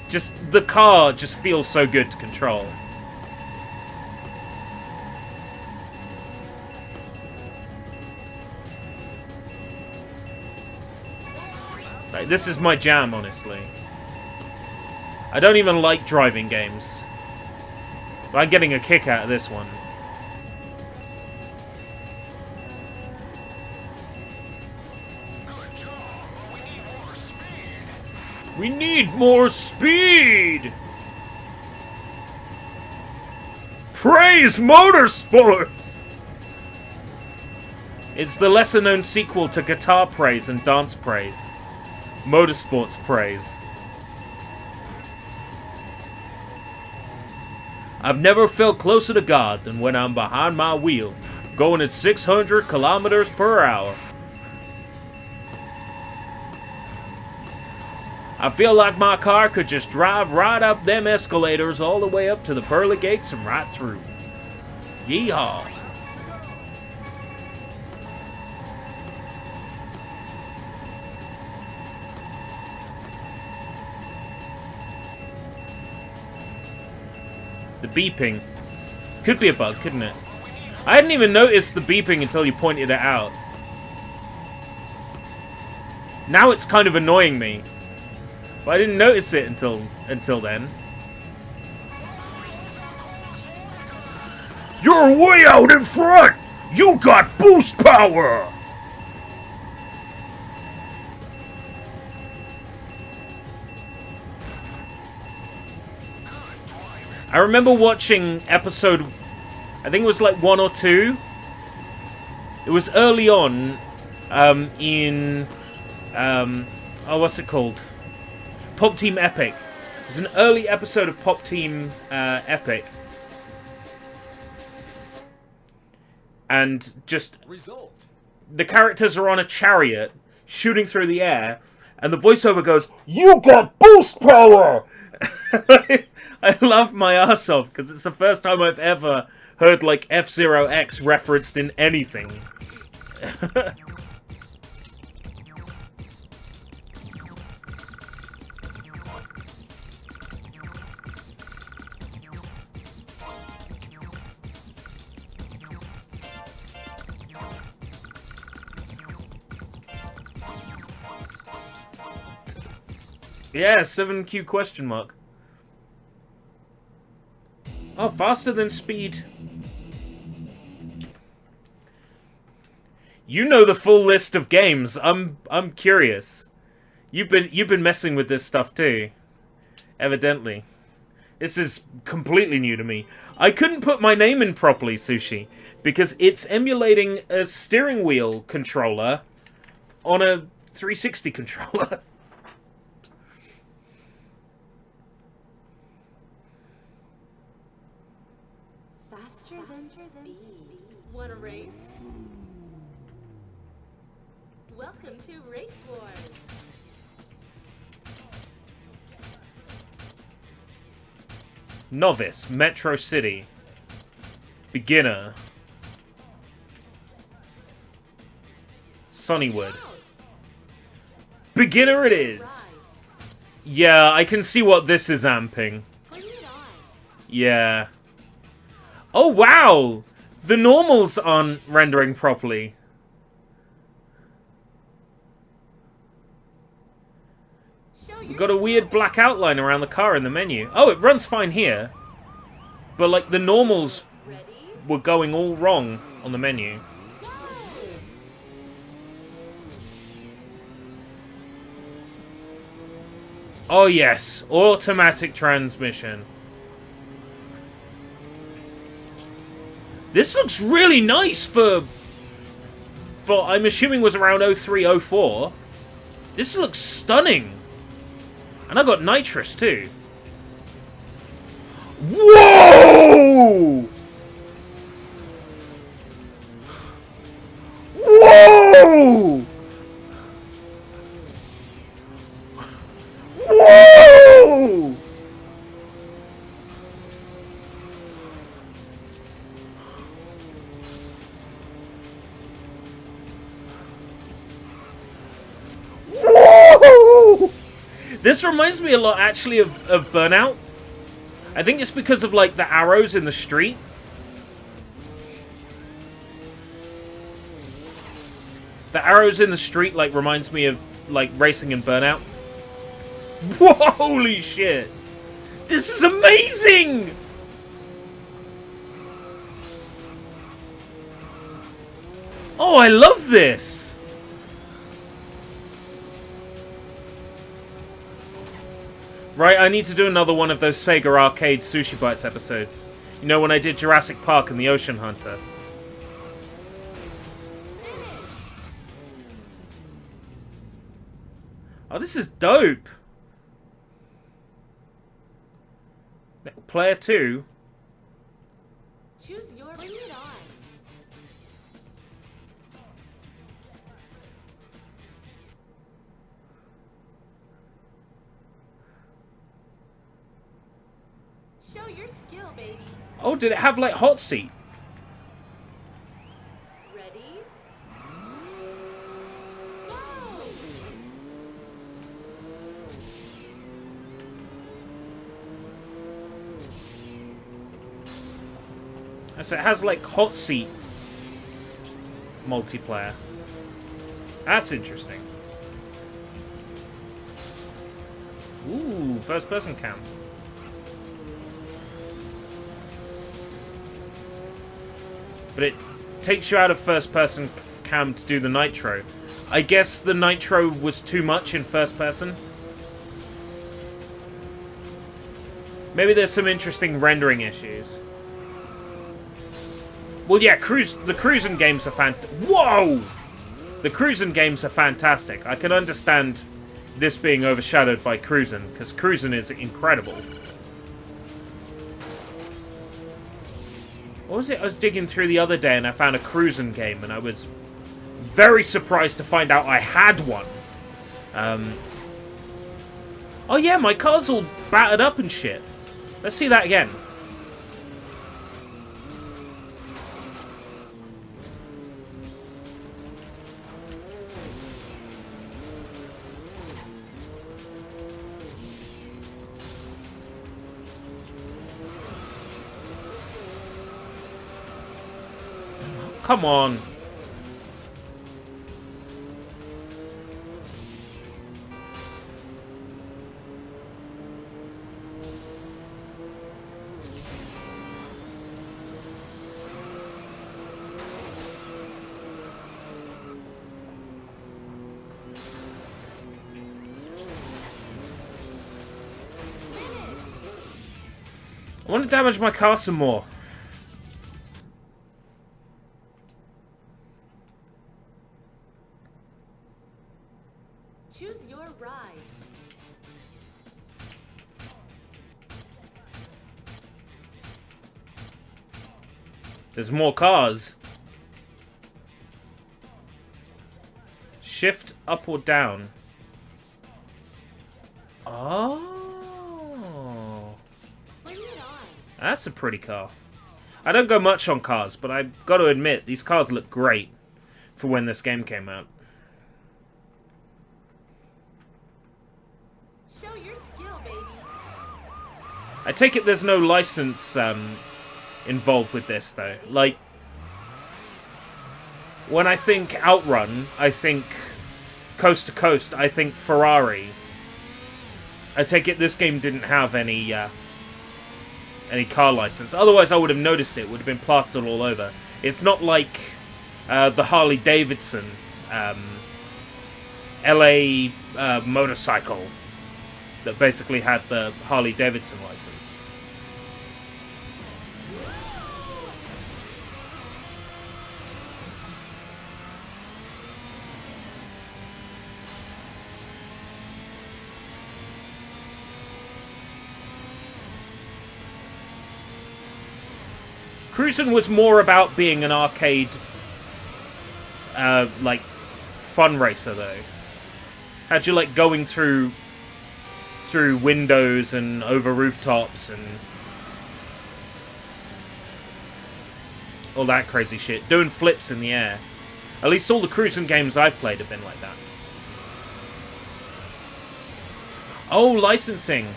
Just, the car just feels so good to control. Like, this is my jam, honestly. I don't even like driving games. But I'm getting a kick out of this one. We need more speed! Praise Motorsports! It's the lesser-known sequel to Guitar Praise and Dance Praise. Motorsports Praise. I've never felt closer to God than when I'm behind my wheel, going at 600 kilometers per hour. I feel like my car could just drive right up them escalators all the way up to the pearly gates and right through. Yeehaw. The beeping. Could be a bug, couldn't it? I hadn't even noticed the beeping until you pointed it out. Now it's kind of annoying me. But I didn't notice it until then. You're way out in front! You got boost power! I remember watching episode, I think it was like 1 or 2. It was early on in, what's it called? Pop Team Epic. It's an early episode of Pop Team Epic. And just Result. the characters are on a chariot shooting through the air, and the voiceover goes, "You got boost power!" I laughed my ass off because it's the first time I've ever heard like F-Zero X referenced in anything. Yeah, 7Q question mark. Oh, faster than speed. You know the full list of games. I'm curious. You've been messing with this stuff too. Evidently. This is completely new to me. I couldn't put my name in properly, Sushi, because it's emulating a steering wheel controller on a 360 controller. Faster than speed. Want a race? Welcome to Race Wars. Novice, Metro City. Beginner. Sunnywood. Beginner it is! Yeah, I can see what this is amping. Bring it on. Yeah. Oh, wow! The normals aren't rendering properly. We've got a weird black outline around the car in the menu. Oh, it runs fine here. But, like, the normals Ready? were going all wrong on the menu. Oh, yes. Automatic transmission. This looks really nice for I'm assuming was around 03, 04. This looks stunning. And I got nitrous too. Whoa! Whoa! Whoa! Whoa! This reminds me a lot, actually, of Burnout. I think it's because of, like, the arrows in the street. The arrows in the street, like, reminds me of like racing in Burnout. Whoa, holy shit! This is amazing! Oh, I love this! Right, I need to do another one of those Sega Arcade SushiBites episodes. You know, when I did Jurassic Park and the Ocean Hunter. Oh, this is dope! Player 2. Choose your bring it on. Show your skill, baby. Oh, did it have, like, hot seat? Ready? Go! So it has, like, hot seat multiplayer. That's interesting. Ooh, first person cam. But it takes you out of first person cam to do the nitro. I guess the nitro was too much in first person. Maybe there's some interesting rendering issues. Well, yeah, the cruising games are Whoa! The cruising games are fantastic. I can understand this being overshadowed by cruising, because cruising is incredible. What was it I was digging through the other day and I found a cruising game and I was very surprised to find out I had one. Oh yeah, my car's all battered up and shit. Let's see that again. Come on. I want to damage my car some more. Choose your ride. There's more cars. Shift up or down. Oh. Bring it on. That's a pretty car. I don't go much on cars, but I've got to admit, these cars look great for when this game came out. Show your skill, baby. I take it there's no license involved with this, though. Like, when I think Outrun, I think Coast to Coast, I think Ferrari. I take it this game didn't have any car license. Otherwise, I would have noticed it. Would have been plastered all over. It's not like the Harley Davidson LA motorcycle that basically had the Harley Davidson license. Cruising was more about being an arcade, like, fun racer, though. Had you, like, going through windows and over rooftops and all that crazy shit. Doing flips in the air. At least all the cruising games I've played have been like that. Oh, licensing.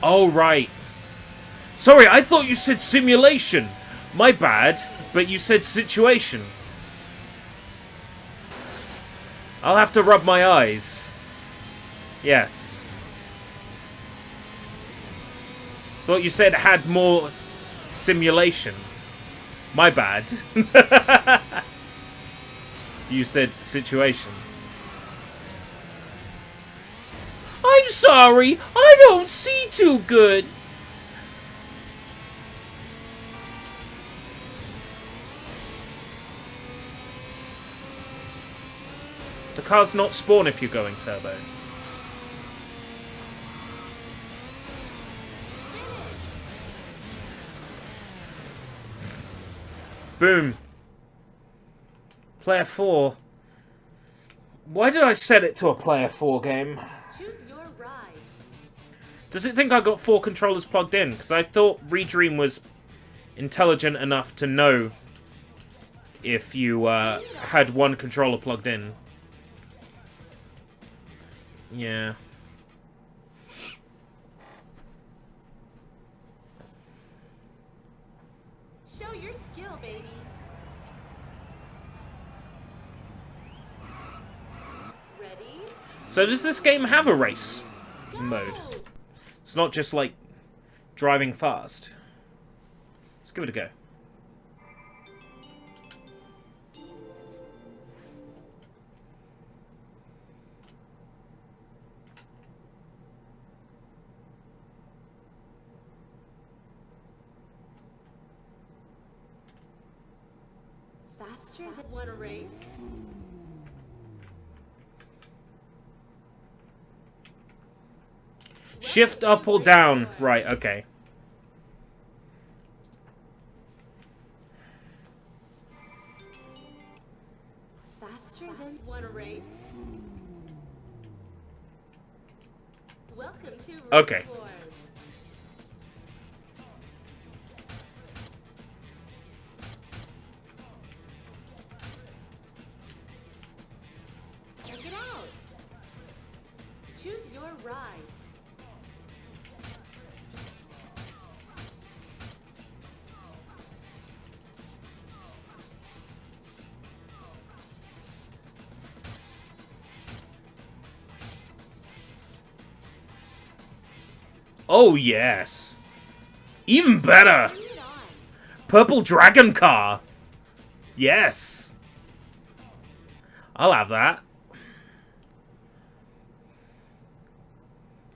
Oh, right. Sorry, I thought you said simulation. My bad, but you said situation. I'll have to rub my eyes. Yes. Thought you said it had more simulation. My bad. You said situation. I'm sorry, I don't see too good. The cars not spawn if you're going turbo. Boom. Player 4. Why did I set it to a player 4 game? Choose your ride. Does it think I got 4 controllers plugged in? Because I thought Redream was intelligent enough to know if you had 1 controller plugged in. Yeah. Show your skill, baby. Ready? So does this game have a race mode? Go! It's not just like driving fast. Let's give it a go. Faster than want to race? Shift up or down. Right, okay. Faster than want to race? Welcome to Race Okay. Wars. Check it out. Choose your ride. Oh, yes. Even better. Bring it on. Purple Dragon Car. Yes. I'll have that.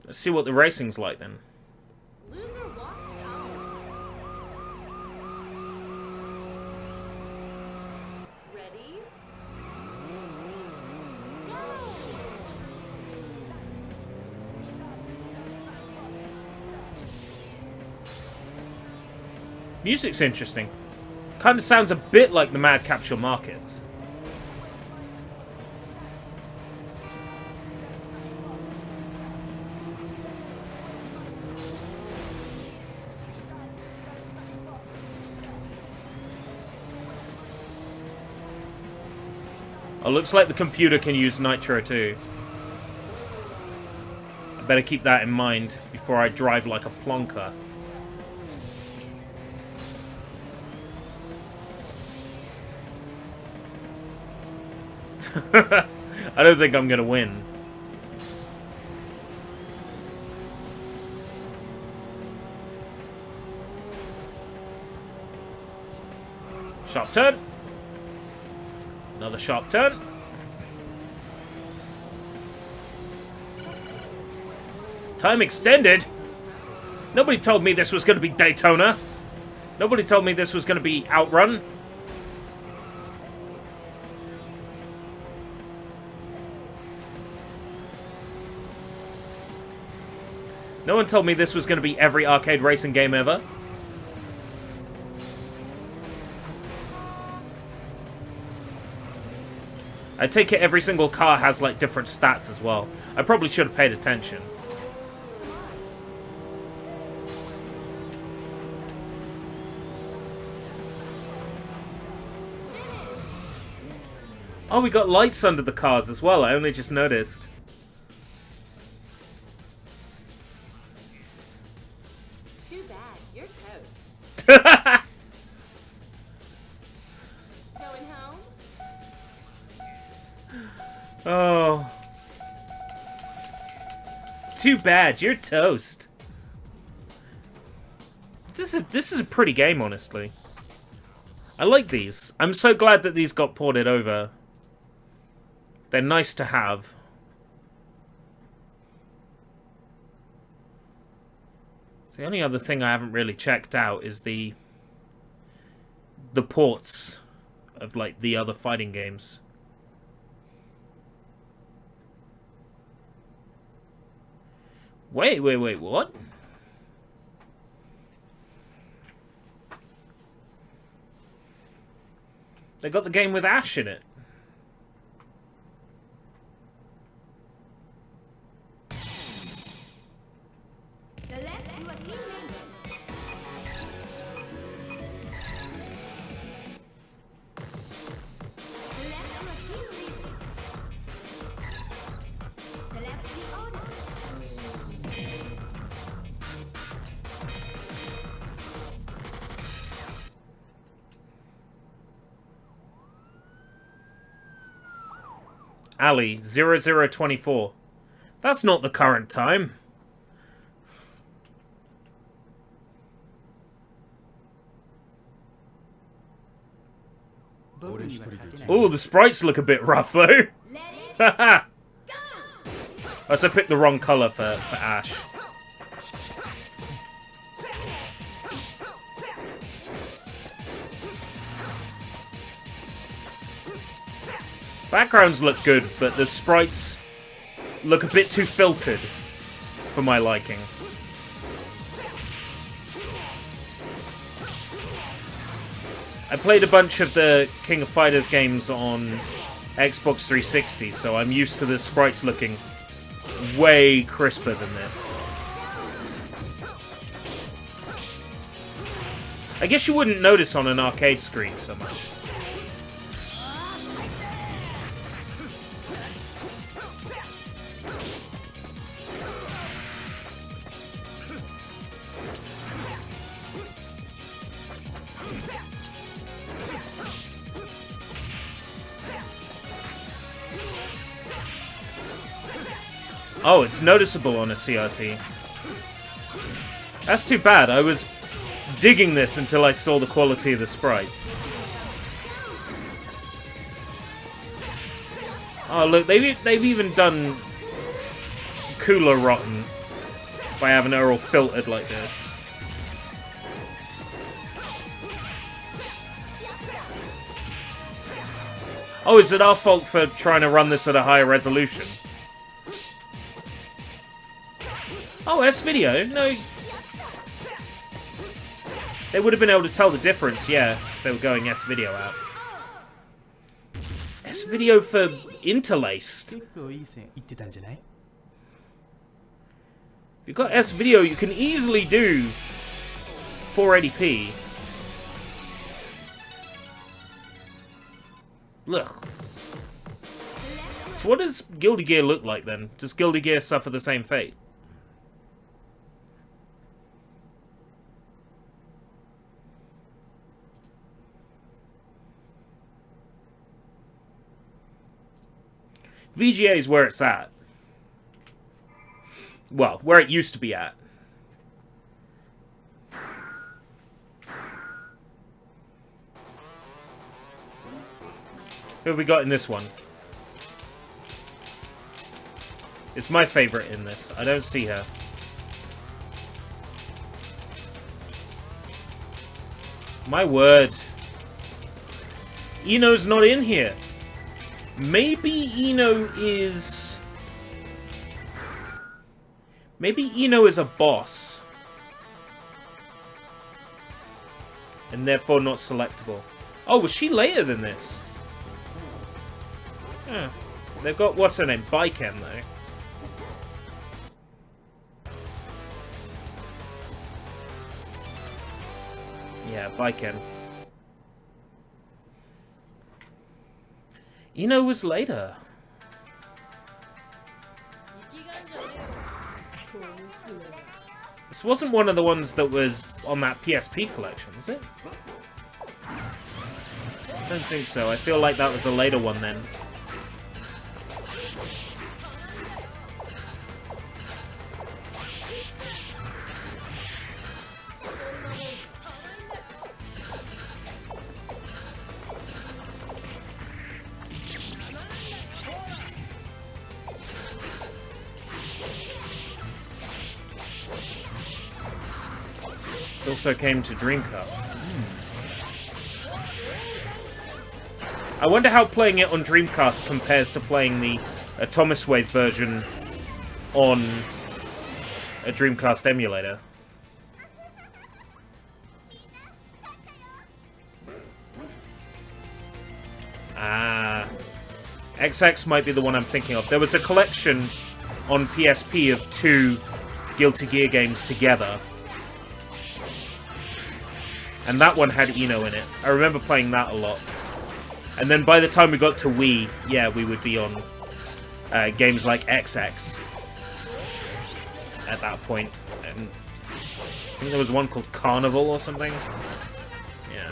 Let's see what the racing's like then. Loser walks home. Ready? Go! Music's interesting. Kind of sounds a bit like the Mad Capsule Markets. Oh, looks like the computer can use Nitro too. I better keep that in mind before I drive like a plonker. I don't think I'm gonna win. Sharp turn. Another sharp turn. Time extended. Nobody told me this was going to be Daytona. Nobody told me this was going to be Outrun. No one told me this was going to be every arcade racing game ever. I take it every single car has like different stats as well. I probably should have paid attention. Oh, we got lights under the cars as well. I only just noticed. Too bad. You're toast. Going home? Oh. Too bad, you're toast. This is a pretty game, honestly. I like these. I'm so glad that these got ported over. They're nice to have. The only other thing I haven't really checked out is the ports of, like, the other fighting games. Wait, what? They got the game with Ash in it. Ali, 0024. That's not the current time. Ooh, the sprites look a bit rough, though. Haha. I also picked the wrong colour for Ash. Backgrounds look good, but the sprites look a bit too filtered for my liking. I played a bunch of the King of Fighters games on Xbox 360, so I'm used to the sprites looking way crisper than this. I guess you wouldn't notice on an arcade screen so much. Oh, it's noticeable on a CRT. That's too bad. I was digging this until I saw the quality of the sprites. Oh, look, they've even done cooler rotten by having it all filtered like this. Oh, is it our fault for trying to run this at a higher resolution? Oh, S-Video? No. They would have been able to tell the difference, yeah, if they were going S-Video out. S-Video for interlaced. If you've got S-Video, you can easily do 480p. Look. So what does Guilty Gear look like then? Does Guilty Gear suffer the same fate? VGA is where it's at. Well, where it used to be at. Who have we got in this one? It's my favorite in this. I don't see her. My word. Ino's not in here. Maybe Ino is... Maybe Ino is a boss. And therefore not selectable. Oh, was she later than this? Huh. They've got, what's her name? Baiken, though. Yeah, Baiken. Ino was later. This wasn't one of the ones that was on that PSP collection, was it? I don't think so. I feel like that was a later one then. also came to Dreamcast. I wonder how playing it on Dreamcast compares to playing the Thomas Wave version on a Dreamcast emulator. Ah, XX might be the one I'm thinking of. There was a collection on PSP of 2 Guilty Gear games together. And that one had Eno in it. I remember playing that a lot. And then by the time we got to Wii, yeah, we would be on games like XX at that point. And I think there was one called Carnival or something. Yeah.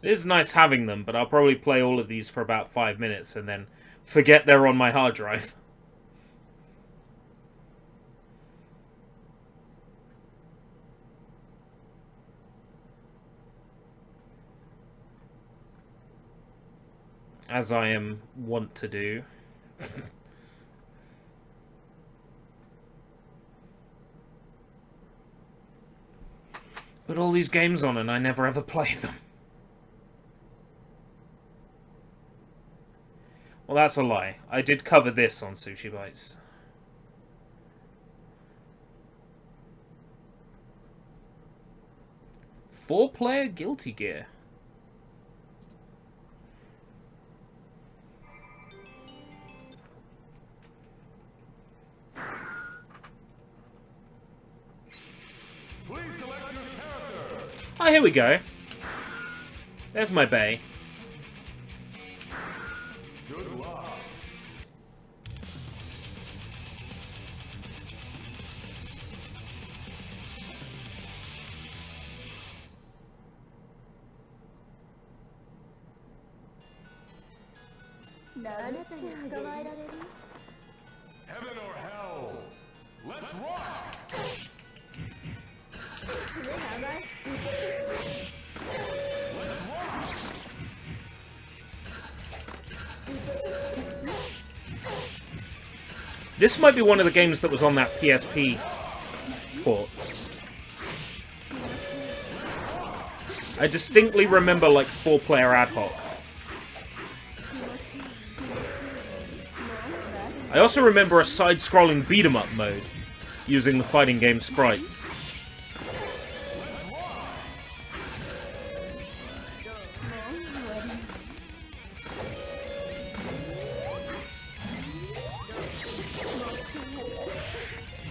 It is nice having them, but I'll probably play all of these for about 5 minutes and then forget they're on my hard drive. As I am wont to do. Put all these games on and I never ever play them. Well, that's a lie. I did cover this on SushiBites. Four-player Guilty Gear. Oh, here we go. There's my bay. Good luck. Heaven or hell. Let's rock. This might be one of the games that was on that PSP port. I distinctly remember, like, 4-player ad hoc. I also remember a side-scrolling beat-em-up mode, using the fighting game sprites.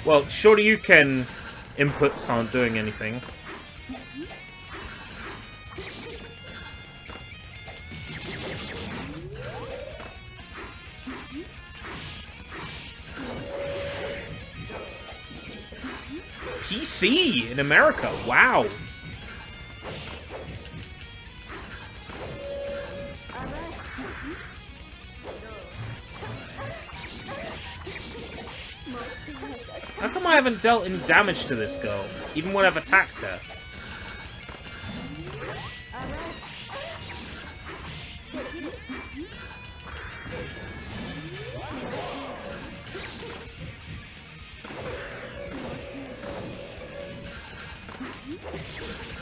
Well, Shoryuken inputs aren't doing anything. PC in America, wow. How come I haven't dealt any damage to this girl, even when I've attacked her?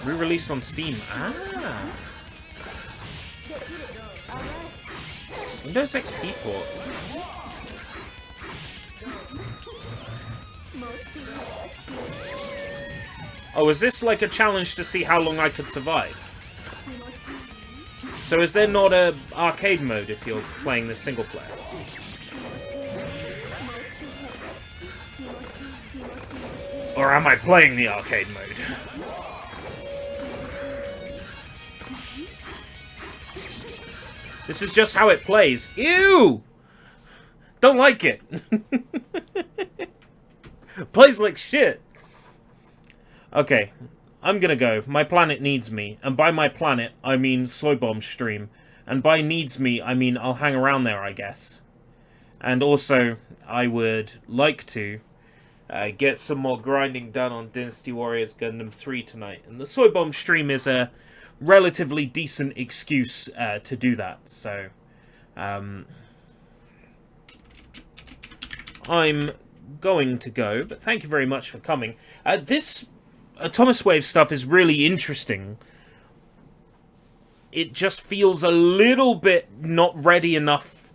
Re-released on Steam. Ah. Windows XP port. Oh, is this like a challenge to see how long I could survive? So is there not a arcade mode if you're playing this single player? Or am I playing the arcade mode? This is just how it plays. Ew! Don't like it. Plays like shit. Okay, I'm gonna go. My planet needs me. And by my planet, I mean Soy Bomb stream. And by needs me, I mean I'll hang around there, I guess. And also, I would like to get some more grinding done on Dynasty Warriors Gundam 3 tonight. And the Soy Bomb stream is a relatively decent excuse to do that. So, I'm going to go, but thank you very much for coming. This Thomas Wave stuff is really interesting. It just feels a little bit not ready enough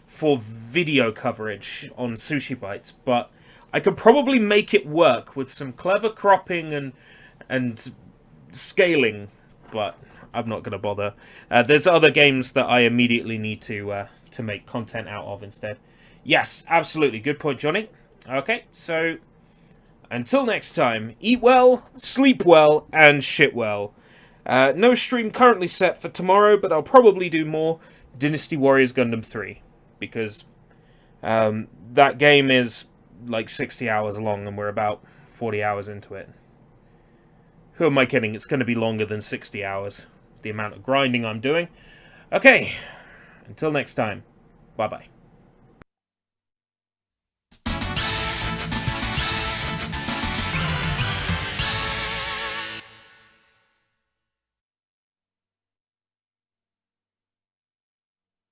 for video coverage on SushiBites, but I could probably make it work with some clever cropping and scaling, but I'm not going to bother. There's other games that I immediately need to make content out of instead. Yes, absolutely. Good point, Johnny. Okay, so until next time, eat well, sleep well, and shit well. No stream currently set for tomorrow, but I'll probably do more Dynasty Warriors Gundam 3, because that game is like 60 hours long, and we're about 40 hours into it. Who am I kidding? It's going to be longer than 60 hours, the amount of grinding I'm doing. Okay, until next time, bye-bye.